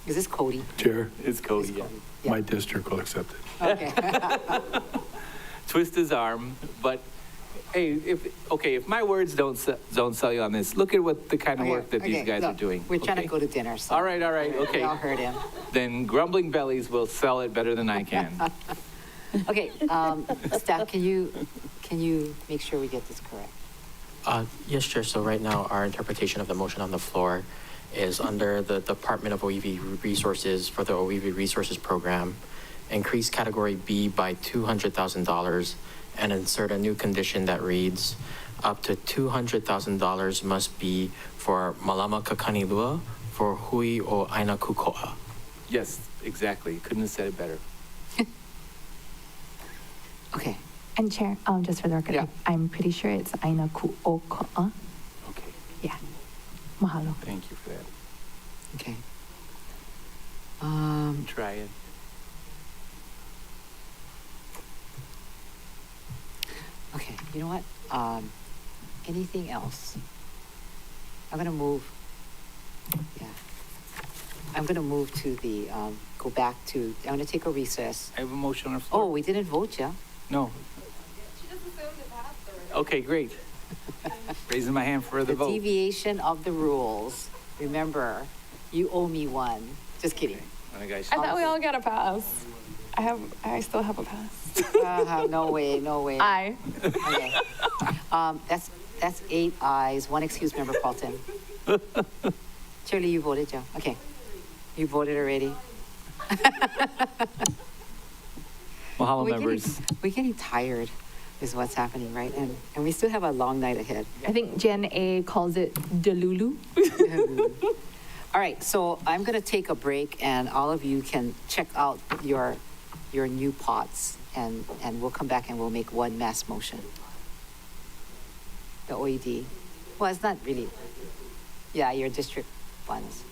Is this Cody? Chair, It's Cody, yeah. Yeah. my district will accept it. Okay. Twist his arm, but hey, if my words don't sell you on this, look at what the kind of work that these Okay, guys look, are doing. We're trying to okay? go to dinner, so. All right, We okay. all heard him. Then Grumbling Bellies will sell it better than I can. Okay, staff, can you make sure we get this correct? Yes, Chair. So right now, our interpretation of the motion on the floor is under the Department of OEV Resources for the OEV Resources Program, increase category B by $200,000 and insert a new condition that reads, up to $200,000 must be for Malama Kakanilua for Hui o Aina Kukoa. Yes, exactly. Couldn't have said it better. Okay, And Chair, just for the record, Yeah. I'm pretty sure it's Aina Ku'oko'a. Okay, Yeah. Mahalo. thank you for that. okay. Try it. Okay, you know what? Anything else? I'm gonna move, yeah. I'm gonna move to the, go back to, I'm gonna take a recess. I have a motion on the floor. Oh, we didn't vote, yeah? No. Okay, great. Raising my hand for the The vote. deviation of the rules. Remember, you owe me one. Just kidding. When the guy I thought we all got a pass. I still have a pass. No way. Aye. Okay. That's 8 ayes, 1 excused member Paulton. Shirley, you voted, yeah? Okay. You voted already? Mahalo, We're members. we're getting tired is what's happening, right? And we still have a long night ahead. I think Jen A calls it Delulu. All right, so I'm going to take a break, and all of you can check out your new pots, and we'll come back and we'll make one mass motion. The OED. Well, it's not really, yeah, your district funds.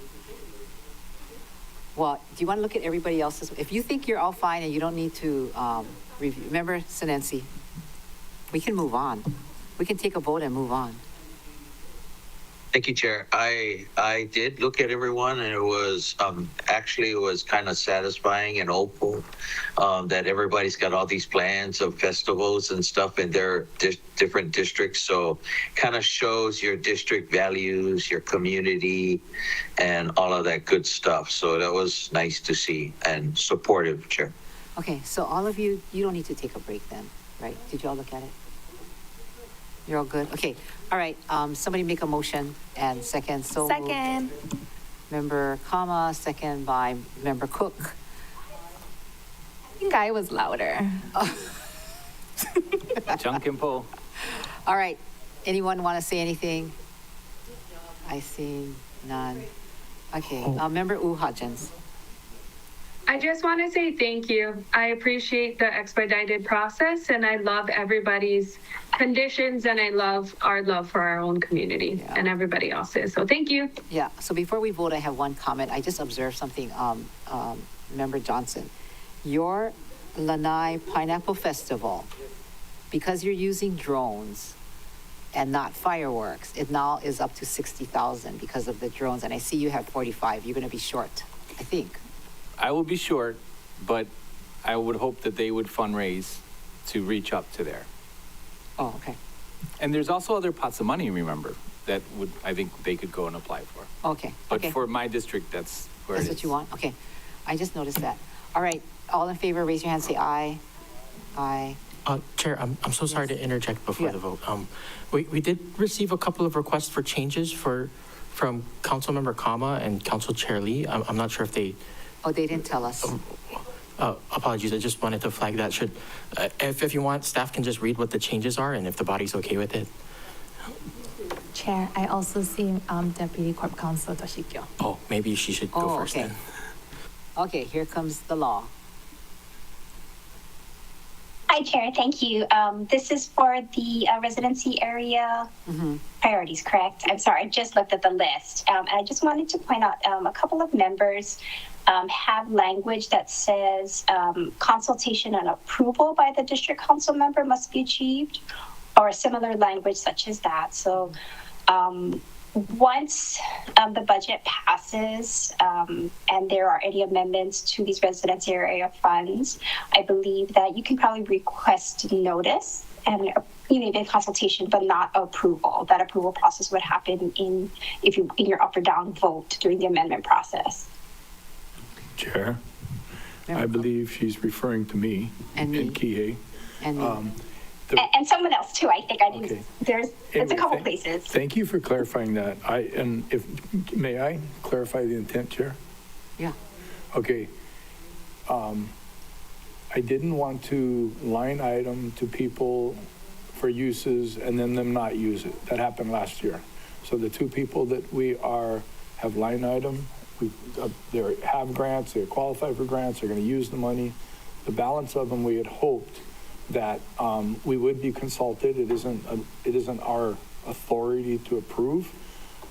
Well, do you want to look at everybody else's? If you think you're all fine and you don't need to review, remember, Sinensi, we can move on. We can take a vote and move on. Thank you, Chair. I did look at everyone, and it was actually it was kind of satisfying and hopeful that everybody's got all these plans of festivals and stuff in their different districts. So kind of shows your district values, your community, and all of that good stuff. So that was nice to see and supportive, Chair. Okay, so all of you, you don't need to take a break then, right? Did you all look at it? You're all good? Okay, all right, somebody make a motion and second, so moved. Second. Member Kama, second by Member Cook. I think I was louder. Junk and pull. All right, anyone want to say anything? I see none. Okay, Member Hudgens. I just want to say thank you. I appreciate the expedited process, and I love everybody's conditions, and I love our love for our own community and everybody else's. So thank you. Yeah, so before we vote, I have one comment. I just observed something, Member Johnson. Your Lanai Pineapple Festival, because you're using drones and not fireworks, it now is up to 60,000 because of the drones. And I see you have 45. You're going to be short, I think. I will be short, but I would hope that they would fundraise to reach up to there. Oh, okay. And there's also other pots of money, remember, that would, I think they could go and apply for. Okay. But okay. for my district, that's where That's it what is. you want? Okay. I just noticed that. All right. All in favor, raise your hand, say aye. Aye. Chair, I'm so sorry Yes. to interject before Yeah. the vote. We did receive a couple of requests for changes from Councilmember Kama and Council Chair Lee. I'm not sure if they, Oh, they didn't tell us. apologies, I just wanted to flag that. If you want, staff can just read what the changes are and if the body's okay with it. Chair, I also see Deputy Corp Counsel Toshikyo. Oh, maybe she should go Oh, first okay. then. Okay, here comes the law. Hi, Chair. Thank you. This is for the residency area priorities, correct? I'm sorry, I just looked at the list. I just wanted to point out a couple of members have language that says consultation and approval by the district council member must be achieved, or similar language such as that. So once the budget passes and there are any amendments to these residency area funds, I believe that you can probably request notice and even consultation, but not approval. That approval process would happen in your up or down vote during the amendment process. Chair, I believe she's referring to me And me. and Kihei. And And someone else too, I think. I didn't. Okay. It's a Anyway, couple places. Thank you for clarifying that. May I clarify the intent, Chair? yeah. Okay. I didn't want to line item to people for uses and then them not use it. That happened last year. So the two people that have line item, they have grants, they qualify for grants, they're going to use the money. The balance of them, we had hoped that we would be consulted. It isn't our authority to approve,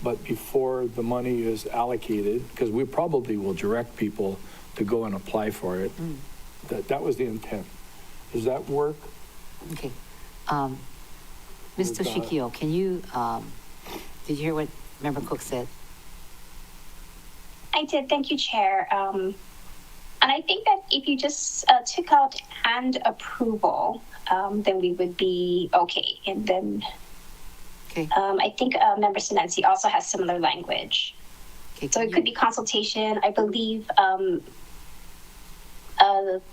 but before the money is allocated, because we probably will direct people to go and apply for it. That was the intent. Does that work? Okay. Ms. Toshikio, can you, did you hear what Member Cook said? I did. Thank you, Chair. And I think that if you just took out and approval, then we would be okay. And then Okay. I think Member Sinensi also has similar language. Okay, So can it could be consultation. I believe,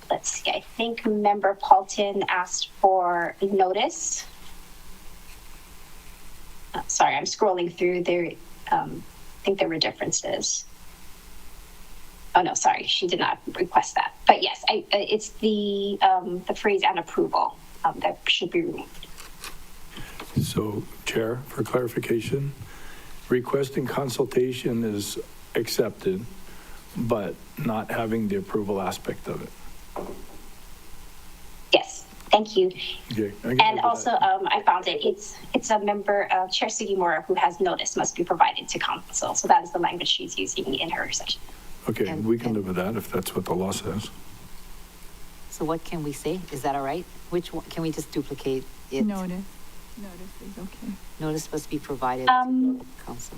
let's see, I think Member Paulton asked for notice. Sorry, I'm scrolling through there. I think there were differences. Oh, no, sorry, she did not request that. But yes, it's the phrase and approval that should be removed. So, Chair, for clarification, requesting consultation is accepted, but not having the approval aspect of it. Yes, thank you. Okay. I can And live with also, that. I found it, it's a member, Chair Sugimura, who has notice must be provided to council. So that is the language she's using in her section. Okay, and- we can live with that if that's what the law says. So what can we say? Is that all right? Which one, can we just duplicate it? Notice is okay. Notice must be provided Um, to council.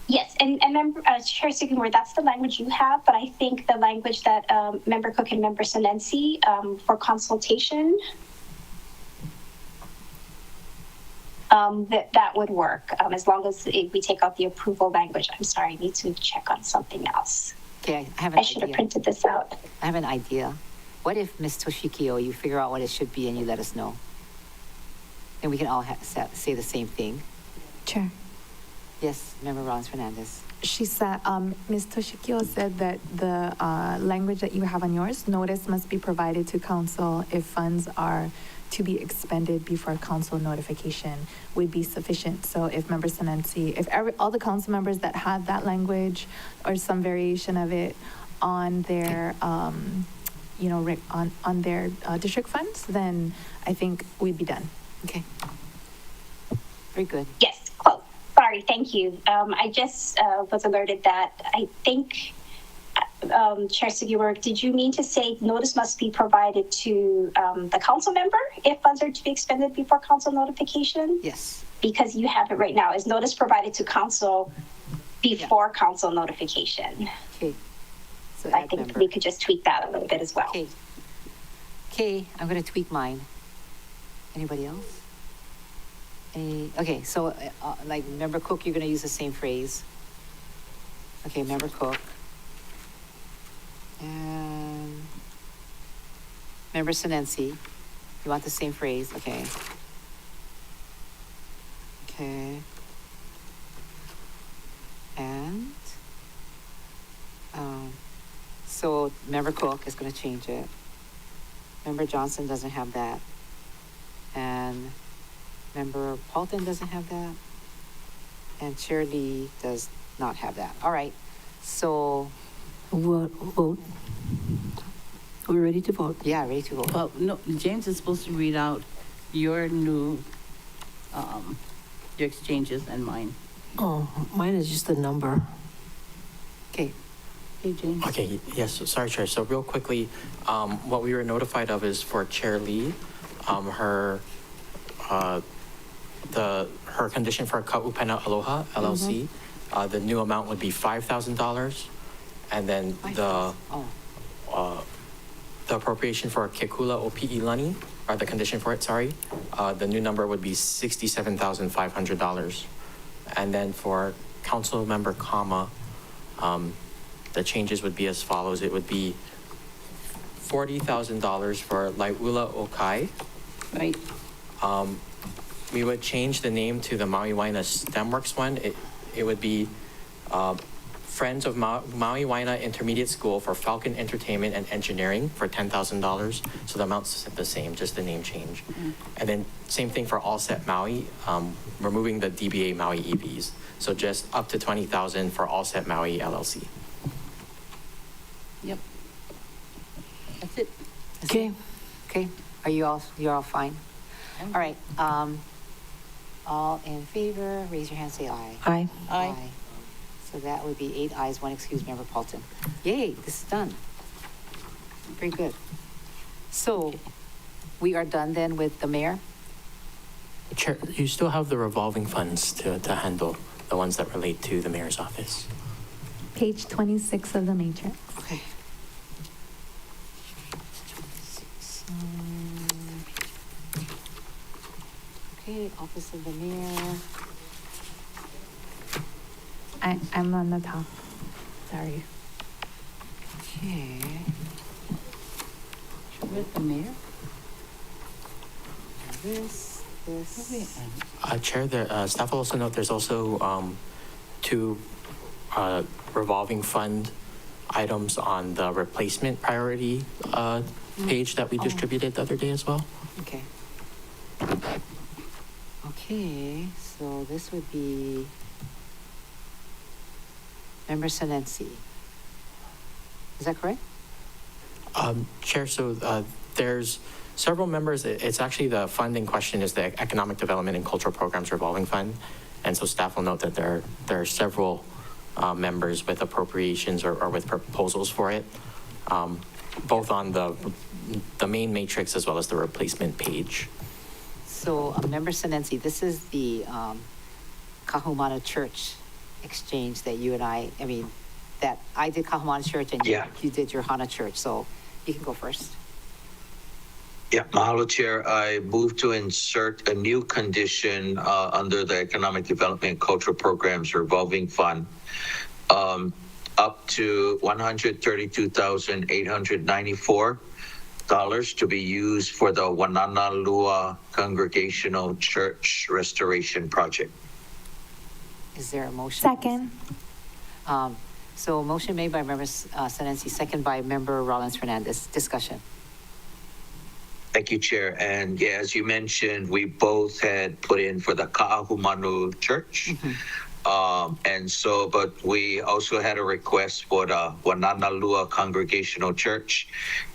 Yes, and Member Chair Sugimura, that's the language you have, but I think the language that Member Cook and Member Sinensi for consultation, that would work as long as we take out the approval language. I'm sorry, I need to check on something else. Okay, I have an I should have idea. printed this out. I have an idea. What if, Ms. Toshikio, you figure out what it should be and you let us know? Then we can all say the same thing. Chair. Yes, Member Rollins Fernandez. She said, Ms. Toshikio said that the language that you have on yours, notice must be provided to council if funds are to be expended before council notification would be sufficient. So if Member Sinensi, if all the council members that had that language or some variation of it on their, on their district funds, then I think we'd be done. Okay. Very good. Yes, sorry, thank you. I just was alerted that I think Chair Sugiwork, did you mean to say notice must be provided to the council member if funds are to be expended before council notification? Yes. Because you have it right now. Is notice provided to council before council notification? Okay. So I add think member. we could just tweak that a little bit as well. Okay. Okay, I'm going to tweak mine. Anybody else? Okay, so like member Cook, you're going to use the same phrase. Okay, member Cook. And member Sinensi, you want the same phrase? Okay. Okay. And so member Cook is going to change it. Member Johnson doesn't have that. And member Paulton doesn't have that. And Chair Lee does not have that. All right. So, Vote. We're ready to vote. yeah, ready to vote. Well, no, James is supposed to read out your new, your exchanges and mine. Oh, mine is just a number. Okay. Hey, James. Okay, yes, so sorry, Chair. So real quickly, what we were notified of is for Chair Lee, her condition for Ka'upena Aloha LLC, the new amount would be $5,000, and then the appropriation for Kekula Opi'i Lani, or the condition for it, sorry, the new number would be $67,500, and then for Council Member Kama, the changes would be as follows. It would be $40,000 for Laiula Okai. Right. We would change the name to the Maui Waina STEMworks one. It would be Friends of Maui Waina Intermediate School for Falcon Entertainment and Engineering for $10,000. So the amount's the same, just the name change. And then same thing for All Set Maui, removing the DBA Maui EVs. So just up to $20,000 for All Set Maui LLC. Yep. That's it. Okay. Okay. Are you're all fine? All right. All in favor, raise your hand, say aye. Aye. Aye. So that would be 8 ayes, 1 excused, member Paulton. Yay, this is done. Very good. So we are done then with the mayor? Chair, you still have the revolving funds to handle, the ones that relate to the mayor's office. Page 26 of the matrix. Okay. Okay, Office of the Mayor. I'm on the top. Sorry. Okay. Where's the mayor? This. Chair, the staff will also note there's also 2 revolving fund items on the replacement priority page that we distributed the other day as well. Okay. Okay, so this would be Member Sinensi. Is that correct? Chair, so there's several members. It's actually the fund in question is the Economic Development and Cultural Programs Revolving Fund. And so staff will note that there are several members with appropriations or with proposals for it, both on the main matrix as well as the replacement page. So, Member Sinensi, this is the Kahumana Church exchange that you and that I did Kahumana Church and you did your Hana Church. So you can go first. Yeah, mahalo, Chair. I move to insert a new condition under the Economic Development and Cultural Programs Revolving Fund, up to $132,894 to be used for the Wanana Lua Congregational Church Restoration Project. Is there a motion? Second. So motion made by Member Sinensi, second by Member Rollins Fernandez. Discussion. Thank you, Chair. And yeah, as you mentioned, we both had put in for the Ka'ahumanu Church. And so, but we also had a request for the Wanana Lua Congregational Church,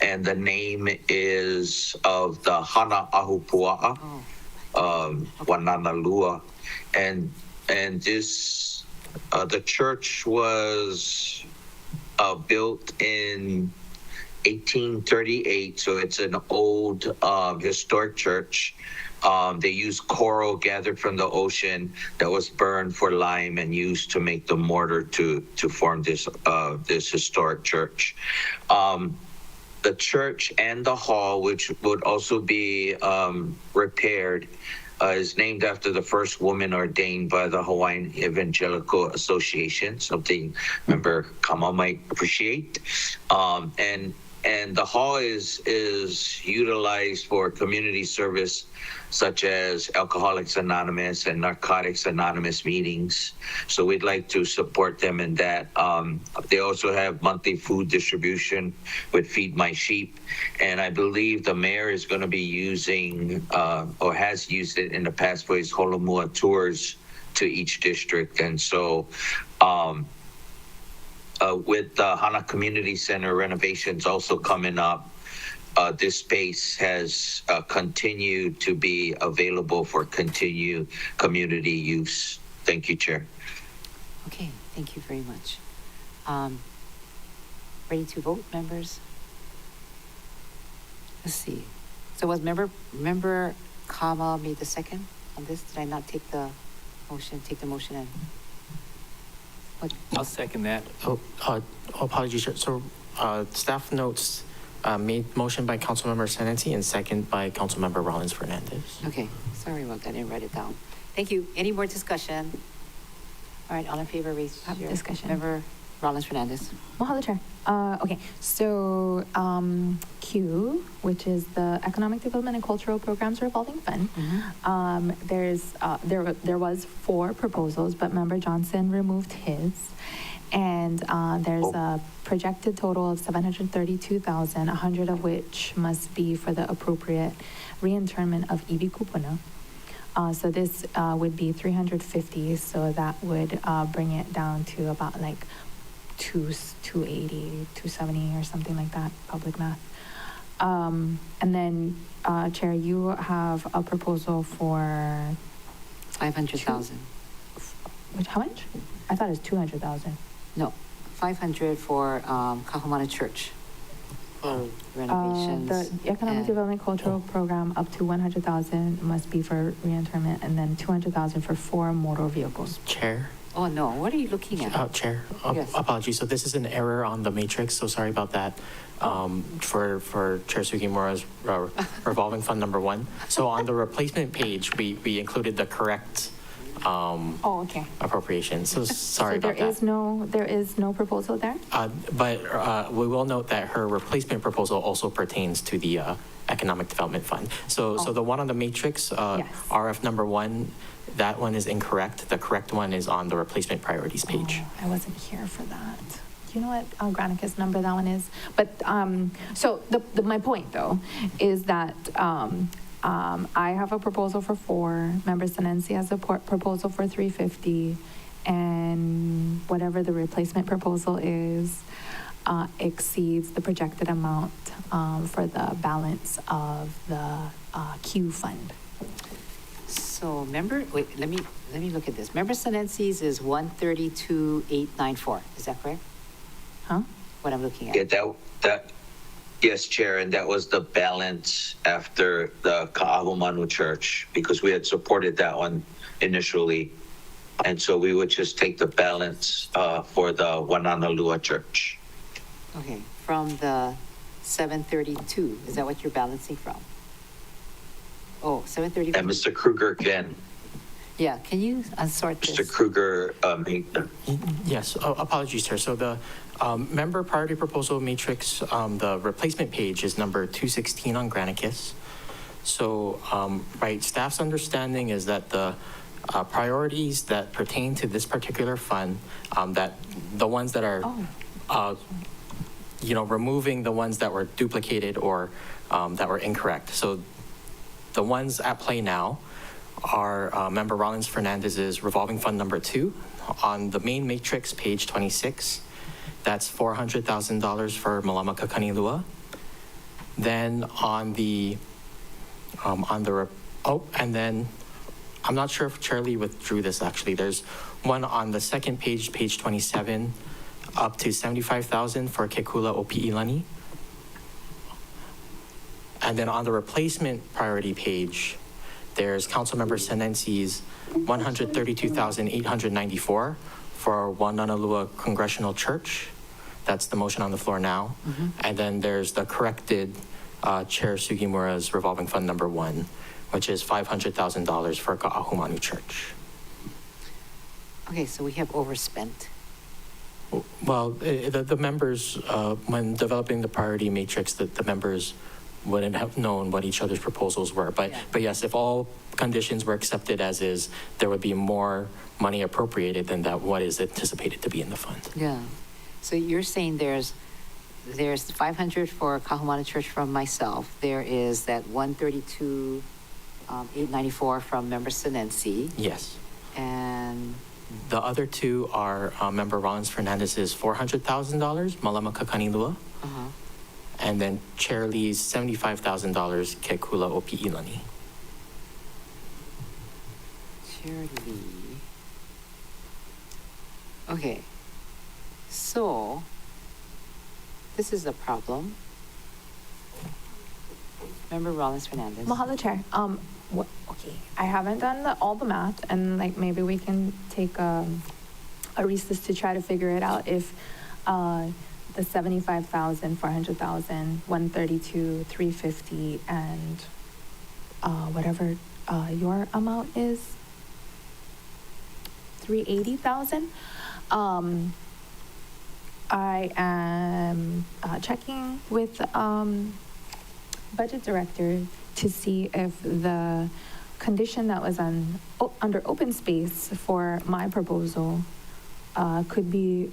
and the name is of the Hana Ahupua'a, Wanana Lua. And this, the church was built in 1838, so it's an old historic church. They use coral gathered from the ocean that was burned for lime and used to make the mortar to form this historic church. The church and the hall, which would also be repaired, is named after the first woman ordained by the Hawaiian Evangelical Association, something Member Kama might appreciate. And the hall is utilized for community service such as Alcoholics Anonymous and Narcotics Anonymous meetings. So we'd like to support them in that. They also have monthly food distribution with Feed My Sheep. And I believe the mayor is going to be using or has used it in the past for his Holomua tours to each district. And so with the Hana Community Center renovations also coming up, this space has continued to be available for continued community use. Thank you, Chair. Okay, thank you very much. Ready to vote, members? Let's see. So was member Kama made the second on this? Did I not take the motion in? What? I'll second that. Oh, apologies, Chair. So staff notes made motion by Councilmember Senenci and second by Councilmember Rollins Fernandez. Okay, sorry about that, I didn't write it down. Thank you. Any more discussion? All right, all in favor, raise your. Discussion. Member Rollins Fernandez. Mahalo, Chair. Okay, so Q, which is the Economic Development and Cultural Programs Revolving Fund. There was 4 proposals, but Member Johnson removed his. And there's a projected total of $732,000, 100 of which must be for the appropriate reinternment of iwi kupuna. So this would be 350, so that would bring it down to about like 280, 270 or something like that, public math. And then, Chair, you have a proposal for 500,000. Which, how much? I thought it was 200,000. No, 500 for Kahumana Church. For renovations. The Economic Development Cultural Program up to 100,000 must be for reinternment, and then 200,000 for 4 motor vehicles. Chair. Oh, no, what are you looking at? Chair, Yes. apologies. So this is an error on the matrix, so sorry about that. For Chair Sugimura's revolving fund number 1. So on the replacement page, we included the correct Okay. appropriation. So sorry about that. There is no proposal there? But we will note that her replacement proposal also pertains to the Economic Development Fund. So the one on the matrix, Yes. RF number 1, that one is incorrect. The correct one is on the replacement priorities page. I wasn't here for that. Do you know what Granicus number that one is? But, so my point though, is that, I have a proposal for 4, Member Senenci has a proposal for 350, and whatever the replacement proposal is, exceeds the projected amount, for the balance of the, Q fund. So wait, let me look at this. Member Senenci's is 132,894. Is that correct? Huh? What I'm looking at? Yeah, that yes, Chair, and that was the balance after the Ka'ahumanu Church, because we had supported that one initially. And so we would just take the balance for the Wananalua Church. Okay, from the 732. Is that what you're balancing from? Oh, 732. And Mr. Kruger can. Yeah, can you unsort this? Mr. Kruger, Yes, apologies, Chair. So the member priority proposal matrix, the replacement page is number 216 on Granicus. So, right, staff's understanding is that the priorities that pertain to this particular fund, that the ones that are, removing the ones that were duplicated or that were incorrect. So the ones at play now are Member Rollins Fernandez's revolving fund number 2 on the main matrix, page 26. That's $400,000 for Malama Kakanilua. Then and then I'm not sure if Charlie withdrew this actually. There's one on the second page, page 27, up to 75,000 for Kekula Opi'i Lani. And then on the replacement priority page, there's Councilmember Senensi's 132,894 for Wananalua Congressional Church. That's the motion on the floor now. And then there's the corrected Chair Sugimura's revolving fund number 1, which is $500,000 for Ka'ahumanu Church. Okay, so we have overspent. Well, the members, when developing the priority matrix, the members wouldn't have known what each other's proposals were. But yes, if all conditions were accepted as is, there would be more money appropriated than that what is anticipated to be in the fund. Yeah. So you're saying there's 500 for Kahumanu Church from myself. There is that 132,894 from Member Senensi. Yes. And the other two are Member Rollins Fernandez's $400,000, Malama Kakanilua. And then Chair Lee's $75,000, Kekula Opi'i Lani. Chair Lee. Okay. So, this is a problem. Member Rollins Fernandez. Mahalo, Chair. Okay, I haven't done all the math, and like maybe we can take a recess to try to figure it out. If the 75,000, 400,000, 132, 350, and whatever your amount is, 380,000. I am checking with budget director to see if the condition that was under open space for my proposal could be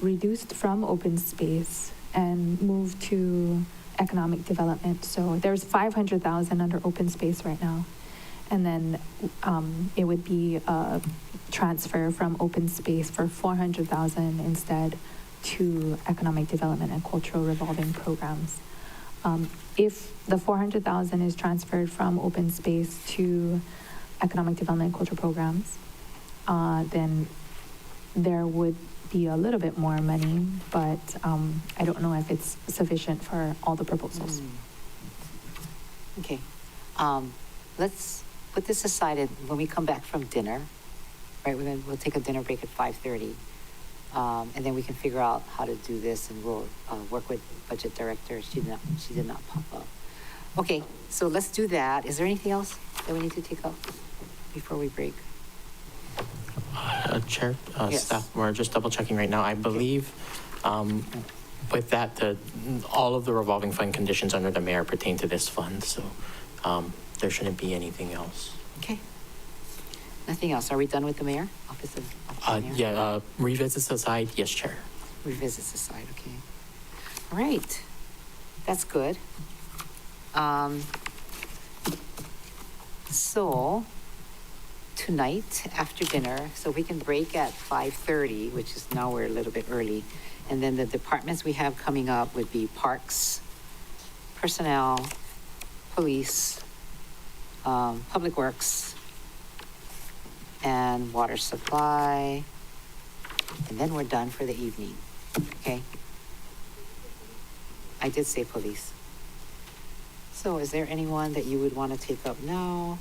reduced from open space and moved to economic development. So there's 500,000 under open space right now. And then it would be a transfer from open space for 400,000 instead to economic development and cultural revolving programs. If the 400,000 is transferred from open space to economic development and cultural programs, then there would be a little bit more money, but I don't know if it's sufficient for all the proposals. Okay. Let's put this aside, and when we come back from dinner, right, we'll take a dinner break at 5:30. And then we can figure out how to do this, and we'll work with budget director. She did not pop up. Okay, so let's do that. Is there anything else that we need to take up before we break? Chair, Yes. staff, we're just double checking right now. I believe with that, all of the revolving fund conditions under the mayor pertain to this fund, so there shouldn't be anything else. Okay. Nothing else. Are we done with the mayor? Office of the mayor? Yeah, revisits aside, yes, Chair. Revisits aside, okay. All right. That's good. So tonight after dinner, so we can break at 5:30, which is now we're a little bit early. And then the departments we have coming up would be parks, personnel, police, public works, and water supply. And then we're done for the evening, okay? I did say police. So is there anyone that you would want to take up now?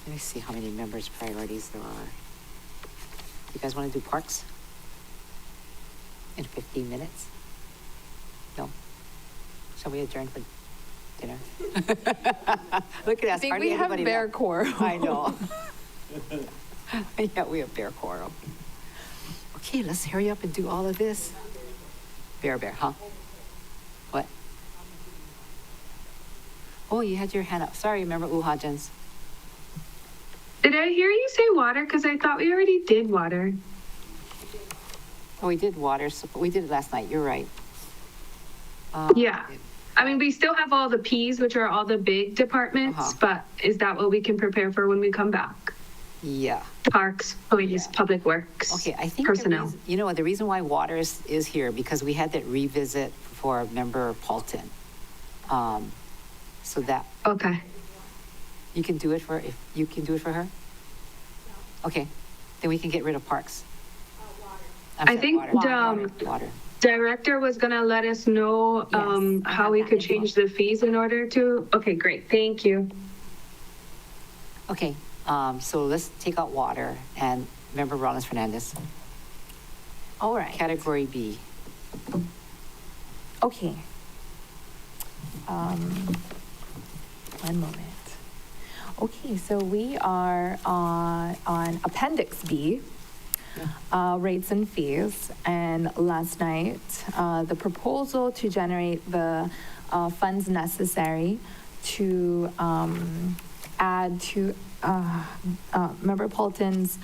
Let me see how many members' priorities there are. You guys want to do parks? In 15 minutes? No? Shall we adjourn for dinner? Look at us. I think hardly we have anybody bear left. quorum. I know. Yeah, we have bear quorum. Okay, let's hurry up and do all of this. Bear, huh? What? Oh, you had your hand up. Sorry, remember Uhajans? Did I hear you say water? Because I thought we already did water. Oh, we did water. We did it last night. You're right. Yeah. I mean, we still have all the Ps, which are all the big departments, but is that what we can prepare for when we come back? Yeah. Parks, police, public works. Okay, I think personnel. you know what, the reason why water is here, because we had that revisit for member Paulton. So that. Okay. You can do it for, if you can do it for her? Okay, then we can get rid of parks. I'm I sorry, think water. Director was gonna let us know, Yes, I how have we that could info. change the fees in order to, okay, great, thank you. Okay, so let's take out water and Member Rollins Fernandez. All right. Category B. Okay. One moment. Okay, so we are on Appendix B, rates and fees. And last night, the proposal to generate the funds necessary to add to Member Paulton's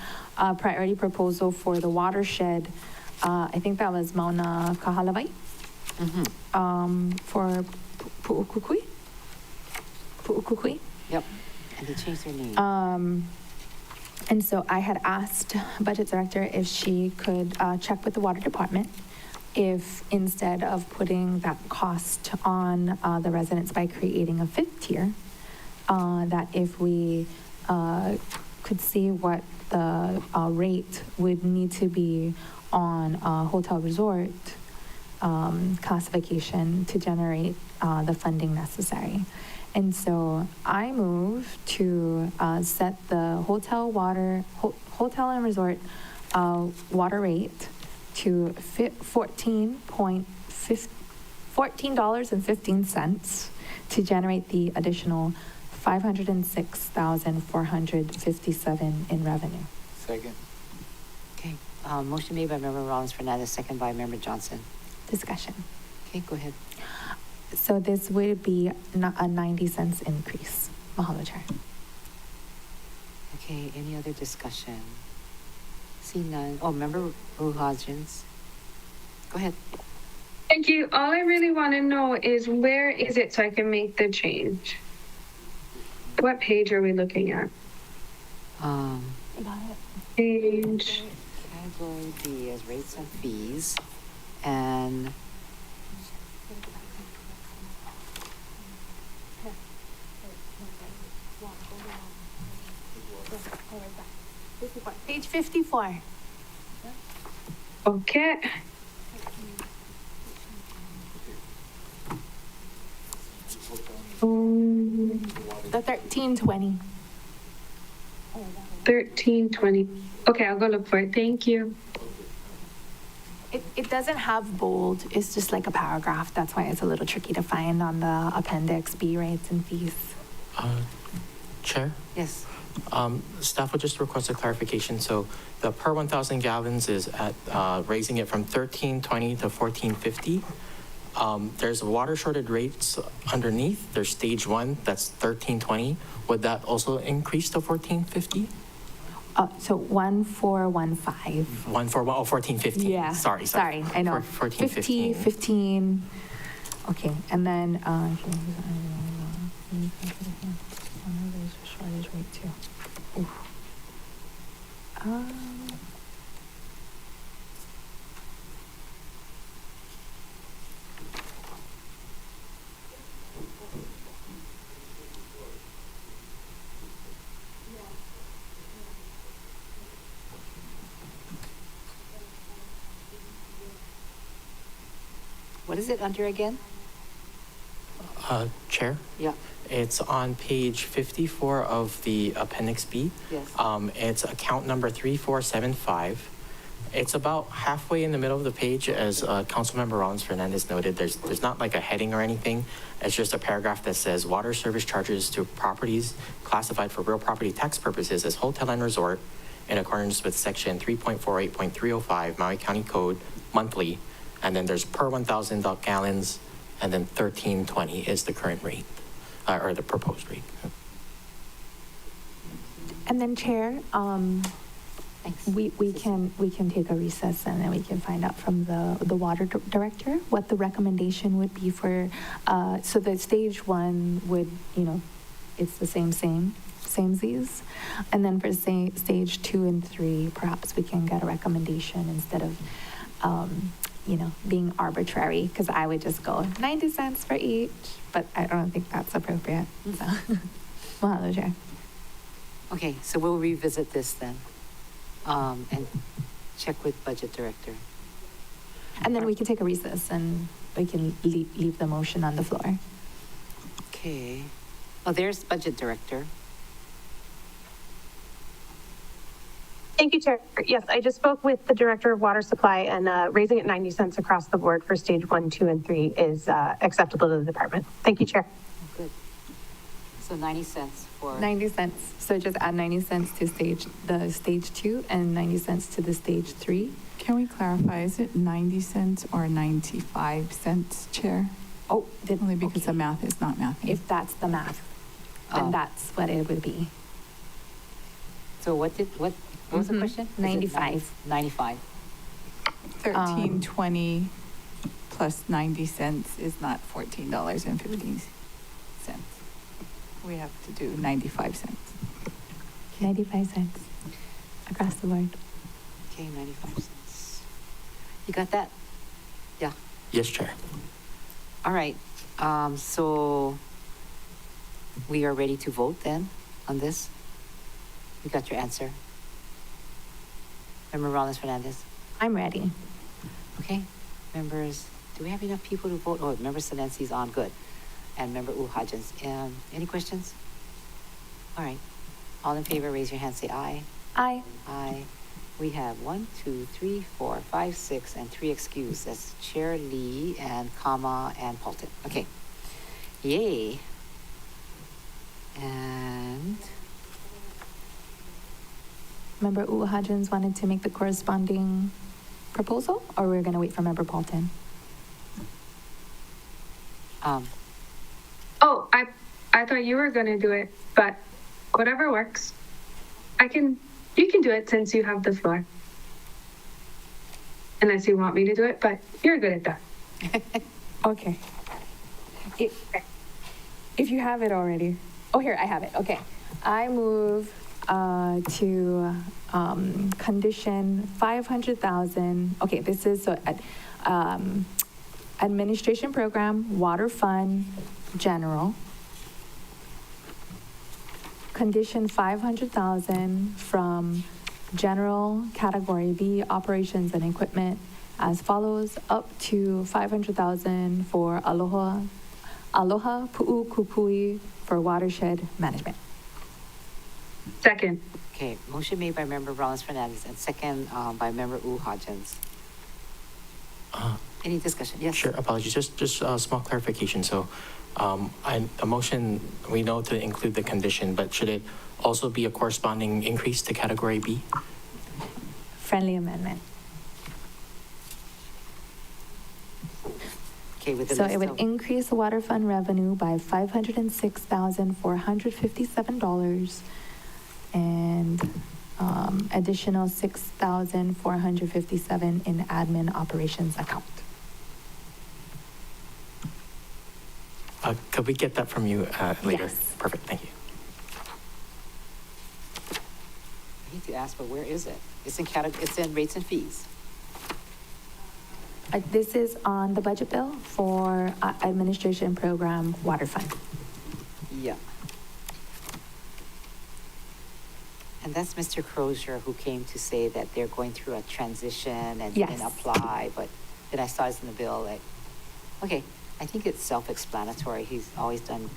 priority proposal for the watershed. I think that was Mauna Kahalawai. For Pu'ukukui? Pu'ukukui? Yep, and they changed their name. And so I had asked Budget Director if she could check with the Water Department if instead of putting that cost on the residents by creating a fifth tier, that if we could see what the rate would need to be on a hotel resort classification to generate the funding necessary. And so I move to set the hotel and resort water rate to $14.15 to generate the additional $506,457 in revenue. Second. Okay, motion made by Member Rollins Fernandez, second by Member Johnson. Discussion. Okay, go ahead. So this would be a 90 cents increase. Mahalo, Chair. Okay, any other discussion? See none. Oh, Member Ruhajans. Go ahead. Thank you. All I really want to know is where is it so I can make the change? What page are we looking at? Page. Category B is rates and fees, and Page 54. Okay. The 1320. 1320. Okay, I'll go look for it. Thank you. It doesn't have bold. It's just like a paragraph. That's why it's a little tricky to find on the Appendix B rates and fees. Chair? yes. Staff would just request a clarification. So the per 1,000 gallons is at raising it from 1320 to 1450. There's water shortage rates underneath. There's stage 1, that's 1320. Would that also increase to 1450? So 1415. 1450. Yeah. Sorry. I know. 1415. 15. Okay, and then shortage rate too. Oof. What is it under again? Chair? Yeah. It's on page 54 of the Appendix B. Yes. It's account number 3475. It's about halfway in the middle of the page, as Councilmember Rollins Fernandez noted. There's not like a heading or anything. It's just a paragraph that says water service charges to properties classified for real property tax purposes as hotel and resort in accordance with section 3.48.305 Maui County Code monthly. And then there's per 1,000 gallons, and then 1320 is the current rate, or the proposed rate. And then Chair, Thanks. we can take a recess and then we can find out from the water director what the recommendation would be for, so the stage 1 would, it's the samesies. And then for stage 2 and 3, perhaps we can get a recommendation instead of, being arbitrary, because I would just go 90 cents for each, but I don't think that's appropriate. So, mahalo, Chair. Okay, so we'll revisit this then. And check with budget director. And then we can take a recess and we can leave the motion on the floor. Okay. Oh, there's budget director. Thank you, Chair. Yes, I just spoke with the Director of Water Supply, and raising it 90 cents across the board for stage 1, 2, and 3 is acceptable to the department. Thank you, Chair. Good. So 90 cents for. 90 cents. So just add 90 cents to stage 2 and 90 cents to the stage 3. Can we clarify, is it 90 cents or 95 cents, Chair? Oh, Only because the math is not math. if that's the math, then that's what it would be. So what was the question? Is it 95. 95. 13.20 plus 90 cents is not $14.50. We have to do 95 cents. 95 cents across the board. Okay, 95 cents. You got that? Yeah. Yes, Chair. All right. So we are ready to vote then on this? You got your answer? Member Rollins Fernandez? I'm ready. Okay. Members, do we have enough people to vote? Oh, Member Senensi's on. Good. And Member Uhajans. Any questions? All right. All in favor, raise your hand, say aye. Aye. Aye. We have 1, 2, 3, 4, 5, 6, and 3 excused. That's Chair Lee and Kama and Paulton. Okay. Yay. And Member Uhajans wanted to make the corresponding proposal, or we're going to wait for Member Paulton? Oh, I thought you were gonna do it, but whatever works. You can do it since you have the floor. Unless you want me to do it, but you're good at that. Okay. If you have it already. Oh, here, I have it. Okay. I move to condition 500,000. Okay, this is so administration program, water fund, general. Condition 500,000 from general category B, operations and equipment, as follows, up to 500,000 for Aloha Pu'ukupui for watershed management. Second. okay, motion made by Member Rollins Fernandez and second by Member Uhajans. Any discussion? Yes. Sure, apologies. Just a small clarification. So, a motion, we know to include the condition, but should it also be a corresponding increase to category B? Friendly amendment. Okay, with the So list it would of- increase the water fund revenue by $506,457 and additional $6,457 in admin operations account. Could we get that from you later? Yes. Perfect, thank you. I hate to ask, but where is it? It's in rates and fees. This is on the budget bill for administration program water fund. Yeah. And that's Mr. Crozier who came to say that they're going through a transition and Yes. didn't apply, but then I saw it in the bill, like, okay, I think it's self-explanatory. He's always done,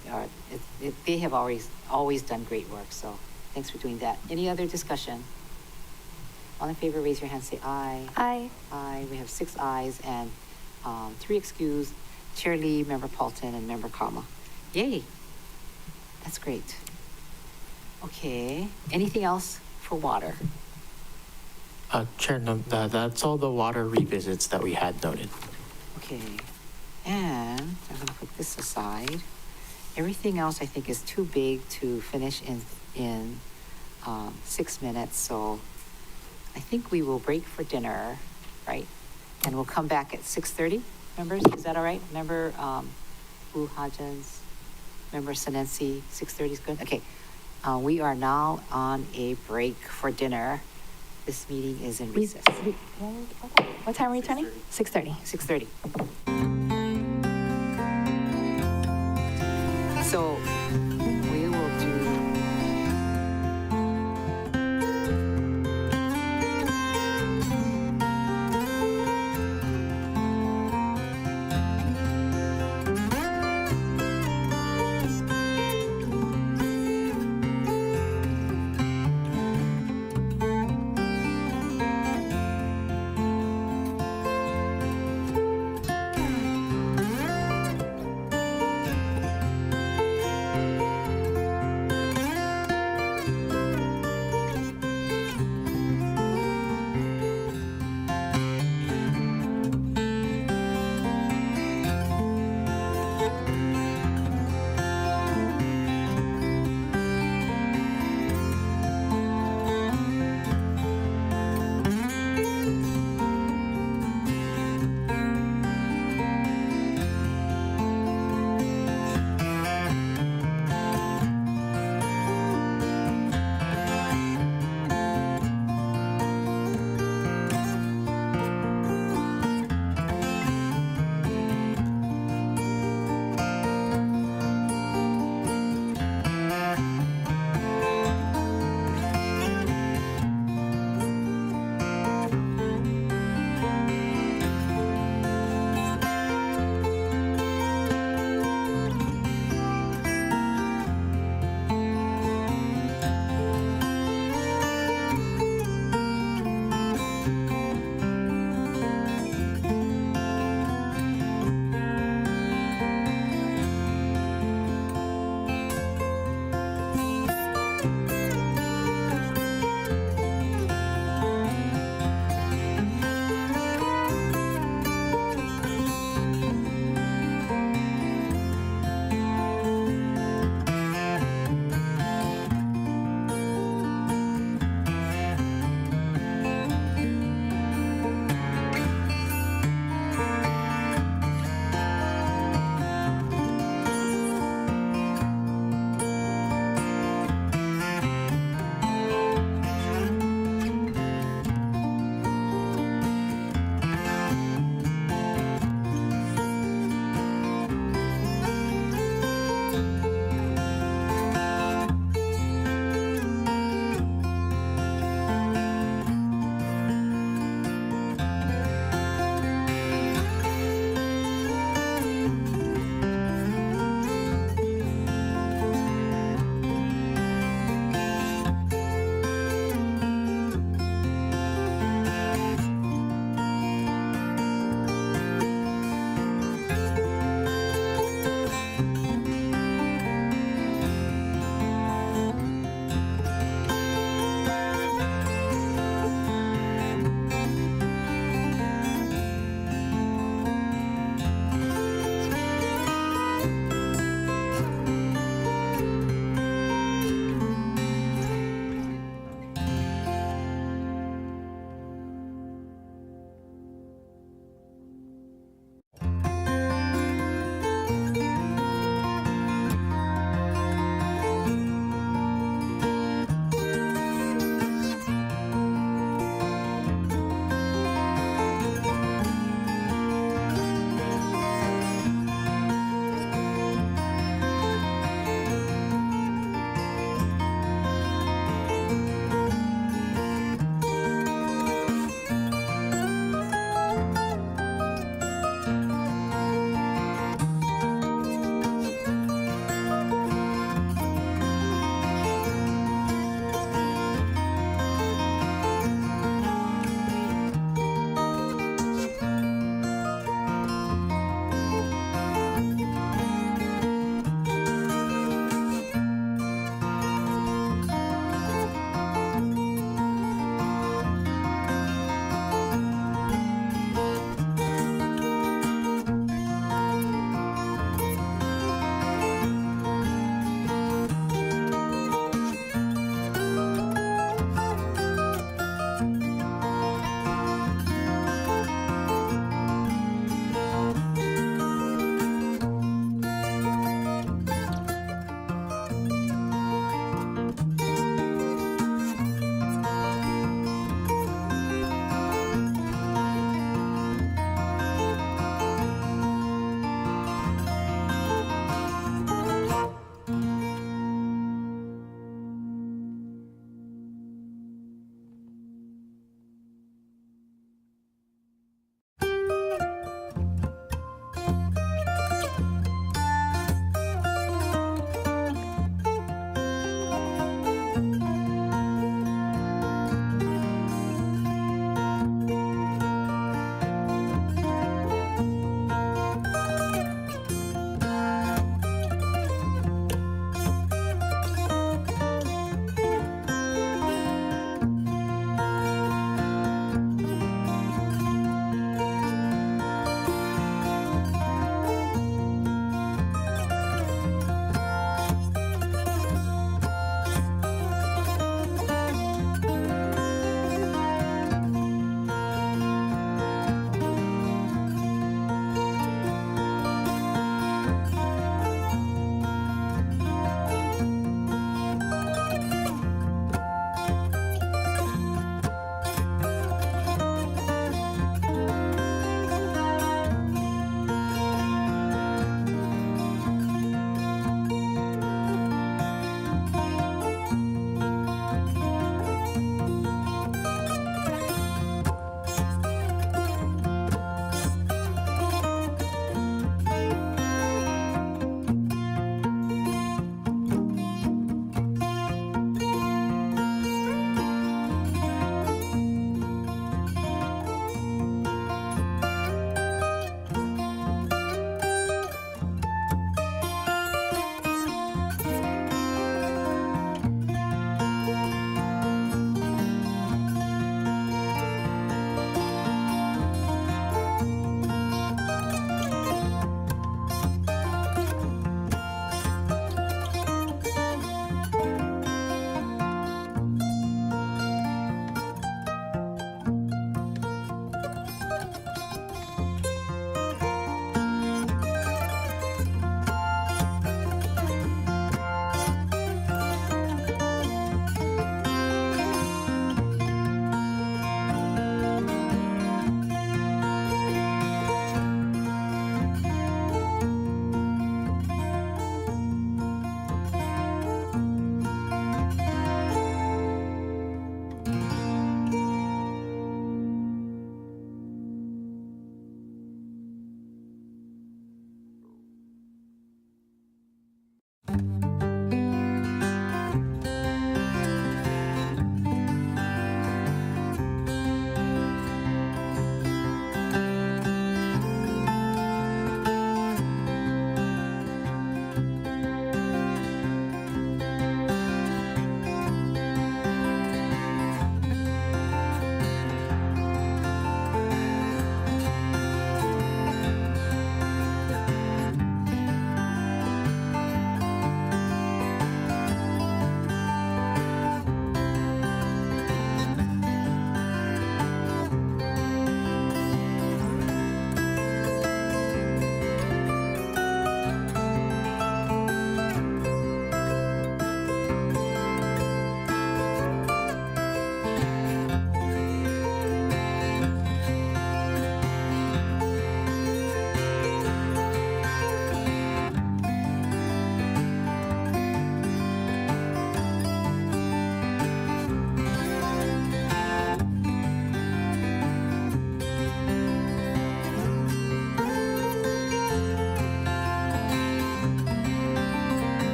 they have always done great work, so thanks for doing that. Any other discussion? All in favor, raise your hand, say aye. Aye. Aye, we have 6 ayes and 3 excused. Chair Lee, Member Paulton, and Member Kama. Yay, that's great. Okay, anything else for water? Chair, no, that's all the water revisits that we had noted. Okay, and I'm gonna put this aside. Everything else I think is too big to finish in 6 minutes, so I think we will break for dinner, right? And we'll come back at 6:30, members, is that all right? Member Uhajans, Member Senensi, 6:30 is good? Okay, we are now on a break for dinner. This meeting is in recess. What time are we returning? 6:30. 6:30. So we will do.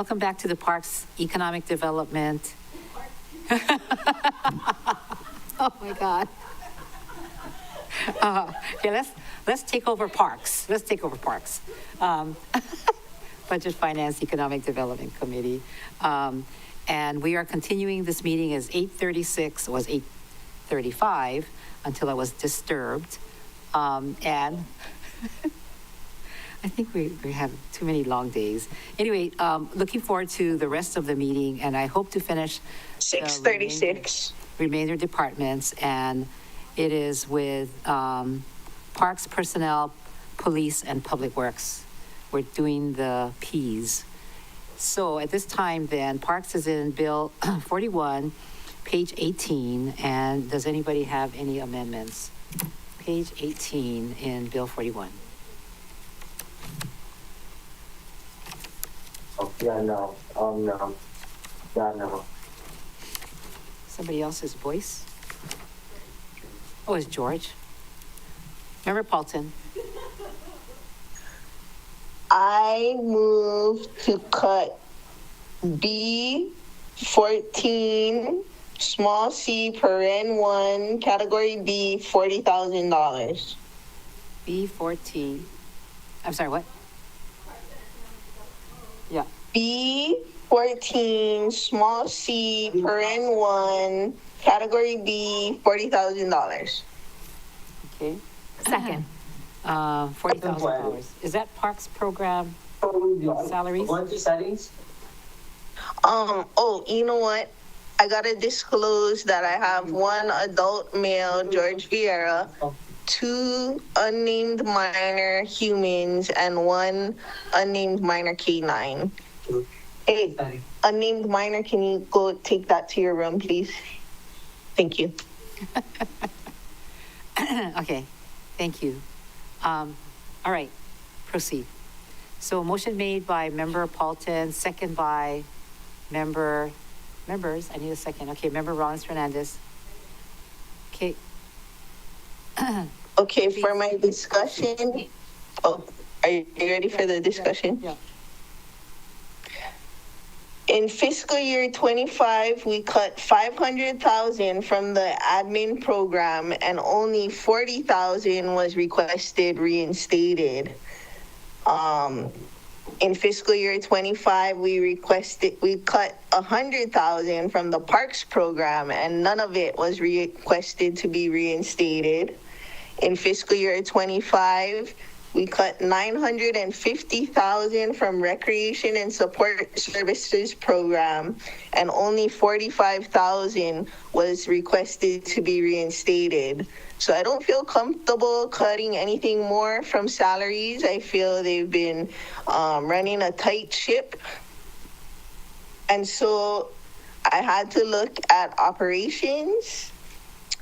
Welcome back to the Parks Economic Development. Oh, my God. Okay, let's take over parks. Let's take over parks. Budget Finance Economic Development Committee. And we are continuing this meeting as 8:36, was 8:35 until I was disturbed. And I think we have too many long days. Anyway, looking forward to the rest of the meeting, and I hope to finish the 6:36. remainder departments, and it is with Parks, Personnel, Police, and Public Works. We're doing the Ps. So at this time, then, Parks is in Bill 41, page 18, and does anybody have any amendments? Page 18 in Bill 41. Yeah, no. No. Yeah, no. Somebody else's voice? Oh, it's George. Member Paulton. I move to cut B14, small c, paren 1, category B, $40,000. B14. I'm sorry, what? Yeah. B14, small c, paren 1, category B, $40,000. Okay. Second. $40,000. Is that Parks program salaries? Going to settings. Oh, you know what? I gotta disclose that I have one adult male, George Vieira, 2 unnamed minor humans, and 1 unnamed minor canine. Hey, unnamed minor, can you go take that to your room, please? Thank you. Okay, thank you. All right, proceed. So motion made by Member Paulton, second by members, I need a second. Okay, Member Rollins Fernandez. Okay. Okay, for my discussion, oh, are you ready for the discussion? Yeah. In fiscal year 25, we cut 500,000 from the admin program, and only 40,000 was requested reinstated. In fiscal year 25, we cut 100,000 from the parks program, and none of it was requested to be reinstated. In fiscal year 25, we cut 950,000 from Recreation and Support Services Program, and only 45,000 was requested to be reinstated. So I don't feel comfortable cutting anything more from salaries. I feel they've been running a tight ship. And so I had to look at operations.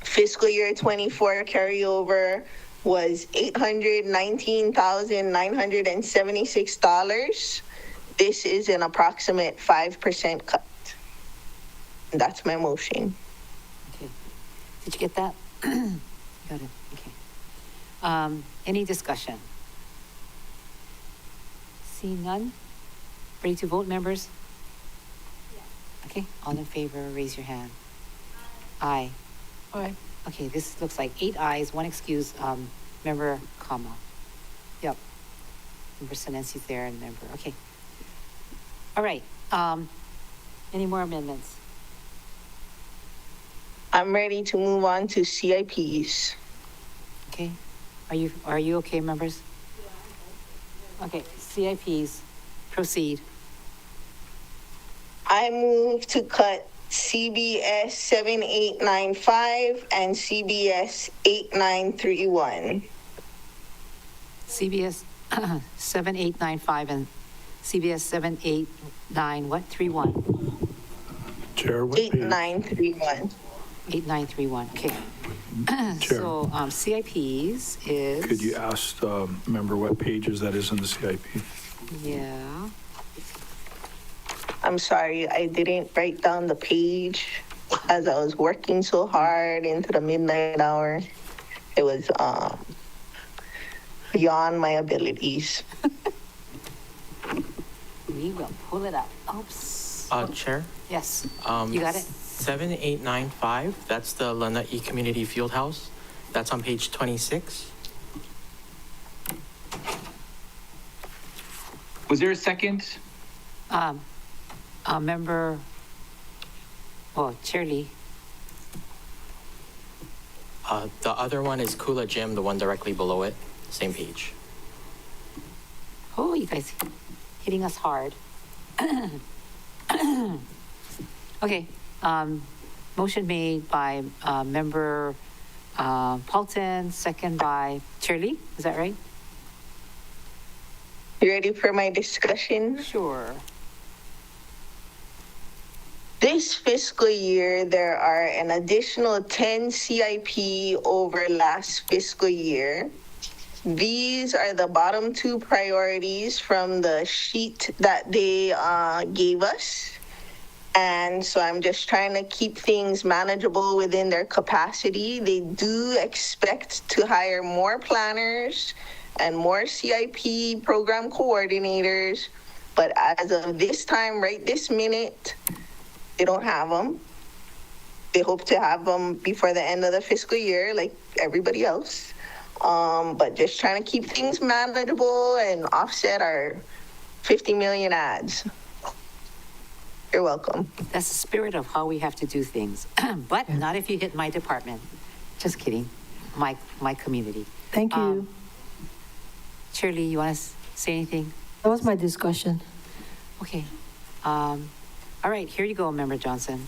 Fiscal year 24 carryover was $819,976. This is an approximate 5% cut. That's my motion. Okay. Did you get that? Got it. Okay. Any discussion? See none? Ready to vote, members? Okay, all in favor, raise your hand. Aye. Aye. Okay, this looks like 8 ayes, 1 excuse, Member Kama. Yep. Member Senensi's there and member, okay. All right, any more amendments? I'm ready to move on to CIPs. Okay, are you okay, members? Okay, CIPs, proceed. I move to cut CBS 7895 and CBS 8931. CBS 7895 and CBS 789, what, 31? Chair, what page? 8931. 8931, okay. Chair. So CIPs is. Could you ask the member what pages that is in the CIP? Yeah. I'm sorry, I didn't write down the page as I was working so hard into the midnight hour. It was beyond my abilities. We will pull it up. Oops. Chair? Yes, you got it? 7895, that's the Lanai Community Field House. That's on page 26. Was there a second? Member, Chair Lee. The other one is Kula Gym, the one directly below it, same page. Oh, you guys hitting us hard. Okay, motion made by Member Paulton, second by Chair Lee, is that right? You ready for my discussion? Sure. This fiscal year, there are an additional 10 CIP over last fiscal year. These are the bottom two priorities from the sheet that they gave us. And so I'm just trying to keep things manageable within their capacity. They do expect to hire more planners and more CIP program coordinators. But as of this time, right this minute, they don't have them. They hope to have them before the end of the fiscal year, like everybody else. But just trying to keep things manageable and offset our 50 million ads. You're welcome. That's the spirit of how we have to do things, but not if you hit my department. Just kidding, my community. Thank you. Chair Lee, you want to say anything? That was my discussion. Okay. All right, here you go, Member Johnson.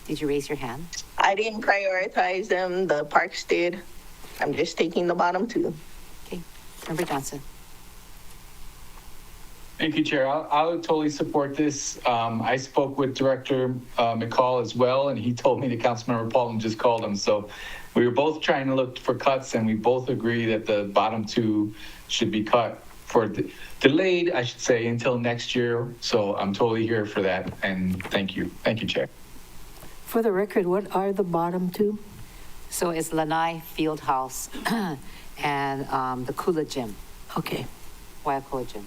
Did you raise your hand? I didn't prioritize them, the parks did. I'm just taking the bottom two. Okay, Member Johnson. Thank you, Chair. I'll totally support this. I spoke with Director McCall as well, and he told me that Councilmember Paulton just called him. So we were both trying to look for cuts, and we both agree that the bottom two should be cut delayed, I should say, until next year. So I'm totally here for that, and thank you. Thank you, Chair. For the record, what are the bottom two? So it's Lanai Fieldhouse and the Kula Gym, Okay. Waiakula Gym.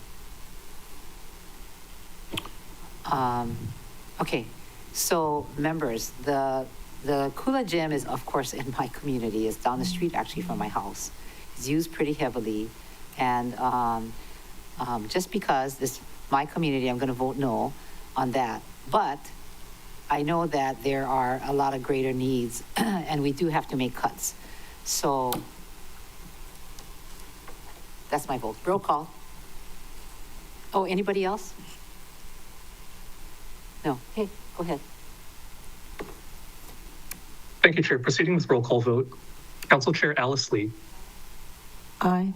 Okay, so members, the Kula Gym is, of course, in my community. It's down the street, actually, from my house. It's used pretty heavily, and just because this my community, I'm going to vote no on that. But I know that there are a lot of greater needs, and we do have to make cuts. So that's my vote. Roll call. Oh, anybody else? No. Okay, go ahead. Thank you, Chair. Proceeding with roll call vote. Council Chair Alice Lee. Aye.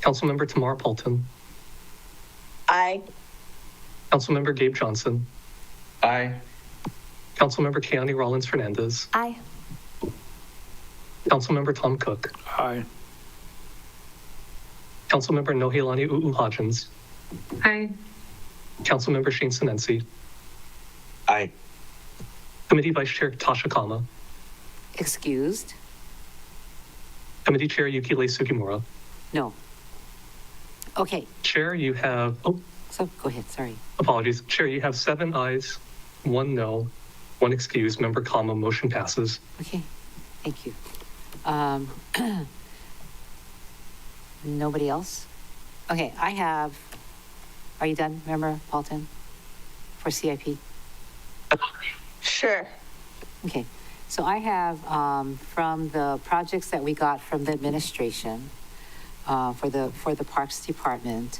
Councilmember Tamara Paulton. Aye. Councilmember Gabe Johnson. Aye. Councilmember Keani Rollins Fernandez. Aye. Councilmember Tom Cook. Aye. Councilmember Nohelani U'uhajins. Aye. Councilmember Shane Sinensi. Aye. Committee Vice Chair Tasha Kama. Excused? Committee Chair Yukile Sugimura. No. Okay, Chair, you have, so go ahead, sorry. apologies. Chair, you have 7 ayes, 1 no, 1 excuse. Member Kama, motion passes. Okay, thank you. Nobody else? Okay, I have, are you done, Member Paulton, for CIP? Sure. Okay, so I have from the projects that we got from the administration for the Parks Department,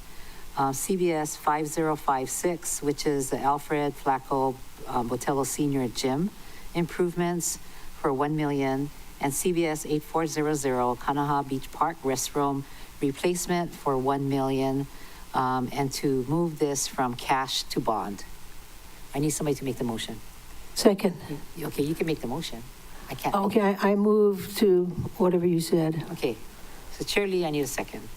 CBS 5056, which is the Alfred Flacco Botello Senior Gym improvements for $1 million, and CBS 8400 Kanaha Beach Park restroom replacement for $1 million, and to move this from cash to bond. I need somebody to make the motion. Second. Okay, you can make the motion. I can't. Okay, I move to whatever you said. Okay, so Chair Lee, I need a second.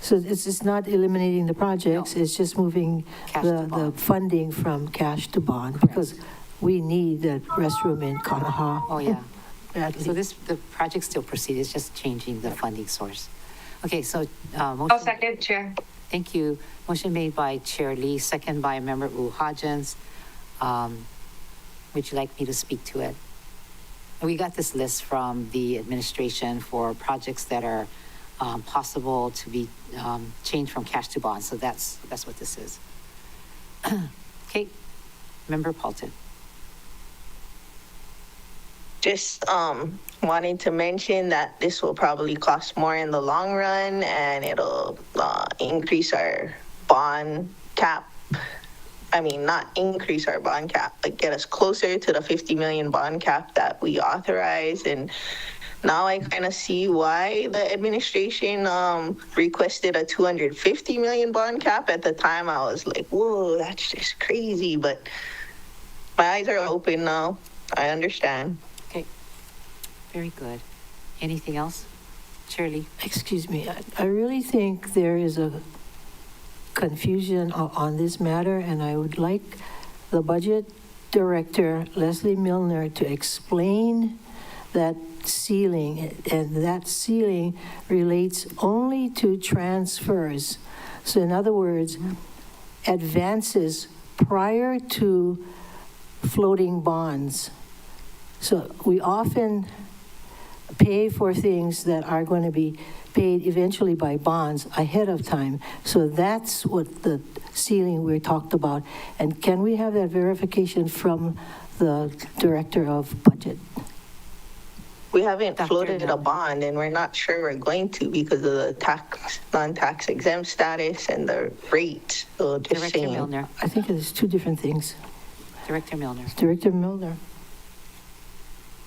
So it's not eliminating the projects, No. it's just moving Cash to the bond. funding from cash to bond, because we need that restroom in Kanaha. Oh, yeah. So the project still proceeds, it's just changing the funding source. Okay, so, I'll motion, second, Chair. thank you. Motion made by Chair Lee, second by Member Hodgins. Would you like me to speak to it? We got this list from the administration for projects that are possible to be changed from cash to bonds. So that's what this is. Okay, Member Paulton. Just wanting to mention that this will probably cost more in the long run, and it'll increase our bond cap. I mean, not increase our bond cap, but get us closer to the 50 million bond cap that we authorized. And now I kind of see why the administration requested a 250 million bond cap. At the time, I was like, whoa, that's just crazy. But my eyes are open now. I understand. Okay, very good. Anything else? Chair Lee? Excuse me, I really think there is a confusion on this matter, and I would like the Budget Director, Leslie Milner, to explain that ceiling, and that ceiling relates only to transfers. So in other words, advances prior to floating bonds. So we often pay for things that are going to be paid eventually by bonds ahead of time. So that's what the ceiling we talked about. And can we have that verification from the Director of Budget? We haven't floated a bond, and we're not sure we're going to because of the non-tax exempt status and the rate. So just Director saying. Milner. I think it's two different things. Director Milner. Director Milner.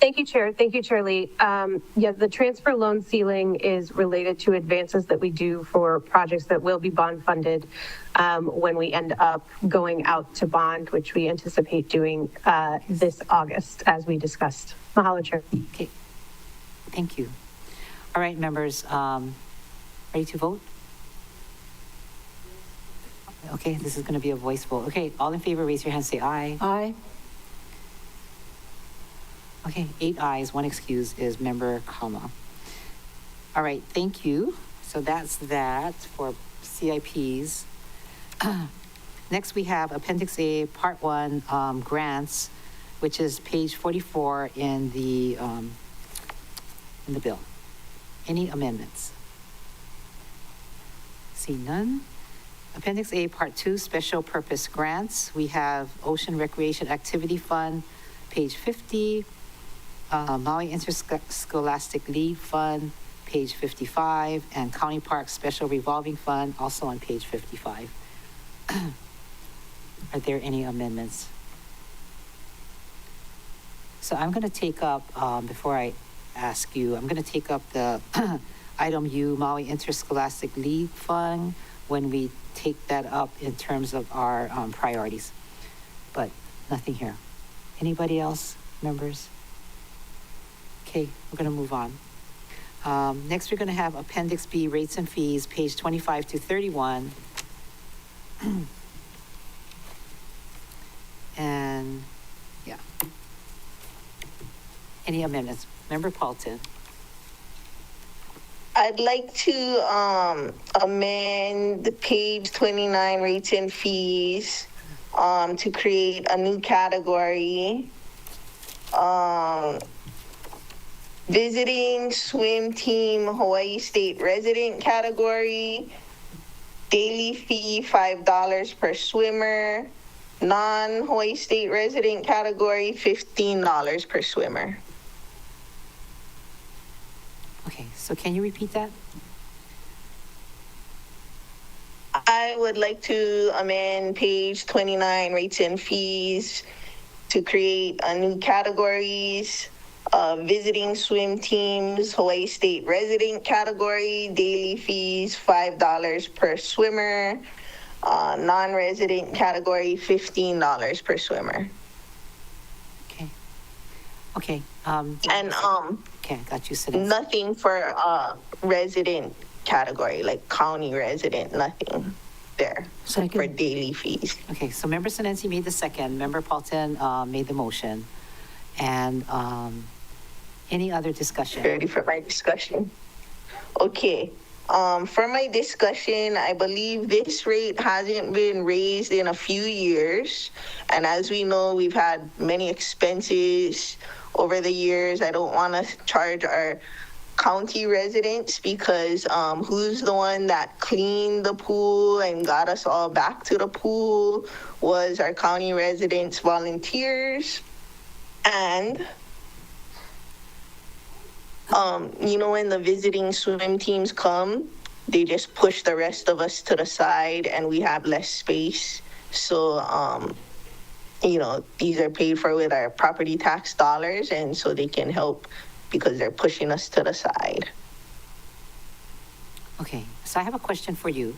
Thank you, Chair. Thank you, Chair Lee. Yeah, the transfer loan ceiling is related to advances that we do for projects that will be bond funded when we end up going out to bond, which we anticipate doing this August, as we discussed. Mahalo, Chair. Okay, thank you. All right, members, ready to vote? Okay, this is going to be a voice vote. Okay, all in favor, raise your hand, say aye. Aye. Okay, 8 ayes, 1 excuse is Member Kama. All right, thank you. So that's that for CIPs. Next, we have Appendix A, Part 1, grants, which is page 44 in the bill. Any amendments? See none. Appendix A, Part 2, Special Purpose Grants. We have Ocean Recreation Activity Fund, page 50. Maui Interscholastic Lead Fund, page 55, and County Park Special Revolving Fund, also on page 55. Are there any amendments? So I'm going to take up, before I ask you, I'm going to take up the item U, Maui Interscholastic Lead Fund, when we take that up in terms of our priorities. But nothing here. Anybody else, members? Okay, we're going to move on. Next, we're going to have Appendix B, Rates and Fees, page 25 to 31. And, yeah. Any amendments? Member Paulton. I'd like to amend page 29, Rates and Fees, to create a new category. Visiting swim team Hawaii State resident category, daily fee $5 per swimmer. Non-Hawaii State resident category, $15 per swimmer. Okay, so can you repeat that? I would like to amend page 29, rates and fees, to create a new categories. Visiting swim teams, Hawaii State resident category, daily fees $5 per swimmer. Non-resident category, $15 per swimmer. Okay. Okay. And okay, got you. Citizens. nothing for resident category, like county resident, nothing there. Second. For daily fees. Okay, so Member Sinensi made the second. Member Paulton made the motion. And Any other discussion? Ready for my discussion? Okay. For my discussion, I believe this rate hasn't been raised in a few years. And as we know, we've had many expenses over the years. I don't want to charge our county residents because who's the one that cleaned the pool and got us all back to the pool was our county residents volunteers. And when the visiting swim teams come, they just push the rest of us to the side and we have less space. So, these are paid for with our property tax dollars, and so they can help because they're pushing us to the side. Okay, so I have a question for you.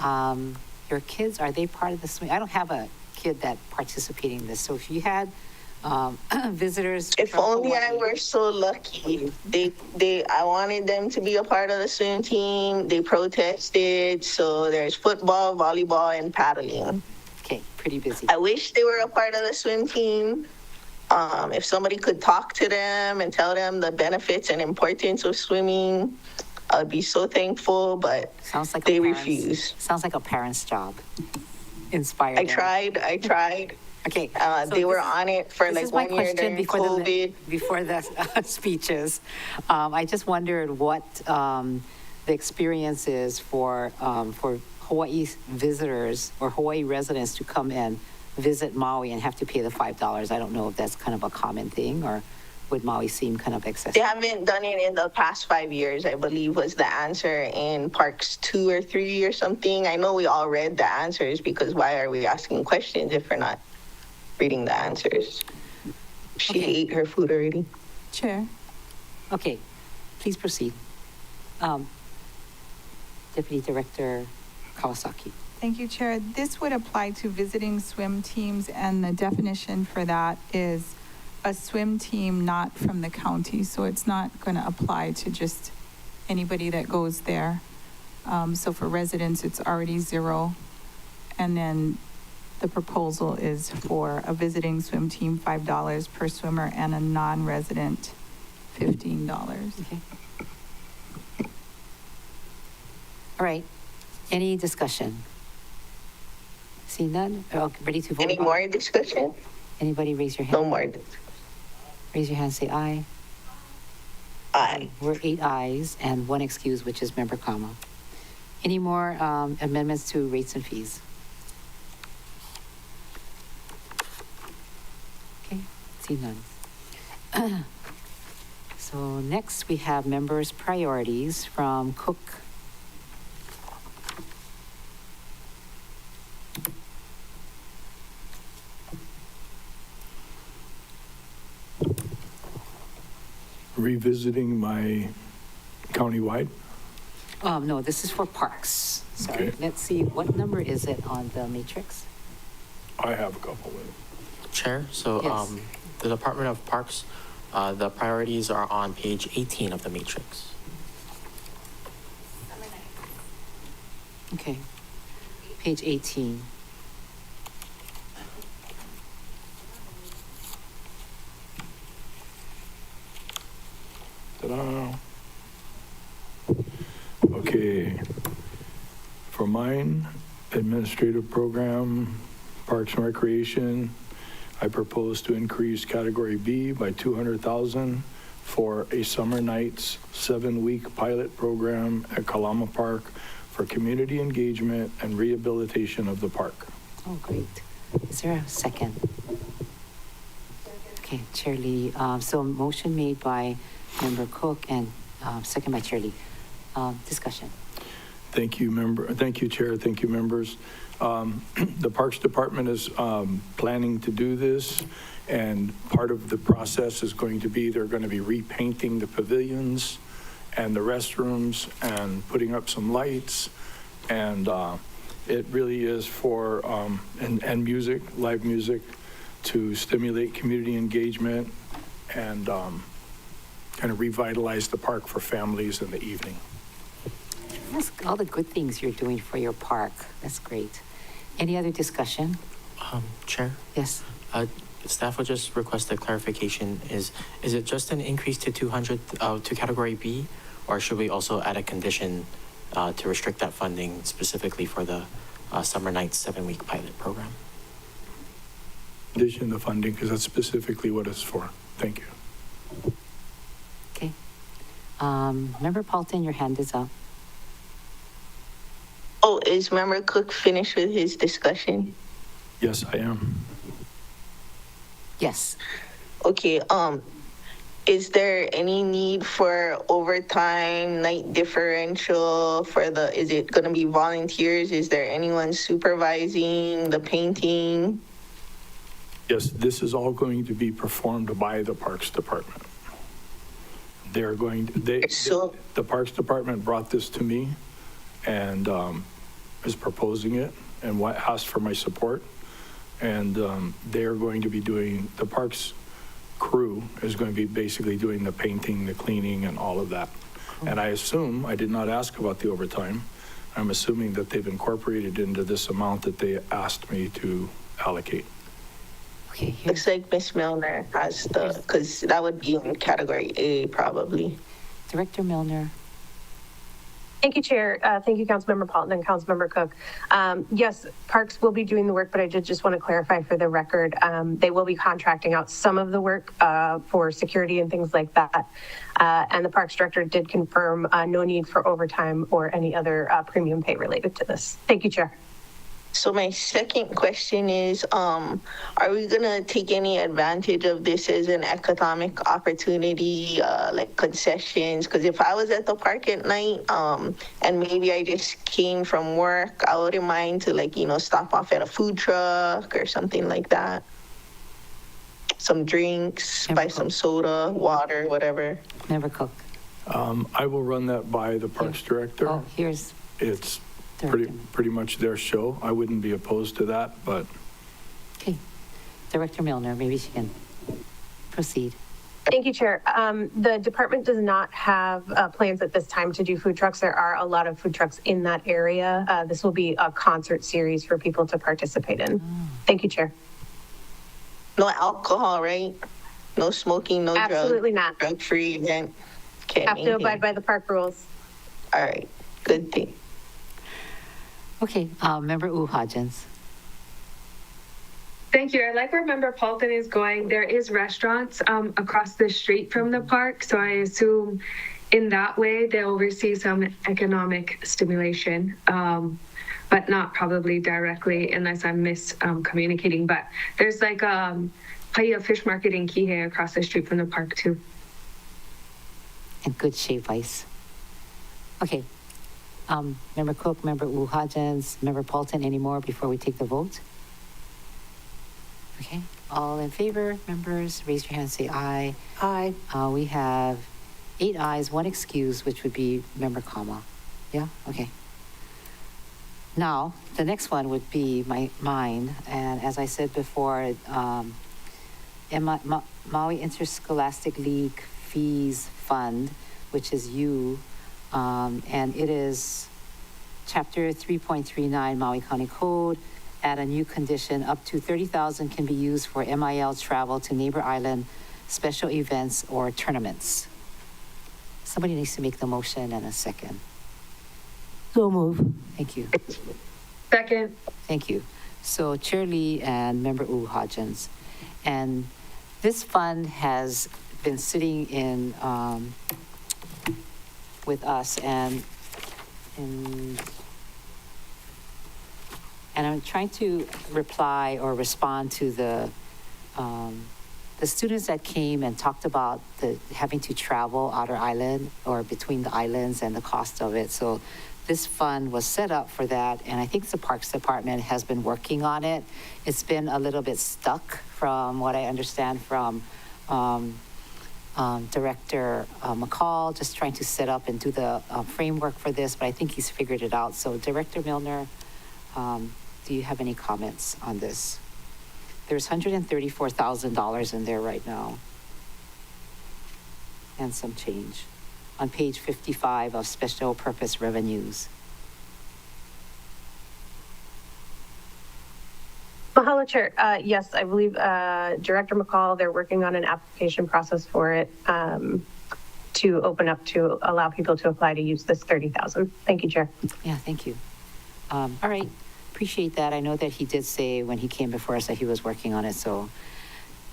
Your kids, are they part of the swim? I don't have a kid that participating in this. So if you had visitors. If only I were so lucky. I wanted them to be a part of the swim team. They protested. So there's football, volleyball, and paddling. Okay, pretty busy. I wish they were a part of the swim team. If somebody could talk to them and tell them the benefits and importance of swimming, I'd be so thankful, but they refuse. Sounds like a parent's job. Inspired. I tried. Okay. They were on it for like 1 year during COVID. Before the speeches. I just wondered what the experience is for Hawaii visitors or Hawaii residents to come and visit Maui and have to pay the $5. I don't know if that's kind of a common thing, or would Maui seem kind of excessive? They haven't done it in the past 5 years, I believe was the answer in parks 2 or 3 or something. I know we all read the answers because why are we asking questions if we're not reading the answers? She ate her food already. Chair. Okay, please proceed. Deputy Director Kawasaki. Thank you, Chair. This would apply to visiting swim teams, and the definition for that is a swim team not from the county. So it's not going to apply to just anybody that goes there. So for residents, it's already $0. And then the proposal is for a visiting swim team, $5 per swimmer, and a non-resident, $15. Okay. All right. Any discussion? See none? Ready to vote? Any more discussion? Anybody raise your hand? No more. Raise your hand, say aye. Aye. We're 8 ayes and 1 excuse, which is Member Kama. Any more amendments to rates and fees? Okay, see none. So next we have members' priorities from Cook. Revisiting my countywide. No, this is for parks. Sorry, Okay. let's see, what number is it on the matrix? I have a couple of Chair, so Yes. the Department of Parks, the priorities are on page 18 of the matrix. Okay, page 18. Ta-da. Okay. For mine, administrative program, Parks and Recreation, I propose to increase category B by 200,000 for a summer nights 7-week pilot program at Kalama Park for community engagement and rehabilitation of the park. Oh, great. Is there a second? Okay, Chair Lee. So motion made by Member Cook and second by Chair Lee. Discussion. Thank you, Chair. Thank you, members. The Parks Department is planning to do this, and part of the process is going to be they're going to be repainting the pavilions and the restrooms and putting up some lights, and it really is for and music, live music, to stimulate community engagement and kind of revitalize the park for families in the evening. That's all the good things you're doing for your park. That's great. Any other discussion? Chair? Yes. Staff would just request a clarification. Is it just an increase to 200 to category B, or should we also add a condition to restrict that funding specifically for the summer nights 7-week pilot program? Condition the funding, because that's specifically what it's for. Thank you. Okay. Member Paulton, your hand is up. Oh, is Member Cook finished with his discussion? Yes, I am. Yes. Okay, is there any need for overtime, night differential for is it gonna be volunteers? Is there anyone supervising the painting? Yes, this is all going to be performed by the Parks Department. They're going, the Parks Department brought this to me and is proposing it and asked for my support. And they are going to be doing, the Parks crew is going to be basically doing the painting, the cleaning, and all of that. And I assume, I did not ask about the overtime, I'm assuming that they've incorporated into this amount that they asked me to allocate. Okay. Looks like Miss Milner has because that would be in category A probably. Director Milner. Thank you, Chair. Thank you, Councilmember Paulton and Councilmember Cook. Yes, Parks will be doing the work, but I did just want to clarify for the record, they will be contracting out some of the work for security and things like that. And the Parks Director did confirm no need for overtime or any other premium pay related to this. Thank you, Chair. So my second question is, are we gonna take any advantage of this as an economic opportunity, like concessions? Because if I was at the park at night, and maybe I just came from work, I wouldn't mind to stop off at a food truck or something like that. Some drinks, buy some soda, water, whatever. Member Cook. I will run that by the Parks Director. Oh, here's. It's pretty much their show. I wouldn't be opposed to that, but. Okay. Director Milner, maybe she can proceed. Thank you, Chair. The department does not have plans at this time to do food trucks. There are a lot of food trucks in that area. This will be a concert series for people to participate in. Thank you, Chair. No alcohol, right? No smoking, no drugs. Absolutely not. Drug-free event. Have to abide by the park rules. All right, good thing. Okay, Member Hodgins. Thank you. I like where Member Paulton is going. There is restaurants across the street from the park, so I assume in that way they'll receive some economic stimulation, but not probably directly unless I'm miscommunicating. But there's like a fish market in Kihei across the street from the park too. And good shave ice. Okay. Member Cook, Member Hodgins, Member Paulton, any more before we take the vote? Okay, all in favor, members, raise your hand, say aye. Aye. We have 8 ayes, 1 excuse, which would be Member Kama. Yeah, okay. Now, the next one would be mine, and as I said before, Maui Interscholastic League Fees Fund, which is and it is Chapter 3.39 Maui County Code. Add a new condition: up to $30,000 can be used for MIL travel to neighbor island, special events, or tournaments. Somebody needs to make the motion and a second. So move. Thank you. Second. Thank you. So Chair Lee and Member Hodgins. And this fund has been sitting in with us, and I'm trying to reply or respond to the students that came and talked about having to travel outer island or between the islands and the cost of it. So this fund was set up for that, and I think the Parks Department has been working on it. It's been a little bit stuck from what I understand from Director McCall, just trying to set up and do the framework for this, but I think he's figured it out. So Director Milner, do you have any comments on this? There's $134,000 in there right now, and some change on page 55 of special purpose revenues. Mahalo, Chair. Yes, I believe Director McCall, they're working on an application process for it to open up to allow people to apply to use this 30,000. Thank you, Chair. Yeah, thank you. All right, appreciate that. I know that he did say when he came before us that he was working on it, so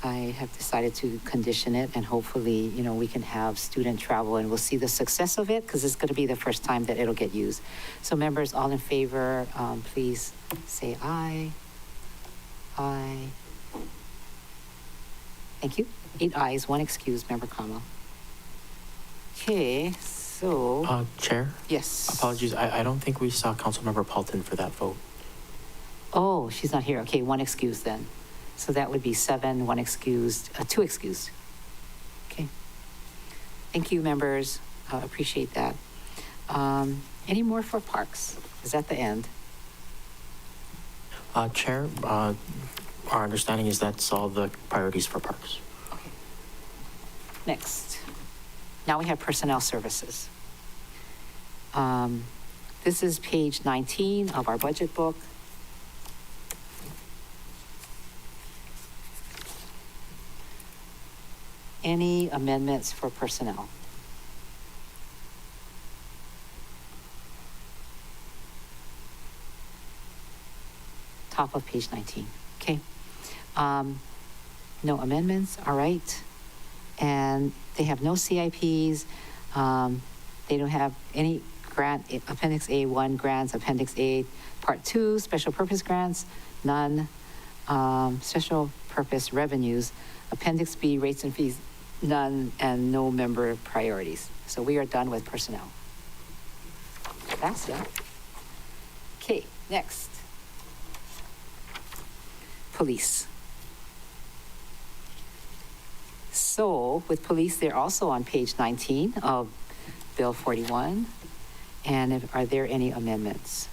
I have decided to condition it, and hopefully, you know, we can have student travel, and we'll see the success of it, because it's going to be the first time that it'll get used. So members, all in favor, please say aye. Aye. Thank you. 8 ayes, 1 excused, Member Kama. Okay, so, Chair? yes. Apologies, I don't think we saw Councilmember Paulton for that vote. Oh, she's not here. Okay, 1 excused then. So that would be 7, 1 excused, 2 excused. Okay. Thank you, members. Appreciate that. Any more for parks? Is that the end? Chair, our understanding is that's all the priorities for parks. Okay. Next. Now we have personnel services. This is page 19 of our budget book. Any amendments for personnel? Top of page 19. Okay. No amendments. All right. And they have no CIPs. They don't have any grant, Appendix A1 grants, Appendix A Part 2, special purpose grants, none. Special purpose revenues, Appendix B rates and fees, none, and no member priorities. So we are done with personnel. That's it. Okay, next. Police. So with police, they're also on page 19 of Bill 41. And are there any amendments?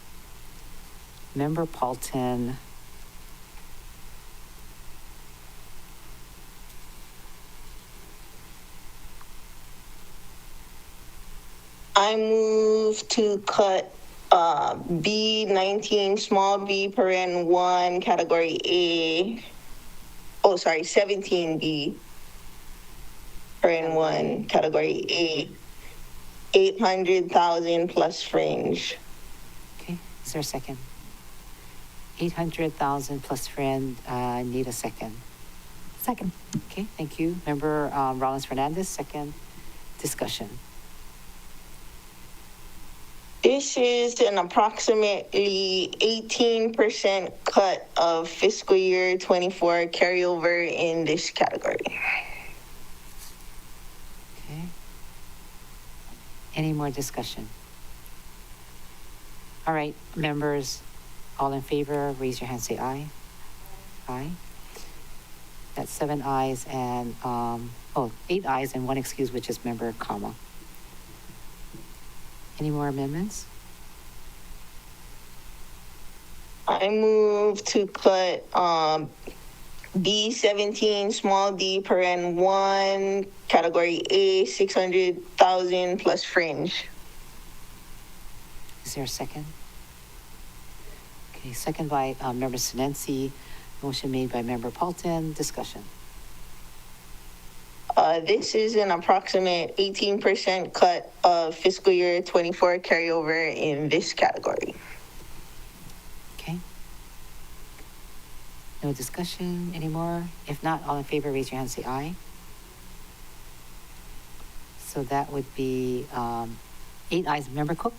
Member Paulton. I move to cut B19, small b, paren 1, category A. Oh, sorry, 17B, paren 1, category A. 800,000 plus fringe. Okay, is there a second? 800,000 plus fringe, need a second. Second. Okay, thank you. Member Rollins Fernandez, second. Discussion. This is an approximately 18% cut of fiscal year 24 carryover in this category. Okay. Any more discussion? All right, members, all in favor, raise your hand, say aye. Aye. That's 7 ayes and, 8 ayes and 1 excuse, which is member Kama. Any more amendments? I move to cut B17, small d, paren 1, category A, 600,000 plus fringe. Is there a second? Okay, second by member Sinensi. Motion made by member Paulton. Discussion. This is an approximate 18% cut of fiscal year 24 carryover in this category. Okay. No discussion anymore? If not, all in favor, raise your hand, say aye. So that would be 8 ayes, member Cook?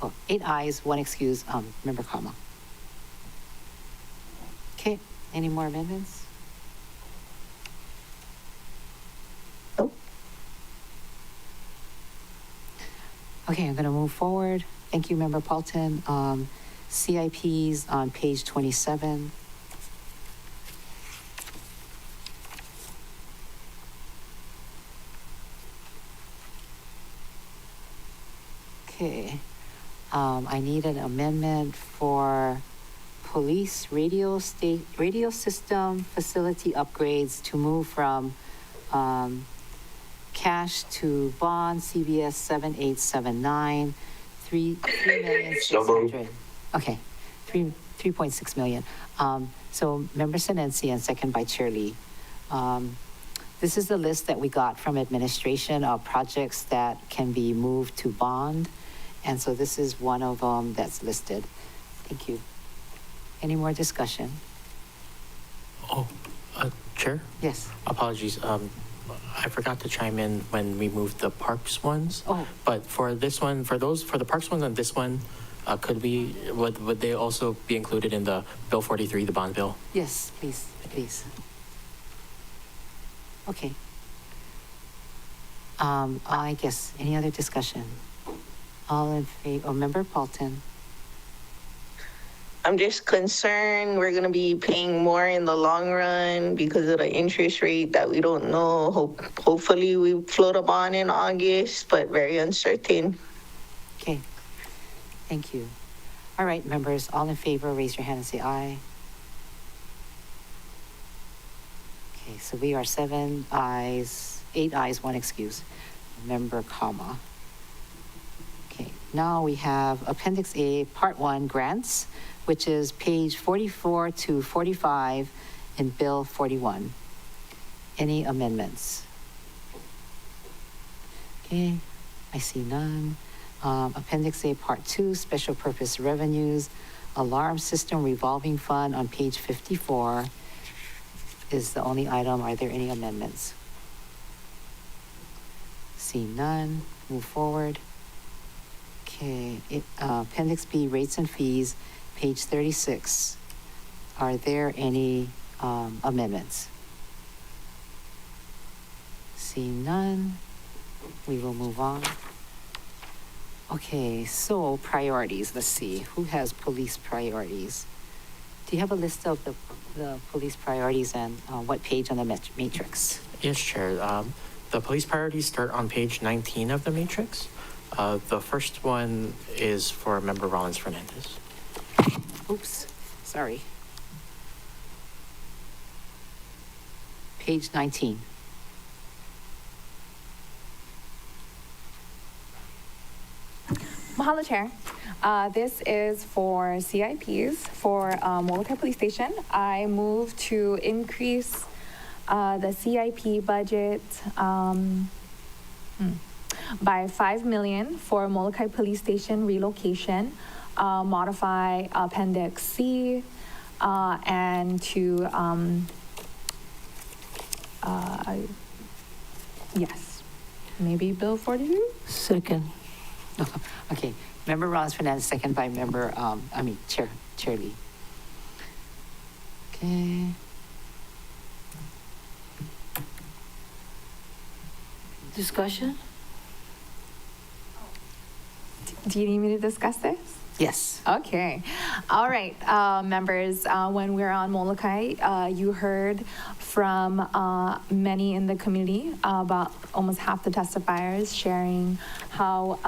Oh, 8 ayes, 1 excuse, member Kama. Okay, any more amendments? Okay, I'm going to move forward. Thank you, Member Paulton. CIPs on page 27. Okay. I need an amendment for police radio system facility upgrades to move from cash to bond, CBS 7879, 3,600,000. Okay, 3.6 million. So Member Senensi and second by Chair Lee. This is the list that we got from administration of projects that can be moved to bond. And so this is one of them that's listed. Thank you. Any more discussion? Oh, Chair? Yes. Apologies. I forgot to chime in when we moved the parks ones. Oh. But for this one, for the parks ones and this one, would they also be included in the Bill 43, the bond bill? Yes, please, please. Okay. I guess, any other discussion? All in favor, Member Paulton? I'm just concerned we're gonna be paying more in the long run because of the interest rate that we don't know. Hopefully we float a bond in August, but very uncertain. Okay, thank you. All right, members, all in favor, raise your hand and say aye. Okay, so we are 7 ayes, 8 ayes, 1 excuse. Member Kama. Okay, now we have Appendix A, Part 1, Grants, which is page 44 to 45 in Bill 41. Any amendments? Okay, I see none. Appendix A, Part 2, Special Purpose Revenues, Alarm System Revolving Fund on page 54 is the only item. Are there any amendments? See none. Move forward. Okay, Appendix B, Rates and Fees, page 36. Are there any amendments? See none. We will move on. Okay, so priorities. Let's see. Who has police priorities? Do you have a list of the police priorities and what page on the matrix? Yes, Chair. The police priorities start on page 19 of the matrix. The first one is for Member Rollins Fernandez. Oops, sorry. Page 19. Mahalo, Chair. This is for CIPs for Molokai Police Station. I move to increase the CIP budget by $5 million for Molokai Police Station relocation, modify Appendix C, and to yes, maybe Bill 42. Second. Okay, Member Rollins Fernandez, second by Member, Chair Lee. Okay. Discussion? Do you need me to discuss this? Yes. Okay. All right, members, when we were on Molokai, you heard from many in the community, about almost half the testifiers sharing how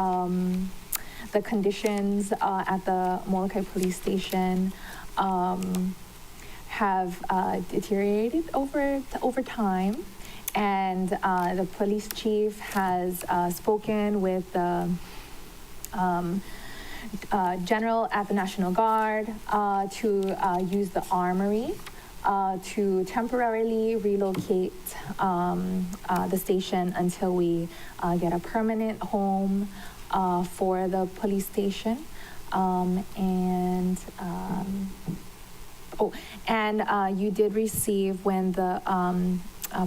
the conditions at the Molokai Police Station have deteriorated over time. And the police chief has spoken with the general at the National Guard to use the armory to temporarily relocate the station until we get a permanent home for the police station. You did receive, when the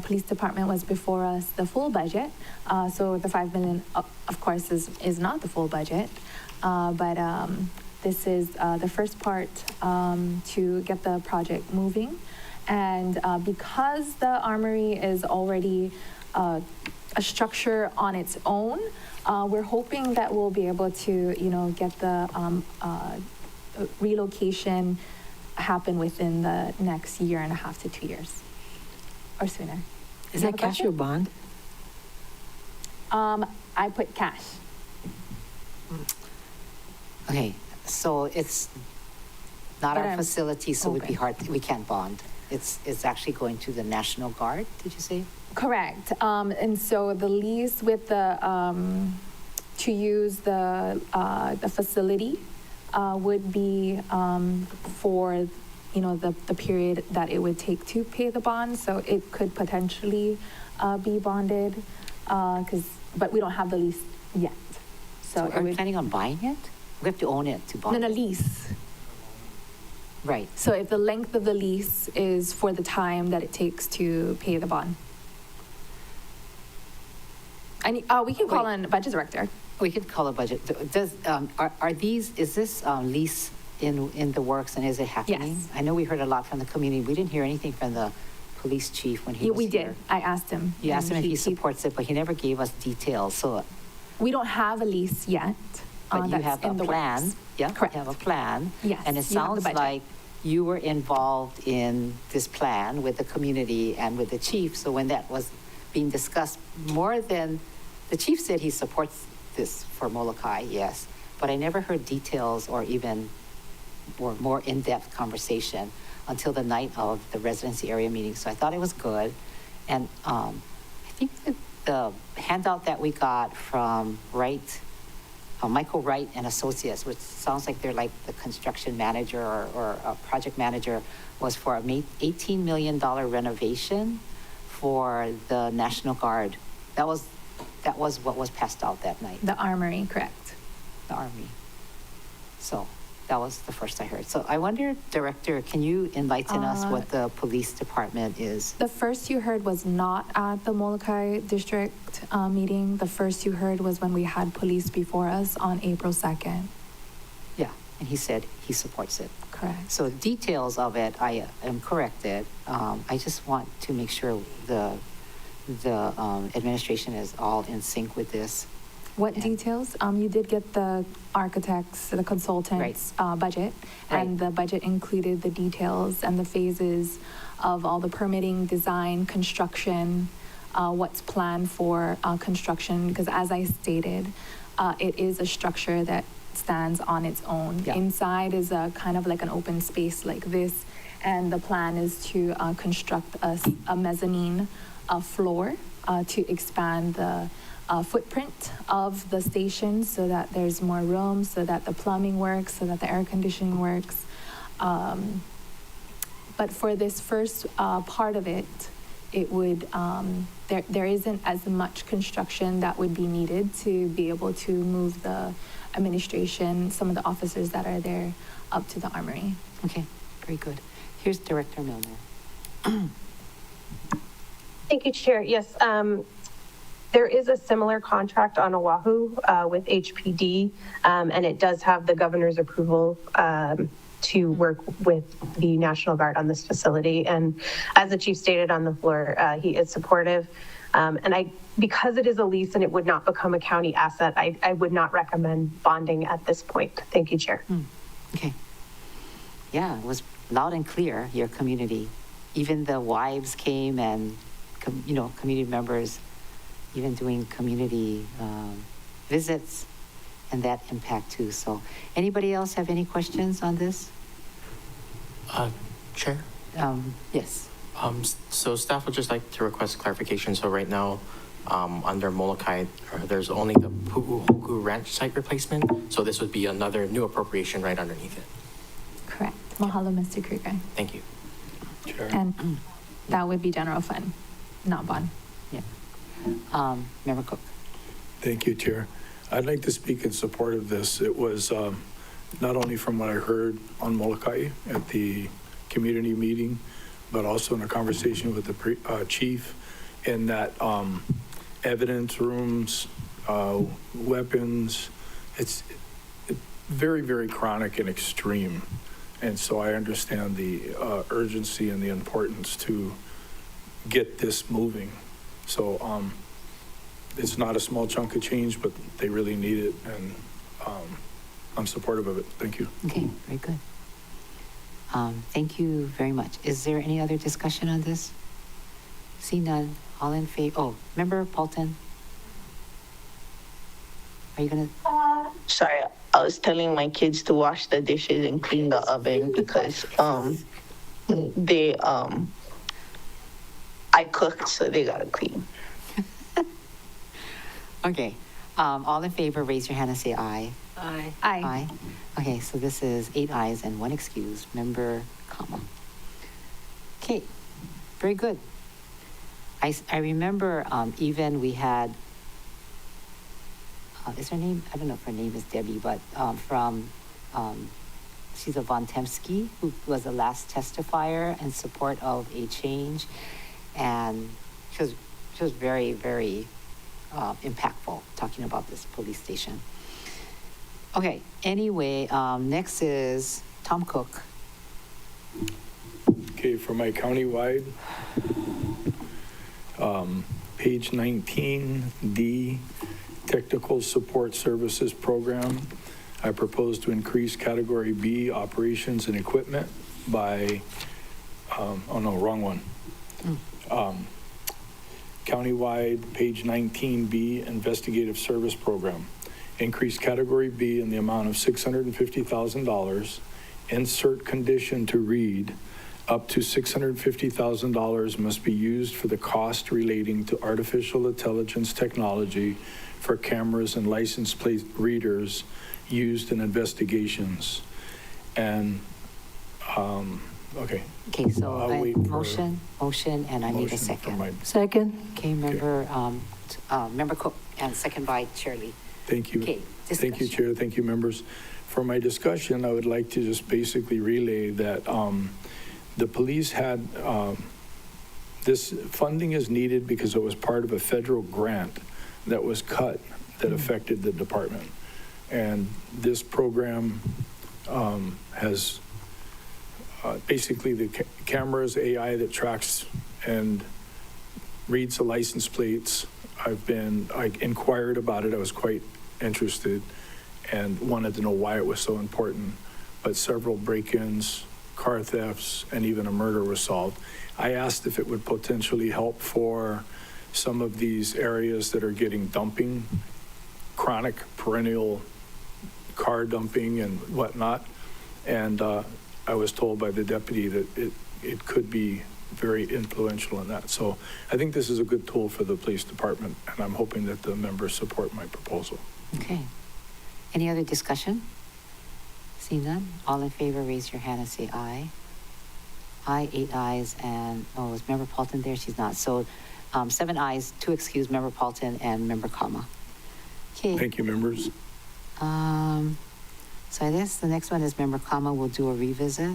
police department was before us, the full budget. So the $5 million, of course, is not the full budget. But this is the first part to get the project moving. And because the armory is already a structure on its own, we're hoping that we'll be able to, get the relocation happen within the next 1.5 to 2 years or sooner. Is that cash or bond? I put cash. Okay, so it's not But our I'm facility, so it would be open. hard, we can't bond. It's actually going to the National Guard, did you say? Correct. And so the lease with the to use the facility would be for the period that it would take to pay the bond. So it could potentially be bonded, but we don't have the lease yet. So it are we would- planning on buying it? We have to own it to buy No, it. lease. Right. So if the length of the lease is for the time that it takes to pay the bond. We can call Wait. on budget director. We could call a budget. Is this lease in the works and is it happening? Yes. I know we heard a lot from the community. We didn't hear anything from the police chief when he Yeah, was we here. did. I asked him. You asked him and if he supports it, but he never gave us details. So, We don't have a lease yet. but you that's have a in the plan. works. Yeah, Correct. you have a plan. Yes, And it you have the sounds budget. like you were involved in this plan with the community and with the chief. So when that was being discussed, more than, the chief said he supports this for Molokai, yes. But I never heard details or more in-depth conversation until the night of the residency area meeting. So I thought it was good. And I think that the handout that we got from Michael Wright and Associates, which sounds like they're like the construction manager or a project manager, was for a $18 million renovation for the National Guard. That was what was passed out that night, The Armory, correct. the Army. So that was the first I heard. So I wonder, Director, can you enlighten us what the police department is? The first you heard was not at the Molokai district meeting. The first you heard was when we had police before us on April 2nd. Yeah, and he said he supports it. Correct. So details of it, I am corrected. I just want to make sure the administration is all in sync with this. What details? You did get the architects, the consultants' budget, and the budget included the details and the phases of all the permitting, design, construction, what's planned for construction. Because as I stated, it is a structure that stands on its own. Yeah. Inside is a kind of like an open space like this, and the plan is to construct a mezzanine floor to expand the footprint of the station so that there's more room, so that the plumbing works, so that the air conditioning works. But for this first part of it, it would, there isn't as much construction that would be needed to be able to move the administration, some of the officers that are there, up to the Armory. Okay, very good. Here's Director Milner. Thank you, Chair. Yes, there is a similar contract on Oahu with HPD, and it does have the governor's approval to work with the National Guard on this facility. And as the chief stated on the floor, he is supportive. Because it is a lease and it would not become a county asset, I would not recommend bonding at this point. Thank you, Chair. Okay. Yeah, it was loud and clear, your community. Even the wives came and, community members, even doing community visits and that impact too. So anybody else have any questions on this? Chair? Yes. So staff would just like to request clarification. So right now, under Molokai, there's only the Pu'uhoku Ranch site replacement. So this would be another new appropriation right underneath it. Correct. Mahalo, Mr. Krieger. Thank you. Chair. And that would be general fund, not bond. Yeah. Member Cook. Thank you, Chair. I'd like to speak in support of this. It was not only from what I heard on Molokai at the community meeting, but also in a conversation with the chief, in that evidence rooms, weapons, it's very, very chronic and extreme. And so I understand the urgency and the importance to get this moving. So it's not a small chunk of change, but they really need it, and I'm supportive of it. Thank you. Okay, very good. Thank you very much. Is there any other discussion on this? See none. All in favor? Oh, Member Paulton? Are you going to? Sorry, I was telling my kids to wash the dishes and clean the oven because I cooked, so they gotta clean. Okay. All in favor, raise your hand and say aye. Aye. Aye. Aye. Okay, so this is 8 ayes and 1 excuse. Member comma. Okay, very good. I remember even we had, is her name, I don't know if her name is Debbie, but she's a Von Temsky, who was the last testifier in support of a change. And she was very, very impactful talking about this police station. Okay, anyway, next is Tom Cook. Okay, for my countywide, page 19D, Technical Support Services Program, I propose to increase Category B, Operations and Equipment by, oh no, wrong one. Countywide, page 19B, Investigative Service Program, increase Category B in the amount of $650,000, insert condition to read, up to $650,000 must be used for the cost relating to artificial intelligence technology for cameras and license plate readers used in investigations. And, okay. Okay, so I'll wait for- motion, and I need a Motion for second. my- Second? Okay, Member Cook, and second by Chair Lee. Thank you. Okay, Thank you, discussion. Chair. Thank you, members. For my discussion, I would like to just basically relay that the police had, this funding is needed because it was part of a federal grant that was cut that affected the department. And this program has basically the cameras, AI that tracks and reads the license plates. I inquired about it. I was quite interested and wanted to know why it was so important. But several break-ins, car thefts, and even a murder was solved. I asked if it would potentially help for some of these areas that are getting dumping, chronic, perennial car dumping and whatnot. And I was told by the deputy that it could be very influential in that. So I think this is a good tool for the police department, and I'm hoping that the members support my proposal. Okay. Any other discussion? Seeing none, all in favor, raise your hand and say aye. Aye, 8 ayes, and, oh, is Member Paulton there? She's not. So 7 ayes, 2 excused, Member Paulton and Member Kama. Okay. Thank you, members. So I guess the next one is Member Kama will do a revisit.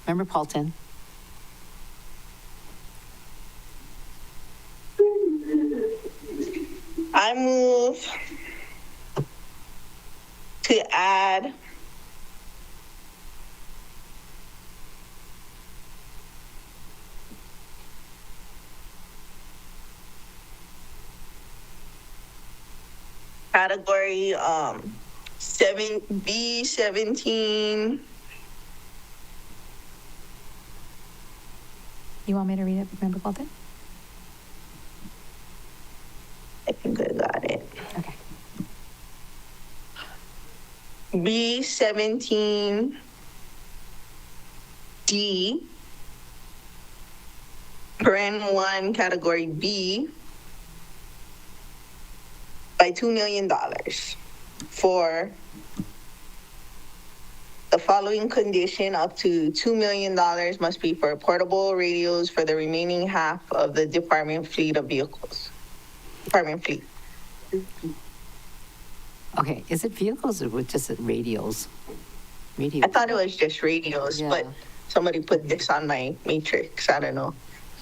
Member Paulton. I move to add category 7B17. You want me to read it, Member Bolton? I think I got it. Okay. B17D, Paren 1, category B, by $2 million for the following condition: up to $2 million must be for portable radios for the remaining half of the department fleet of vehicles. Department fleet. Okay, is it vehicles or just radios? I thought it was just radios, Yeah. but somebody put this on my matrix. I don't know.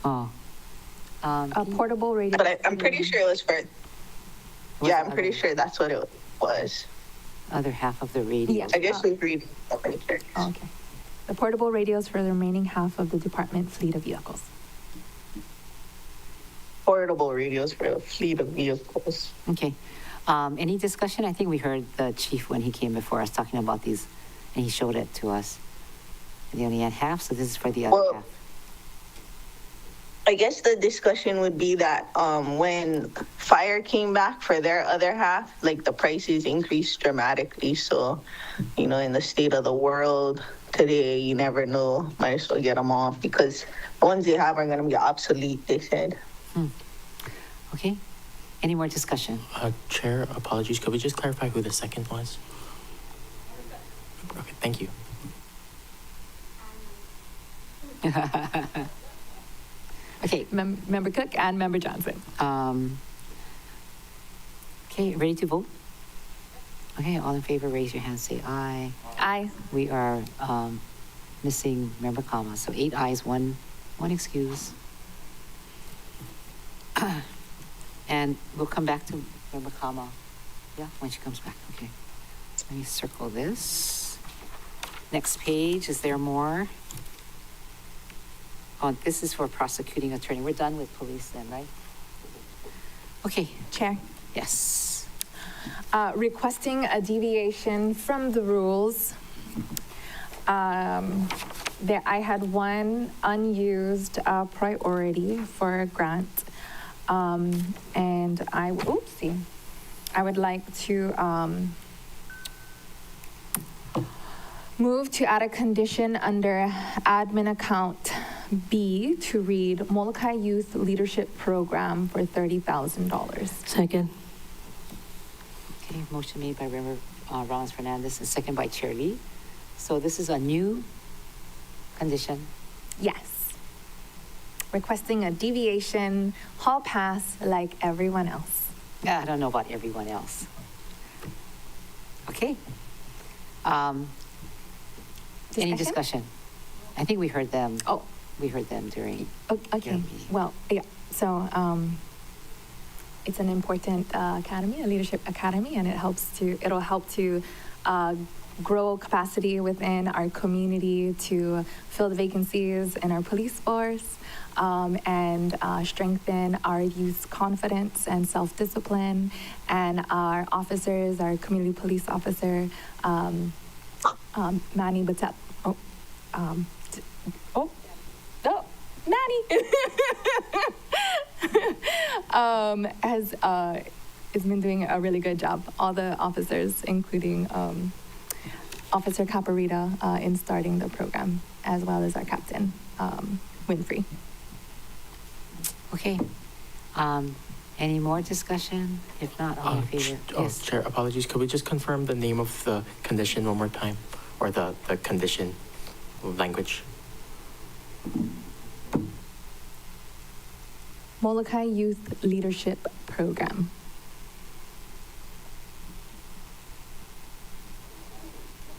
Oh. A portable radio. But I'm pretty sure it was for, Was yeah, the I'm pretty other- sure that's what it was. Other half of the radio. I just was reading the matrix. Oh, okay. The portable radios for the remaining half of the department fleet of vehicles. Portable radios for a fleet of vehicles. Okay. Any discussion? I think we heard the chief when he came before us talking about these, and he showed it to us. They only had half, so this is for the other Well, half. I guess the discussion would be that when fire came back for their other half, like the prices increased dramatically. So, you know, in the state of the world today, you never know. Might as well get them off because the ones they have are going to be obsolete, they said. Okay. Any more discussion? Chair, apologies. Could we just clarify who the second was? Okay, thank you. Okay, Member Cook and Member Johnson. okay, ready to vote? Okay, all in favor, raise your hand, say aye. Aye. We are missing Member Kama, so 8 ayes, one excuse. And we'll come back to Member Kama, yeah, when she comes back, okay. Let me circle this. Next page, is there more? Oh, this is for prosecuting attorney. We're done with police then, right? Okay, Chair. yes. Requesting a deviation from the rules. I had one unused priority for a grant, and I would like to move to add a condition under admin account B to read Molokai Youth Leadership Program for $30,000. Second. Okay, motion made by Member Rollins Fernandez and second by Chair Lee. So this is a new condition. Yes. Requesting a deviation, hall pass like everyone else. Yeah, I don't know about everyone else. Okay. Any discussion? I think we heard them. Oh. We heard them during. Okay. meeting. Well, yeah. So it's an important academy, a leadership academy, and it'll help to grow capacity within our community to fill the vacancies in our police force, and strengthen our youth's confidence and self-discipline, and our officers, our community police officer, Manny Batep. Manny has been doing a really good job. All the officers, including Officer Caparita, in starting the program, as well as our captain, Winfrey. Okay. Any more discussion? If not, all in favor? Yes. Chair, apologies. Could we just confirm the name of the condition one more time? Or the condition language? Molokai Youth Leadership Program.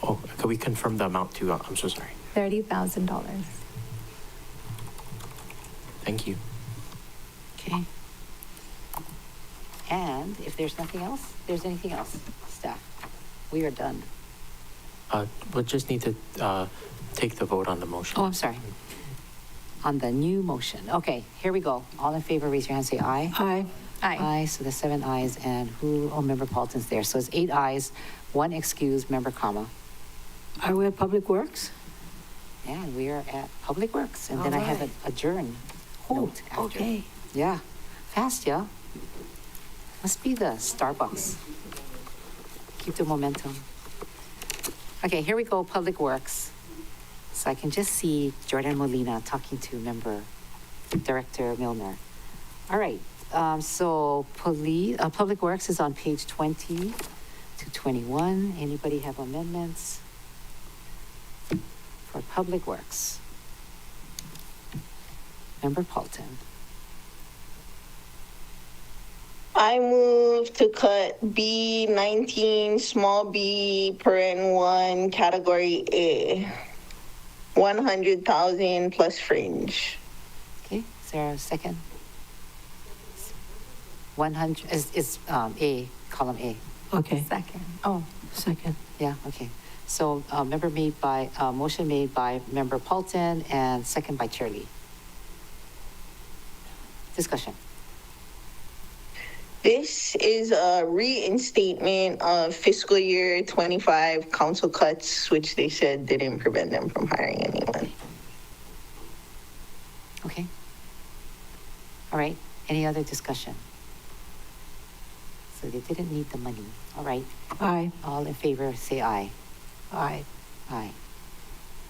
Oh, could we confirm the amount too? I'm so sorry. $30,000. Thank you. Okay. And if there's nothing else, there's anything else, staff, we are done. We'll just need to take the vote on the motion. Oh, I'm sorry. On the new motion. Okay, here we go. All in favor, raise your hand, say aye. Aye. Aye. Aye, so there's 7 ayes, and Member Paulton's there. So it's 8 ayes, 1 excuse, Member Kama. Are we at Public Works? And we are at Public Works, and then I have an adjourn note after. Okay. Yeah, fast, yeah. Must be the Starbucks. Keep the momentum. Okay, here we go, Public Works. So I can just see Jordan Molina talking to Director Milner. All right, so Public Works is on page 20 to 21. Anybody have amendments for Public Works? Member Paulton. I move to cut B19, small b, paren 1, category A, 100,000 plus fringe. Okay, is there a second? 100 is A, column A. Okay. Second. Oh, Second. Yeah, okay. So motion made by Member Paulton and second by Chair Lee. Discussion. This is a reinstatement of fiscal year 25 council cuts, which they said didn't prevent them from hiring anyone. Okay. All right, any other discussion? So they didn't need the money. All right, Aye. all in favor, say aye. Aye. Aye.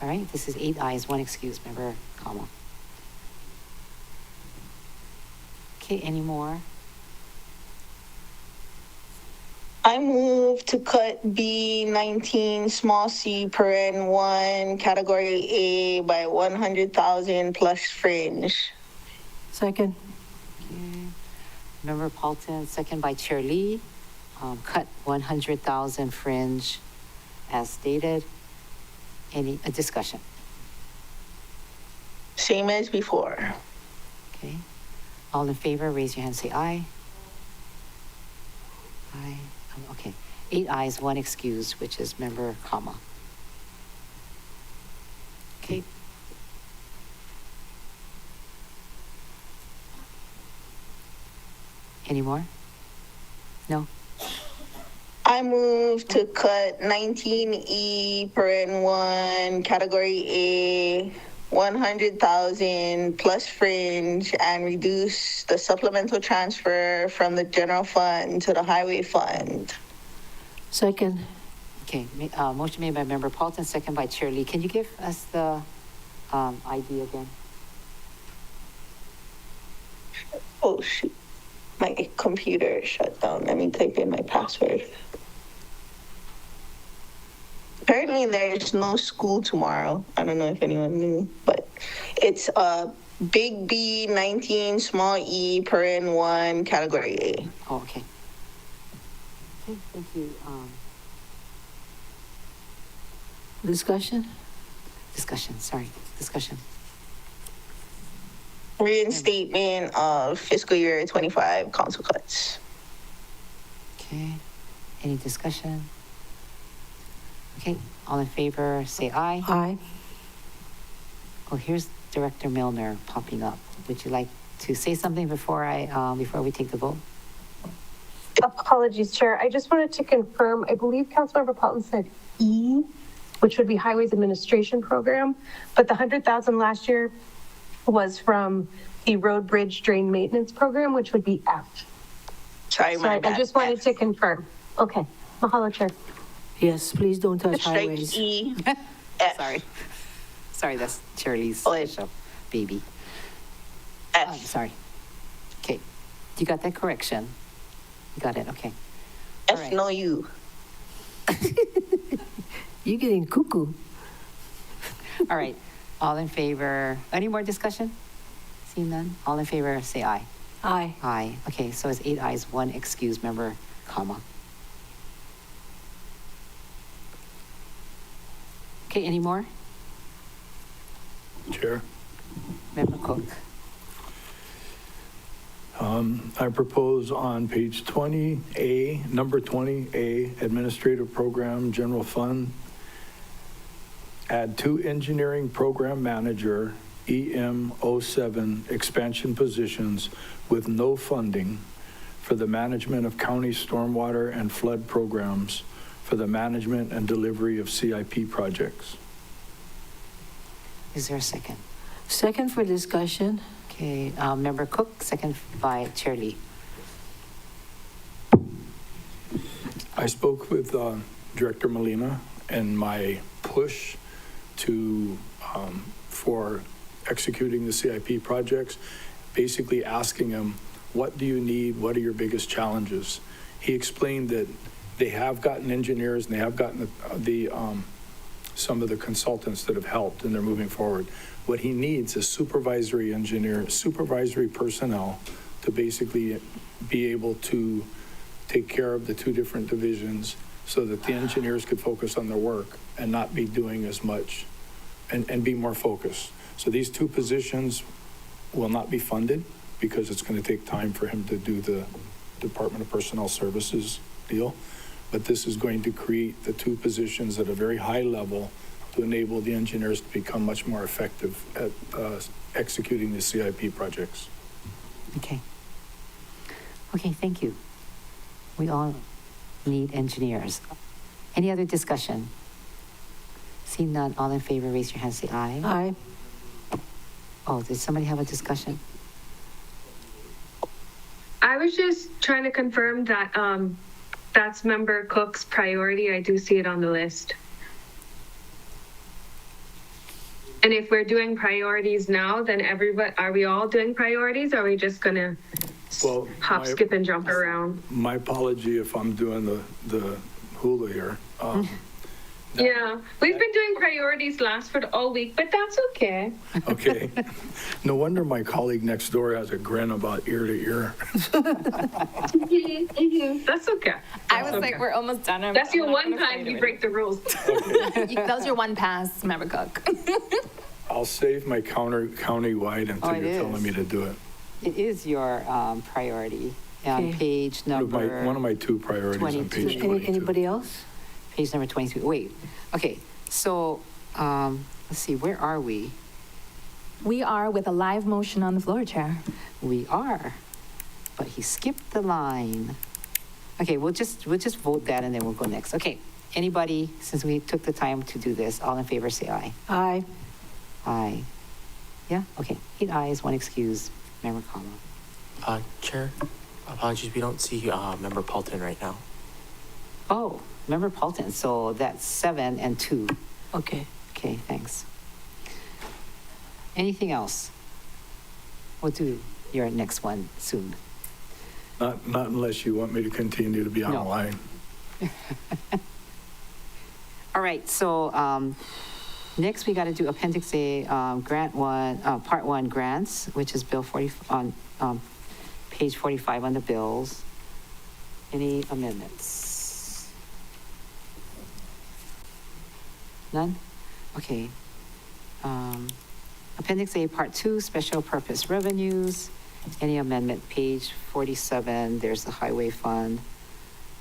All right, this is 8 ayes, 1 excuse, Member Kama. Okay, any more? I move to cut B19 small c paren 1 category A by 100,000 plus fringe. Second. Okay. Member Paulton, second by Chair Lee. Cut 100,000 fringe as stated. Any discussion? Same as before. Okay. All in favor, raise your hand, say aye. Aye. Okay. 8 ayes, 1 excuse, which is member Kama. Okay. Any more? No? I move to cut 19E paren 1 category A 100,000 plus fringe and reduce the supplemental transfer from the general fund to the highway fund. Second. Okay. Motion made by member Paulton, second by Chair Lee. Can you give us the ID again? Oh shoot, my computer shut down. Let me type in my password. Apparently there's no school tomorrow. I don't know if anyone knew, but it's big B 19 small e paren 1 category A. Oh, okay. Okay, thank you. Discussion? Discussion. Reinstatement of fiscal year 25 council cuts. Okay. Any discussion? Okay, all in favor, say aye. Aye. Oh, here's Director Milner popping up. Would you like to say something before we take the vote? Apologies, Chair. I just wanted to confirm, I believe Councilmember Paulton said E, which would be Highways Administration Program, but the 100,000 last year was from the Road Bridge Drain Maintenance Program, which would be F. Sorry, my bad. I just wanted to confirm. Okay, mahalo, Chair. Yes, please don't touch Strike highways. E. F. Sorry, that's Chair Lee's Oh, special baby. F. Sorry. Okay, you got that correction? You got it, okay. All F right. no you. You're getting cuckoo. All right, all in favor, any more discussion? Seeing none, all in favor, say aye. Aye. Aye, okay, so it's 8 ayes, 1 excuse, member Kama. Okay, any more? Chair. Member Cook. I propose on page 20A, number 20A, Administrative Program, General Fund, add 2 Engineering Program Manager, EM07 expansion positions with no funding for the management of county stormwater and flood programs for the management and delivery of CIP projects. Is there a second? Second for discussion. Okay, member Cook, second by Chair Lee. I spoke with Director Molina and my push to for executing the CIP projects, basically asking him, what do you need? What are your biggest challenges? He explained that they have gotten engineers and they have gotten some of the consultants that have helped and they're moving forward. What he needs is supervisory personnel to basically be able to take care of the 2 different divisions so that the engineers could focus on their work and not be doing as much and be more focused. So these 2 positions will not be funded because it's going to take time for him to do the Department of Personnel Services deal. But this is going to create the 2 positions at a very high level to enable the engineers to become much more effective at executing the CIP projects. Okay. Okay, thank you. We all need engineers. Any other discussion? Seeing none, all in favor, raise your hand, say aye. Aye. Oh, did somebody have a discussion? I was just trying to confirm that that's Member Cook's priority. I do see it on the list. And if we're doing priorities now, then everybody, are we all doing priorities? Or are we just gonna Well, hop, skip, and jump around. My apology if I'm doing the hula here. Yeah, we've been doing priorities last for all week, but that's okay. Okay. No wonder my colleague next door has a grin about ear to ear. That's okay. I was like, we're almost done. That's your one time you break the rules. That was your one pass, Member Cook. I'll save my countywide Oh, until it you're is. telling me to do it. It is your priority on Okay. page One of number, my two priorities on 22. page 22. Anybody else? page number 23. Wait, okay, so, let's see, where are we? We are with a live motion on the floor, Chair. We are, but he skipped the line. Okay, we'll just vote that and then we'll go next. Okay, anybody, since we took the time to do this, all in favor say aye. Aye. Aye. Yeah, okay, 8 ayes, 1 excuse, Member Kama. Chair, apologies, we don't see Member Paulton right now. Oh, Member Paulton, so that's 7 and 2. Okay. Okay, thanks. Anything else? We'll do your next one soon. Not unless you want me to continue to be No. online. All right, so next we got to do Appendix A, Grant 1, Part 1 grants, which is Bill 40, on page 45 on the bills. Any amendments? None? Okay. Appendix A, Part 2, Special Purpose Revenues. Any amendment? Page 47, there's the Highway Fund,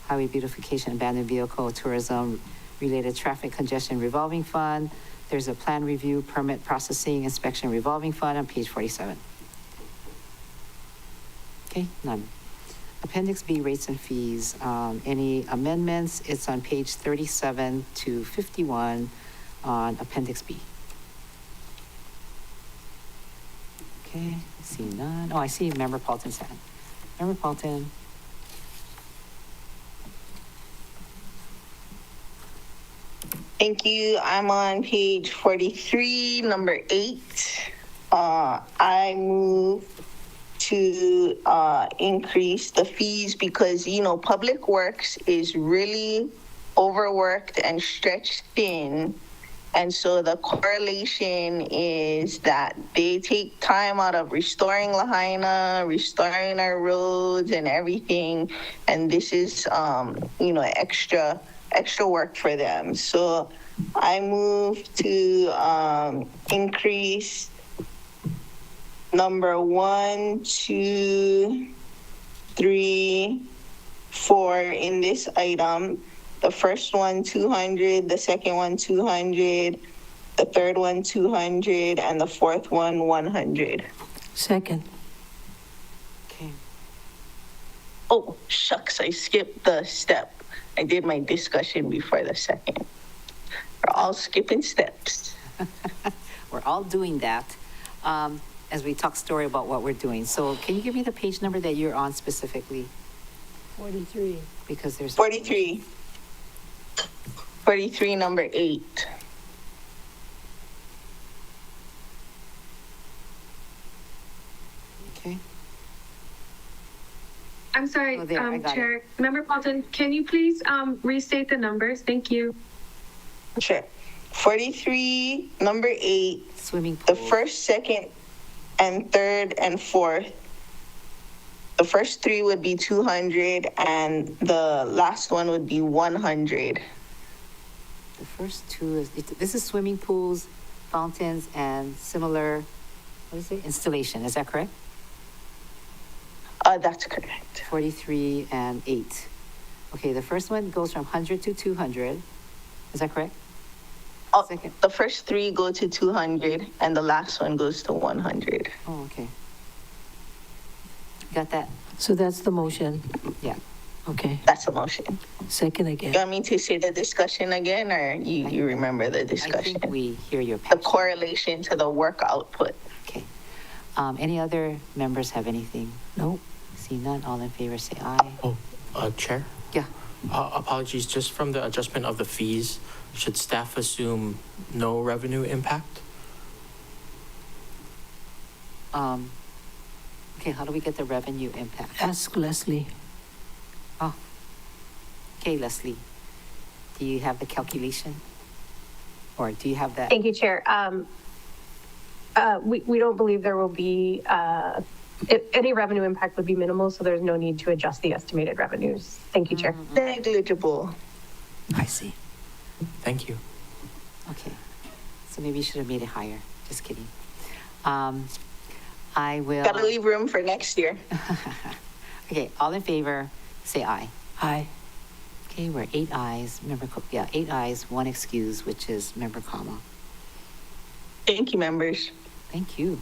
Highway Beautification, Abandoned Vehicle, Tourism, Related Traffic Congestion Revolving Fund. There's a Plan Review, Permit Processing, Inspection Revolving Fund on page 47. Okay, none. Appendix B, Rates and Fees. Any amendments? It's on page 37 to 51 on Appendix B. Okay, I see none. Oh, I see Member Paulton's hand. Member Paulton. Thank you. I'm on page 43, number 8. I move to increase the fees because, Public Works is really overworked and stretched thin. And so the correlation is that they take time out of restoring Lahaina, restoring our roads and everything. And this is, extra work for them. So I move to increase number 1, 2, 3, 4 in this item. The first one, 200, the second one, 200, the third one, 200, and the fourth one, 100. Second. Okay. Oh, shucks, I skipped the step. I did my discussion before the second. We're all skipping steps. We're all doing that as we talk story about what we're doing. So can you give me the page number that you're on specifically? 43. Because there's 43. 43, number 8. Okay. I'm sorry, Oh, there, I got Chair. Member Paulton, can you please restate the numbers? Thank you. Sure. 43, number 8. Swimming pool. The first, second, and third, and fourth. The first 3 would be 200, and the last one would be 100. The first 2 is, this is swimming pools, fountains, and similar, what is it, installation, is that correct? That's correct. 43 and 8. Okay, the first one goes from 100 to 200, is that correct? Second. The first 3 go to 200, and the last one goes to 100. Oh, okay. Got that? So that's the motion. Yeah. Okay. That's a motion. Second You again. want me to say the discussion again, or you remember the I discussion? think we hear your The passion. correlation to the work output. Okay. Any other members have anything? Nope. See none, all in favor say aye. Oh, Chair? Yeah. Apologies, just from the adjustment of the fees, should staff assume no revenue impact? Okay, how do we get the revenue impact? Ask Leslie. Oh, okay, Leslie, do you have the calculation? Or do you have that? Thank you, Chair. We don't believe there will be, any revenue impact would be minimal, so there's no need to adjust the estimated revenues. Thank you, Chair. Negligible. I see. Thank you. Okay, so maybe you should have made it higher. Just kidding. I will. Gotta leave room for next year. Okay, all in favor, say aye. Aye. Okay, we're 8 ayes, member Cook, yeah, 8 ayes, 1 excuse, which is member Kama. Thank you, members. Thank you.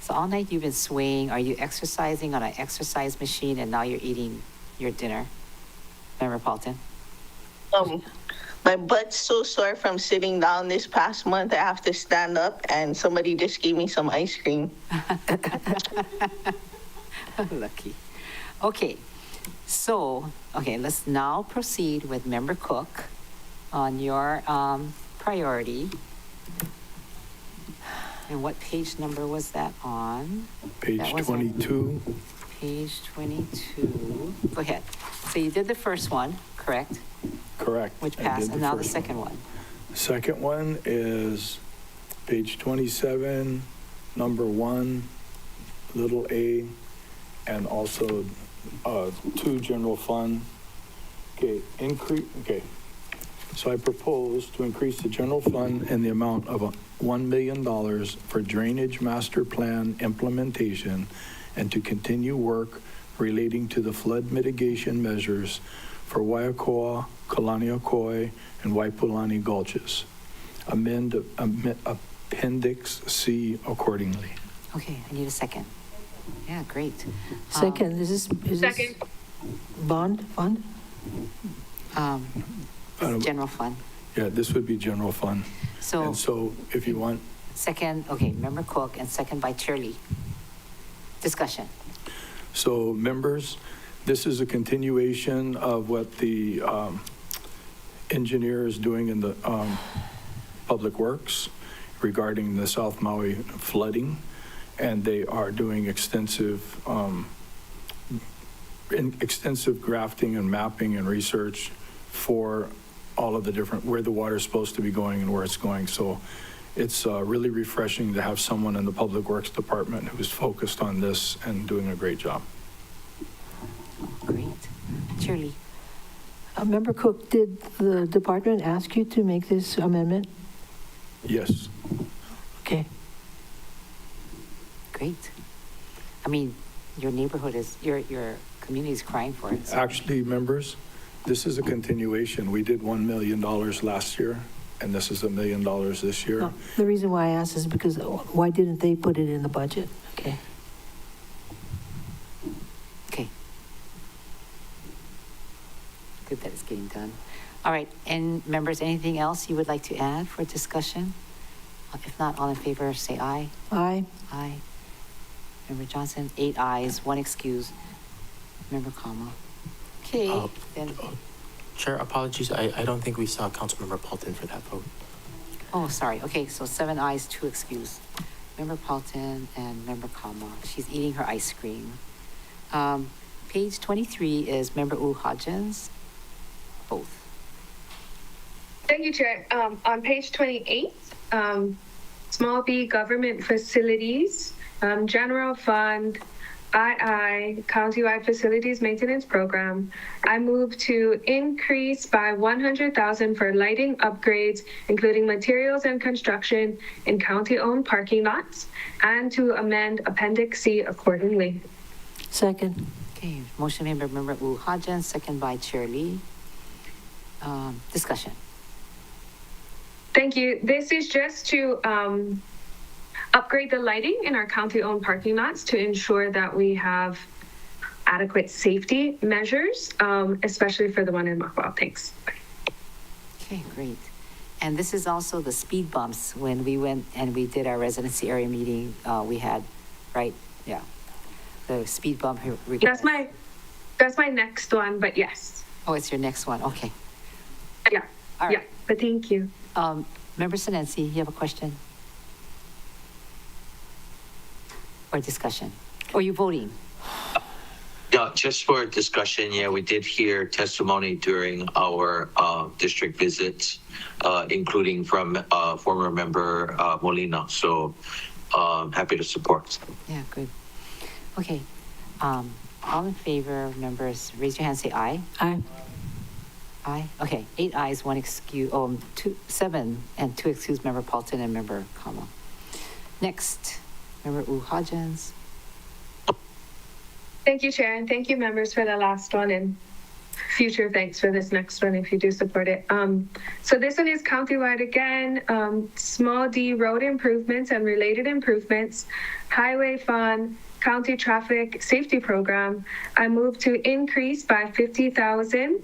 So all night you've been swaying. Are you exercising on an exercise machine and now you're eating your dinner? Member Paulton? My butt's so sore from sitting down this past month. I have to stand up, and somebody just gave me some ice cream. Lucky. Okay, so, okay, let's now proceed with Member Cook on your priority. And what page number was that on? Page That was on 22. Page 22. Go ahead. So you did the first one, correct? Correct. Which I passed, did the and now the first second one. The second one is page 27, number 1, little a, and also 2 general fund. Okay, okay. So I propose to increase the general fund in the amount of $1 million for drainage master plan implementation and to continue work relating to the flood mitigation measures for Waiakoa, Kalaniakoi, and Waipulani gulches. Amend Appendix C accordingly. Okay, I need a second. Yeah, great. Second, is this Second. bond fund? General fund. Yeah, this would be general fund. So, And so if you want, second, okay, Member Cook, and second by Chair Lee. Discussion. so members, this is a continuation of what the engineer is doing in the Public Works regarding the South Maui flooding. And they are doing extensive grafting and mapping and research for all of the different, where the water is supposed to be going and where it's going. So it's really refreshing to have someone in the Public Works Department who's focused on this and doing a great job. Great. Chair Lee. Member Cook, did the department ask you to make this amendment? Yes. Okay. Great. I mean, your neighborhood is, your community is crying for it. So. Actually, members, this is a continuation. We did $1 million last year, and this is $1 million this year. No, the reason why I asked is because why didn't they put it in the budget? Okay. Okay. Good that it's getting done. All right, and members, anything else you would like to add for discussion? If not, all in favor, say aye. Aye. Aye. Member Johnson, 8 ayes, 1 excuse. Member Kama. Okay, then. Chair, apologies. I don't think we saw Councilmember Paulton for that vote. Oh, sorry. Okay, so 7 ayes, 2 excuse. Member Paulton and Member Kama. She's eating her ice cream. Page 23 is Member Hodgins. Both. Thank you, Chair. On page 28, small b, government facilities, general fund, II, countywide facilities maintenance program. I move to increase by 100,000 for lighting upgrades, including materials and construction in county-owned parking lots, and to amend Appendix C accordingly. Second. Okay, motion made by Member Hodgins, second by Chair Lee. Discussion. Thank you. This is just to upgrade the lighting in our county-owned parking lots to ensure that we have adequate safety measures, especially for the one in Makawao. Thanks. Okay, great. And this is also the speed bumps. When we went and we did our residency area meeting, we had, right? Yeah. The speed bump. That's my next one, but yes. Oh, it's your next one. Okay. Yeah. All right. Yeah, but thank you. Member Sinensi, you have a question? or discussion? Or you voting? Yeah, just for discussion, yeah, we did hear testimony during our district visits, including from former member Molina. So happy to support. Yeah, good. Okay. All in favor, members, raise your hand, say aye. Aye. Aye. Okay, 8 ayes, 1 excuse, 7 and 2 excuse, member Paulton and member Kama. Next, member Hodgins. Thank you, Chair, and thank you, members, for the last one, and future thanks for this next one if you do support it. So this one is countywide again, small D road improvements and related improvements, highway fund, county traffic safety program. I move to increase by 50,000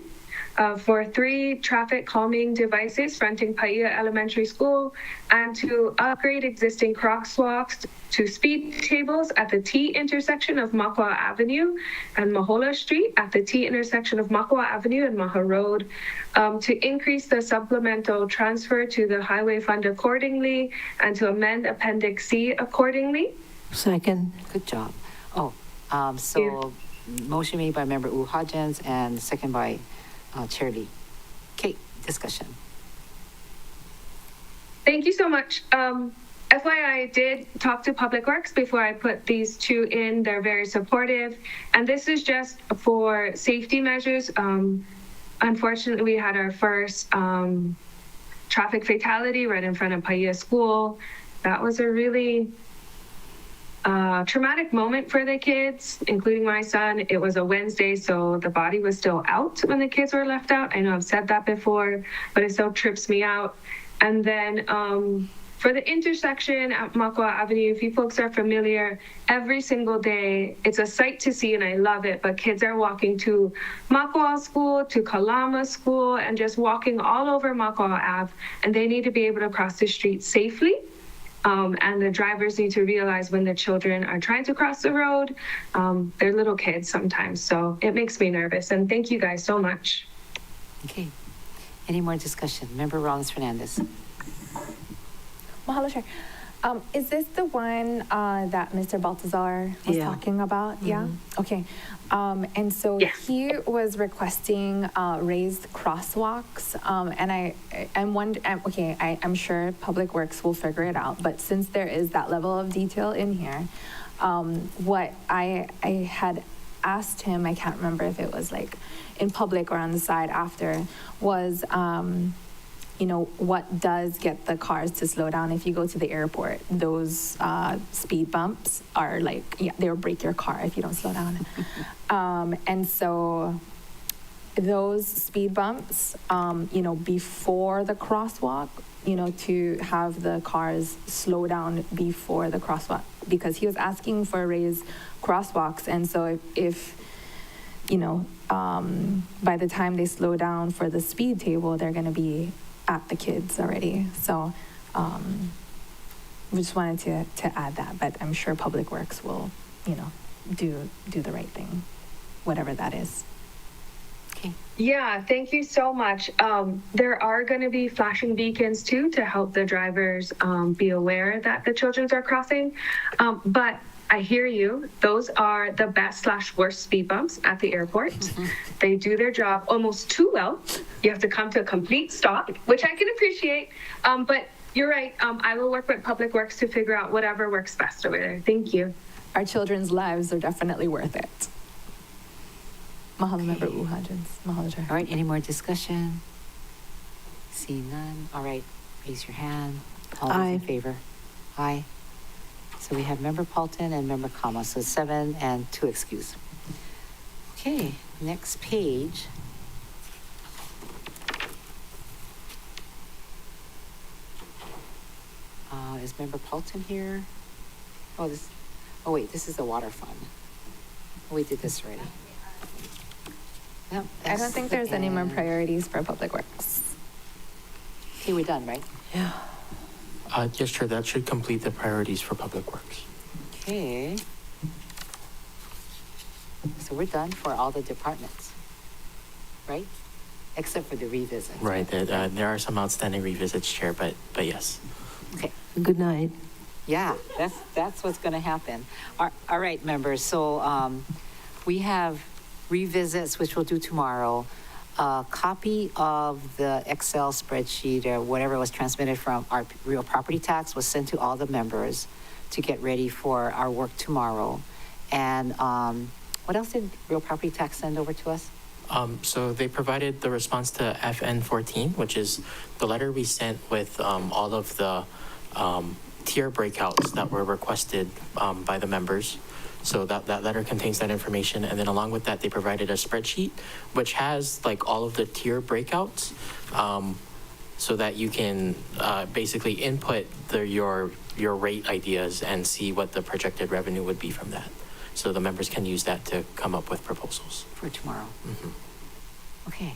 for 3 traffic calming devices fronting Paia Elementary School, and to upgrade existing crosswalks to speed tables at the T intersection of Makwa Avenue and Mahola Street, at the T intersection of Makwa Avenue and Maha Road, to increase the supplemental transfer to the highway fund accordingly, and to amend Appendix C accordingly. Second. Good job. So motion made by member Hodgins and second by Chair Lee. Okay, discussion. Thank you so much. FYI, I did talk to Public Works before I put these 2 in. They're very supportive. And this is just for safety measures. Unfortunately, we had our first traffic fatality right in front of Paia School. That was a really traumatic moment for the kids, including my son. It was a Wednesday, so the body was still out when the kids were left out. I know I've said that before, but it still trips me out. And then for the intersection at Makwa Avenue, if you folks are familiar, every single day, it's a sight to see and I love it, but kids are walking to Makwa School, to Kalama School, and just walking all over Makwa Ave, and they need to be able to cross the street safely. And the drivers need to realize when the children are trying to cross the road, they're little kids sometimes, so it makes me nervous, and thank you guys so much. Okay. Any more discussion? Member Rollins Fernandez. Mahalo, Chair. Is this the one that Mr. Baltazar was talking about? Mm-hmm. Yeah? Okay. And so he was requesting raised crosswalks. And I'm sure Public Works will figure it out. But since there is that level of detail in here, what I had asked him, I can't remember if it was like in public or on the side after, was what does get the cars to slow down if you go to the airport? Those speed bumps are like, they'll break your car if you don't slow down. And so those speed bumps, before the crosswalk, to have the cars slow down before the crosswalk, because he was asking for raised crosswalks. And so if by the time they slow down for the speed table, they're going to be at the kids already. So we just wanted to add that, but I'm sure Public Works will, do the right thing, whatever that is. Okay. Yeah, thank you so much. There are going to be flashing beacons too to help the drivers be aware that the children are crossing. But I hear you. Those are the best/worst speed bumps at the airport. Mm-hmm. They do their job almost too well. You have to come to a complete stop, which I can appreciate. But you're right. I will work with Public Works to figure out whatever works best over there. Thank you. Our children's lives are definitely worth it. Mahalo, Member Hodgins. Mahalo, Chair. All right, any more discussion? See none. All right, raise your hand. All those in favor? Aye. So we have Member Paulton and Member Kama, so 7 and 2 excuse. Okay, next page. Is Member Paulton here? Oh wait, this is the water fund. We did this already. No, I don't think there's any more priorities for Public Works. Okay, we're done, right? Yeah. Yes, Chair, that should complete the priorities for Public Works. Okay. So we're done for all the departments, right? Except for the revisits. Right, there are some outstanding revisits, Chair, but yes. Okay. Good night. Yeah, that's what's going to happen. All right, members, so we have revisits, which we'll do tomorrow. A copy of the Excel spreadsheet or whatever was transmitted from our real property tax was sent to all the members to get ready for our work tomorrow. And what else did real property tax send over to us? So they provided the response to FN14, which is the letter we sent with all of the tier breakouts that were requested by the members. So that letter contains that information. And then along with that, they provided a spreadsheet, which has like all of the tier breakouts so that you can basically input your rate ideas and see what the projected revenue would be from that. So the members can use that to come up with proposals. For tomorrow. Mm-hmm. Okay.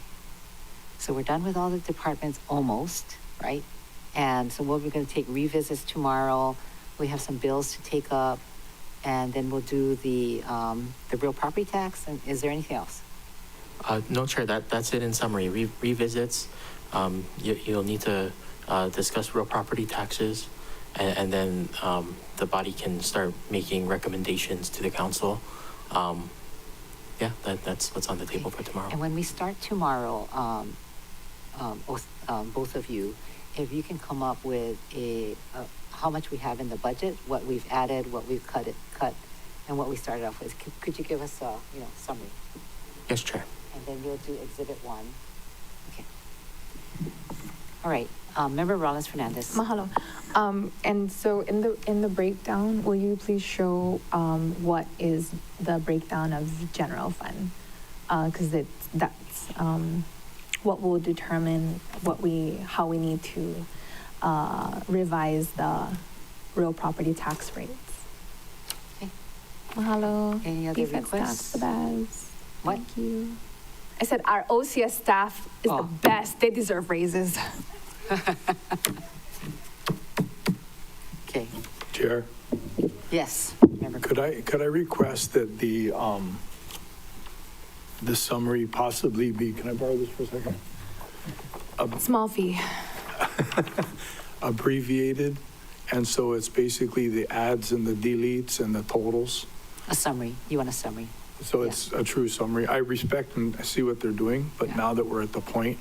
So we're done with all the departments almost, right? And so we're going to take revisits tomorrow. We have some bills to take up. And then we'll do the real property tax. And is there anything else? No, Chair, that's it in summary. Revisits, you'll need to discuss real property taxes, and then the body can start making recommendations to the council. Yeah, that's what's on the table for tomorrow. And when we start tomorrow, both of you, if you can come up with how much we have in the budget, what we've added, what we've cut, and what we started off with. Could you give us a summary? Yes, Chair. And then we'll do Exhibit 1. Okay. All right. Member Rollins Fernandez. Mahalo. And so in the breakdown, will you please show what is the breakdown of general fund? Because that's what will determine how we need to revise the real property tax rates. Okay. Mahalo. Any other BFED requests? Staff, the best. What? Thank you. I said our OCS staff is the best. They deserve raises. Okay. Chair, Yes. Member. could I request that the summary possibly be, can I borrow this for a second? Small fee. Abbreviated, and so it's basically the adds and the deletes and the totals. A summary. You want a summary? So it's a true summary. I respect and see what they're doing, but Yeah. now that we're at the point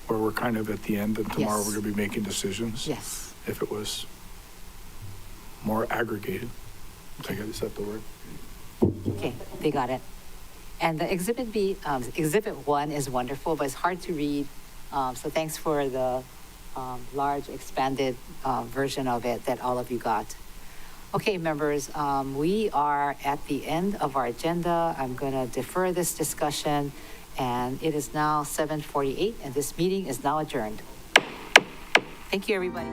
where we're kind of at the end, and tomorrow Yes. we're going to be making decisions. Yes. If it was more aggregated, I guess is that the word? Okay. They got it. And the Exhibit B, Exhibit 1 is wonderful, but it's hard to read. So thanks for the large expanded version of it that all of you got. Okay, members, we are at the end of our agenda. I'm going to defer this discussion, and it is now 7:48, and this meeting is now adjourned. Thank you, everybody.